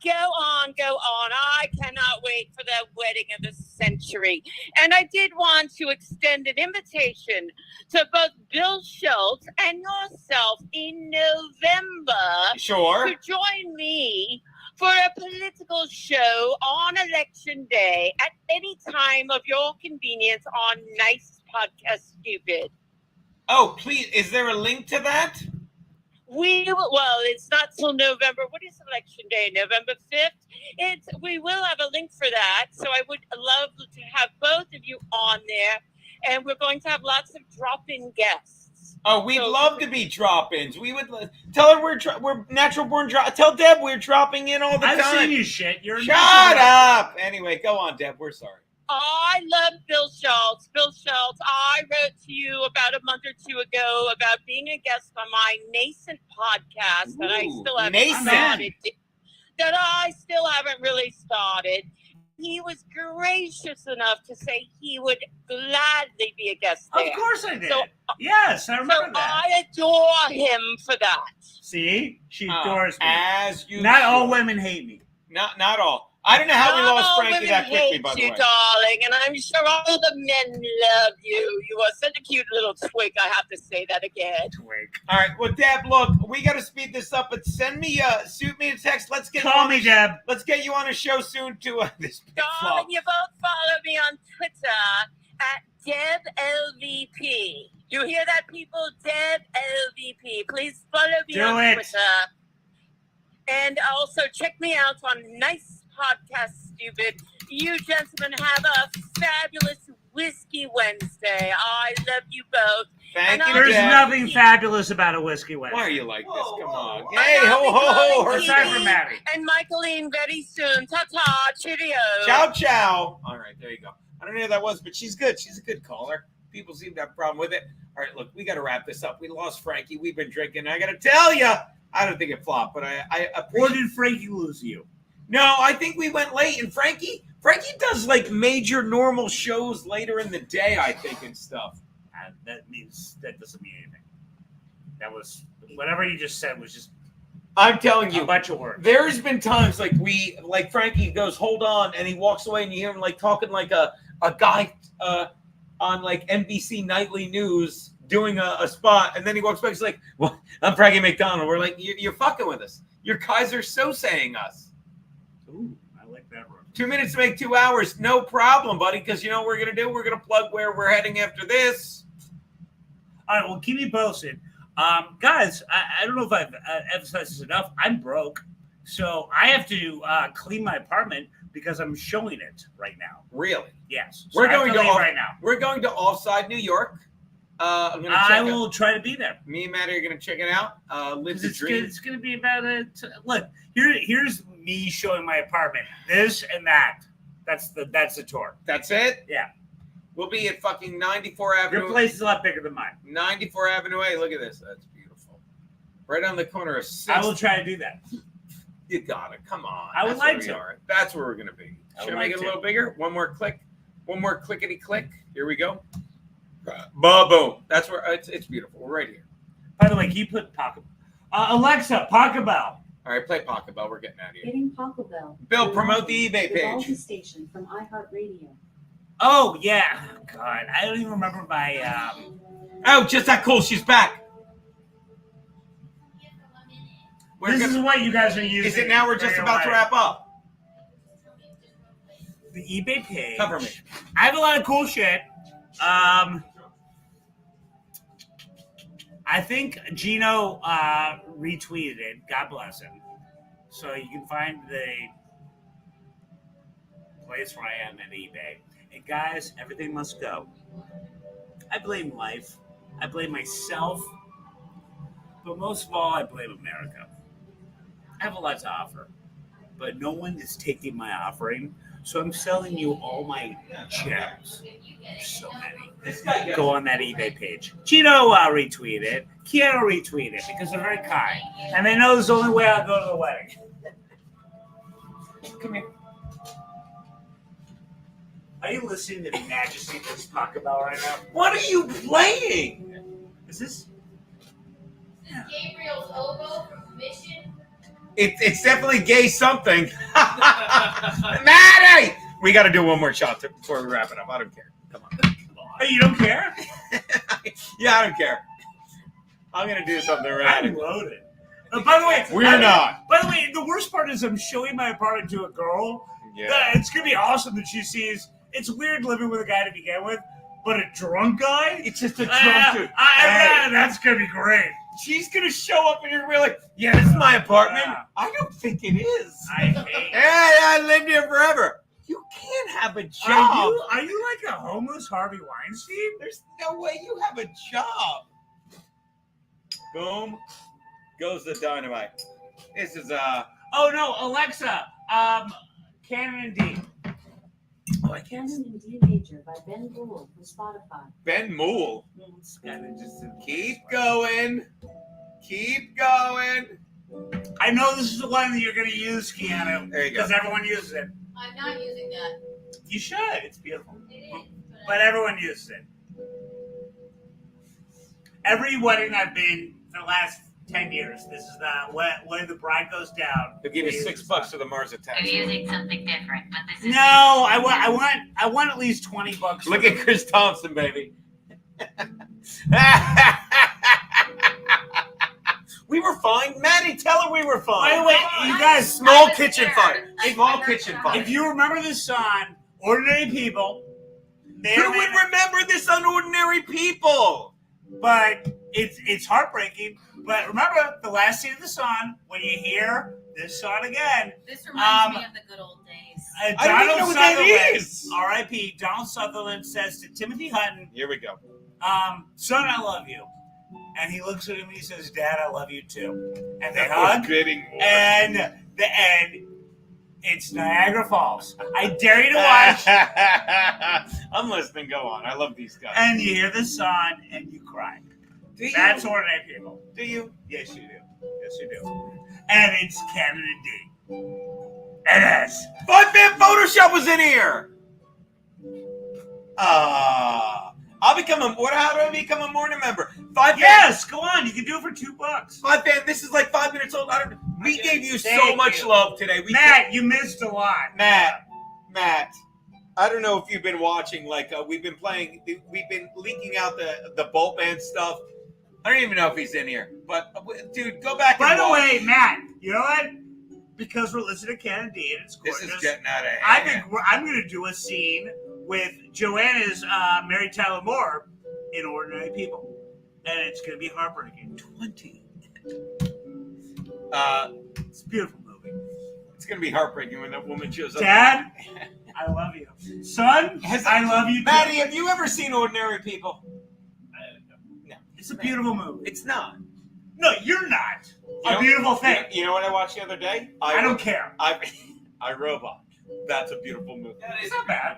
Go on. I cannot wait for the wedding of the century. And I did want to extend an invitation to both Bill Schulz and yourself in November. Sure. To join me for a political show on Election Day at any time of your convenience on Nice Podcast Stupid. Oh, please. Is there a link to that? Well, it's not till November. What is Election Day? November 5th? We will have a link for that. So I would love to have both of you on there. And we're going to have lots of drop-in guests. Oh, we'd love to be drop-ins. We would tell her we're natural born drop. Tell Deb we're dropping in all the time. I've seen you shit. You're Shut up. Anyway, go on, Deb. We're sorry. I love Bill Schulz. Bill Schulz, I wrote to you about a month or two ago about being a guest on my nascent podcast that I still haven't started. That I still haven't really started. He was gracious enough to say he would gladly be a guest there. Of course I did. So, yes, I remember that. I adore him for that. See? She adores me. As you Not should. all women hate me. Not all. I don't know how we Not lost all Frankie women that quickly, hate by the you, way. darling, and I'm sure all the men love you. You are such a cute little twig. I have to say that again. Twig. All right. Well, Deb, look, we got to speed this up, but shoot me a text. Let's get Call me, Deb. Let's get you on a show soon to this big Darling, flop. you both follow me on Twitter at DebLVP. You hear that, people? DebLVP. Please follow me Do on it. Twitter. And also check me out on Nice Podcast Stupid. You gentlemen have a fabulous Whiskey Wednesday. I love you both. Thank you, There's Deb. nothing fabulous about a whiskey Wednesday. Why are you like this? Come on. I Hey, love ho, you, ho, ho. darling Aside Kiki from Matty. And Michaeline very soon. Ta-ta. Cheerio. Ciao, ciao. All right, there you go. I don't know who that was, but she's good. She's a good caller. People seem to have a problem with it. All right, look, we got to wrap this up. We lost Frankie. We've been drinking. I got to tell you, I don't think it flopped, but I Or appreciate did Frankie lose you? No, I think we went late, and Frankie does like major normal shows later in the day, I think, and stuff. That doesn't mean anything. That was whatever you just said was just. I'm telling you, a bunch of words. There's been times like Frankie goes, "Hold on," and he walks away, and you hear him like talking like a guy on like NBC Nightly News doing a spot, and then he walks back. He's like, "Well, I'm Frankie McDonald." We're like, "You're fucking with us. You're Kaiser Sosaying us." Ooh, I like that word. 2 minutes to make 2 hours, no problem, buddy. Because you know what we're gonna do? We're gonna plug where we're heading after this. All right, well, keep me posted. Guys, I don't know if I've emphasized this enough. I'm broke, so I have to clean my apartment because I'm showing it right now. Really? Yes. We're So I have going to to leave right now. We're going to Offside, New York. I'm gonna I check will try to be there. Me and Matty are gonna check it out. Live the dream. It's going to be about it. Look, here's me showing my apartment. This and that. That's the tour. That's it? Yeah. We'll be at fucking 94 Avenue. Your place is a lot bigger than mine. 94 Avenue A. Look at this. That's beautiful. Right on the corner of 6th. I will try to do that. You got it. Come on. I would like to. That's where we're going to be. Should I make it a little bigger? One more click. One more clickety click. Here we go. Boom. That's where it's beautiful. We're right here. By the way, can you put Pocket Alexa, Pocket Bell. All right, play Pocket Bell. We're getting out of here. Getting Pocket Bell. Bill, promote the eBay The page. station from iHeartRadio. Oh, yeah. God, I don't even remember my... Oh, just that cool. She's back. This is what you guys are using. Is it now? We're just about to wrap up. The eBay page. Cover me. I have a lot of cool shit. I think Gino retweeted it. God bless him. So you can find the place where I am at eBay. And guys, everything must go. I blame life. I blame myself. But most of all, I blame America. I have a lot to offer. But no one is taking my offering. So I'm selling you all my gems. There's so many. Go on that eBay page. Gino retweeted it. Keanu retweeted it because they're very kind. And they know this is the only way I'll go to the wedding. Come here. Are you listening to the majesty of this Pocket Bell right now? What are you playing? Is this? Gabriel's oboe from Mission. It's definitely gay something. Matty! We got to do one more shot before we wrap it up. I don't care. Come on. Hey, you don't care? Yeah, I don't care. I'm going to do something right. I'm loaded. By the way, We're not. By the way, the worst part is I'm showing my apartment to a girl. Yeah. It's going to be awesome that she sees. It's weird living with a guy to begin with, but a drunk guy? It's just a drunk dude. That's going to be great. She's going to show up and you're going to be like, yeah, this is my apartment. Yeah. I don't think it is. I hate Yeah, I lived here forever. You can't have a job. Are you like a homeless Harvey Weinstein? There's no way you have a job. Boom. Goes the dynamite. This is Oh no, Alexa. Canon and D. Oh, I can't. Canon in D Major by Ben Gould from Spotify. Ben Moole. It's kind of just Keep going. Keep going. I know this is the one that you're going to use, Keanu. There you go. Because everyone uses it. I'm not using that. You should. It's beautiful. It is. But everyone uses it. Every wedding I've been for the last 10 years, this is the when the bride goes down. They'll give you $6 for the Mars attack. I'm using something different, but this is. No, I want at least $20. Look at Chris Thompson, baby. We were fine. Matty, tell her we were fine. By the way, you guys, Small kitchen fire. Small kitchen fire. if you remember this song, Ordinary People, Who would remember this unordinary people? but it's heartbreaking. But remember, the last scene of the song, when you hear this song again, This reminds me of the good old days. I don't even know what that is. R.I.P. Donald Sutherland says to Timothy Hutton, Here we go. son, I love you. And he looks at him and he says, Dad, I love you too. And they That hug. was bidding war. And the end, it's Niagara Falls. I dare you to watch. I'm listening. Go on. I love these guys. And you hear this song and you cry. Do you? That's Ordinary People. Do you? Yes, you do. Yes, you do. And it's Canon and D. It is. Five Fan Photoshop was in here. I'll become a. How do I become a morning member? Five Fan. Yes, go on. You can do it for $2. Five Fan. This is like 5 minutes old. We gave you so Thank much you. love today. Matt, you missed a lot. Matt. I don't know if you've been watching. Like we've been leaking out the Boltman stuff. I don't even know if he's in here. But dude, go back. By and the watch. way, Matt, you know what? Because we're listening to Ken and D and it's gorgeous. This is getting out of hand. I think I'm going to do a scene with Joanna's Mary Tyler Moore in Ordinary People, and it's going to be heartbreaking. 20. It's a beautiful movie. It's going to be heartbreaking when that woman shows up. Dad, I love you. Son, I love you too. Maddie, have you ever seen Ordinary People? No. It's a beautiful movie. It's not. No, you're not. You know, Beautiful thing. You know what I watched the other day? I don't care. I Robot. That's a beautiful movie. It's not bad.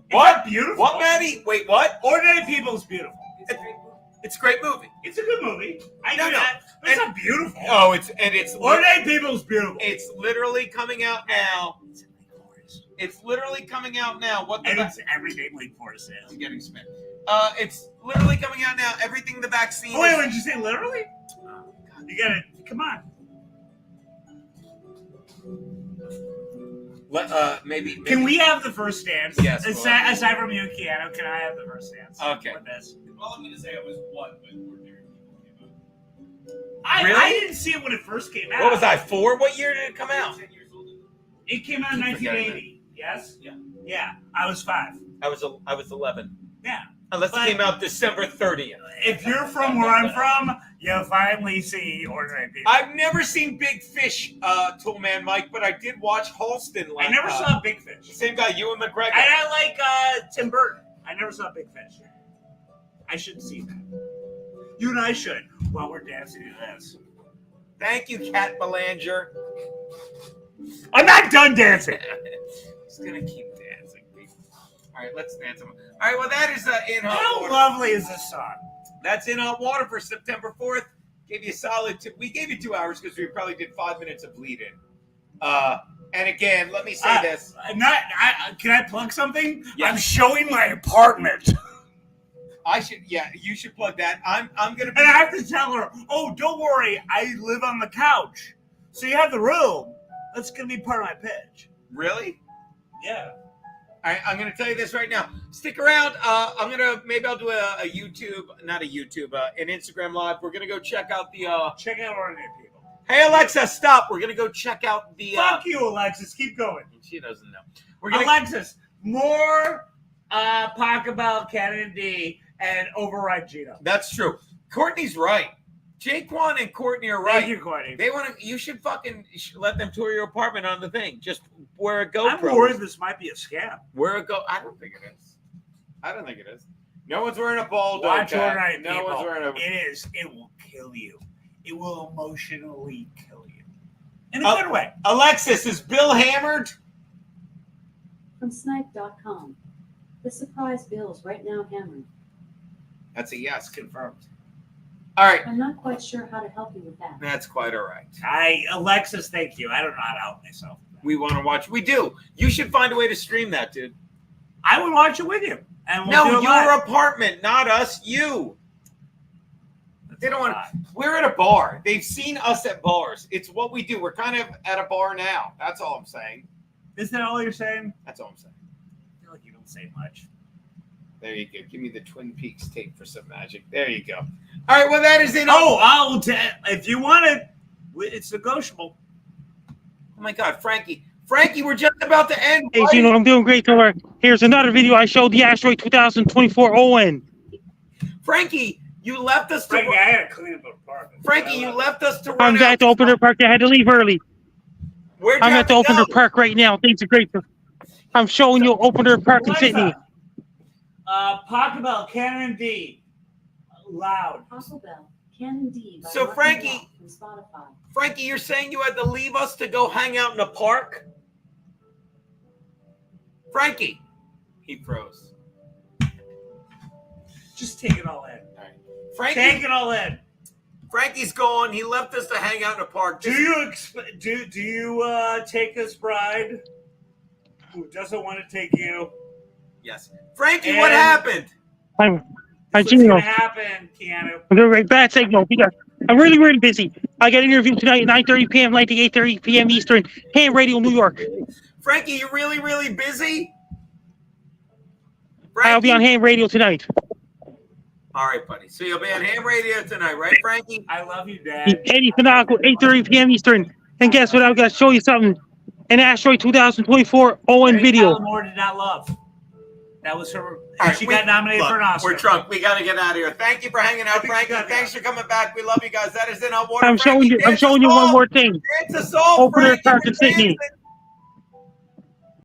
What? It's beautiful. What, Maddie? Wait, what? Ordinary People is beautiful. It's a great movie. It's a good movie. I know No, no. that. But it's not beautiful. Oh, it's Ordinary People is beautiful. It's literally coming out now. It's literally coming out now. What the? And it's everything Lake Forest is. I'm getting spit. It's literally coming out now. Everything the vaccine. Oh, wait, did you say literally? You gotta come on. Maybe. Can we have the first dance? Yes. Aside from you, Keanu, can I have the first dance? Okay. With this? All I'm going to say I was one when Ordinary People came out. Really? I didn't see it when it first came out. What was I, 4? What year did it come out? 10 years old. It came out in 1980. Yes. Yeah. Yeah. I was 5. I was 11. Yeah. Unless But- it came out December 30th. If you're from where I'm from, you'll finally see Ordinary People. I've never seen Big Fish, Toolman Mike, but I did watch Halston. I never saw Big Fish. Same guy, Ewan McGregor. And I like Tim Burton. I never saw Big Fish. I should see that. You and I should while we're dancing to this. Thank you, Kat Belanger. I'm not done dancing. He's gonna keep dancing. All right, let's dance. All right, well, that is in hot How water. lovely is this song? That's in hot water for September 4th. Gave you a solid. We gave you 2 hours because we probably did 5 minutes of lead in. And again, let me say this. Can I plug something? Yes. I'm showing my apartment. You should plug that. I'm gonna. And I have to tell her, oh, don't worry, I live on the couch. So you have the room. That's going to be part of my pitch. Really? Yeah. All right, I'm going to tell you this right now. Stick around. I'll do a YouTube, not a YouTube, an Instagram live. We're going to go check out the. Check out Ordinary People. Hey, Alexa, stop. We're going to go check out the. Fuck you, Alexis. Keep going. She doesn't know. Alexis, more Paca Bell, Ken and D, and override Gino. That's true. Courtney's right. Jaquan and Courtney are right. Thank you, Courtney. They want to. You should fucking let them tour your apartment on the thing. Just wear a GoPro. I'm worried this might be a scam. Wear a go. I don't think it is. No one's wearing a ball. Watch Ordinary No People. one's wearing a. It is. It will kill you. It will emotionally kill you. In a good way. Alexis, is Bill hammered? From snipe.com. The surprise bill is right now hammering. That's a yes, confirmed. All right. I'm not quite sure how to help you with that. That's quite all right. Alexis, thank you. I don't know how to help myself. We want to watch. We do. You should find a way to stream that, dude. I would watch it with you. And we'll do No, it your live. apartment, not us. You. They don't want. We're at a bar. They've seen us at bars. It's what we do. We're kind of at a bar now. That's all I'm saying. Is that all you're saying? That's all I'm saying. I feel like you don't say much. There you go. Give me the Twin Peaks tape for some magic. There you go. All right. Well, that is it. If you want it, it's negotiable. Oh my God, Frankie. Frankie, we're just about to end. Hey, Gino, I'm doing great. Over. Here's another video I showed the Asteroid 2024 ON. Frankie, you left us to. Frankie, I had to clean up the apartment. Frankie, you left us to. I'm at the Opener Park. I had to leave early. Where'd you I'm have at the to Opener go? Park right now. Things are great. I'm showing you Opener Park in Sydney. Paca Bell, Ken and D. Loud. Paca Bell, Ken and D. by So, Martin Frankie- Wall from Spotify. Frankie, you're saying you had to leave us to go hang out in the park? Frankie, he froze. Just take it all in. Frankie, Take it all in. Frankie's gone. He left us to hang out in the park. Do you take this bride who doesn't want to take you? Yes. Frankie, what happened? Hi, What's Gino. going to happen, Keanu? I'm doing right. Bad signal. I'm really, really busy. I got an interview tonight at 9:30 p.m. Like 8:30 p.m. Eastern. Ham Radio, New York. Frankie, you really, really busy? I'll be on Ham Radio tonight. All right, buddy. So you'll be on Ham Radio tonight, right, Frankie? I love you, Dad. Eddie Finaco, 8:30 p.m. Eastern. And guess what? I've got to show you something. An Asteroid 2024 ON video. More did not love. That was her. Right, she got nominated for an Oscar. We're drunk. We got to get out of here. Thank you for hanging out, Frankie. Thanks for coming back. We love you guys. That is In Hot Water. I'm showing you one more thing. Dance us all, Opener Frankie. Park in Sydney. Dancing.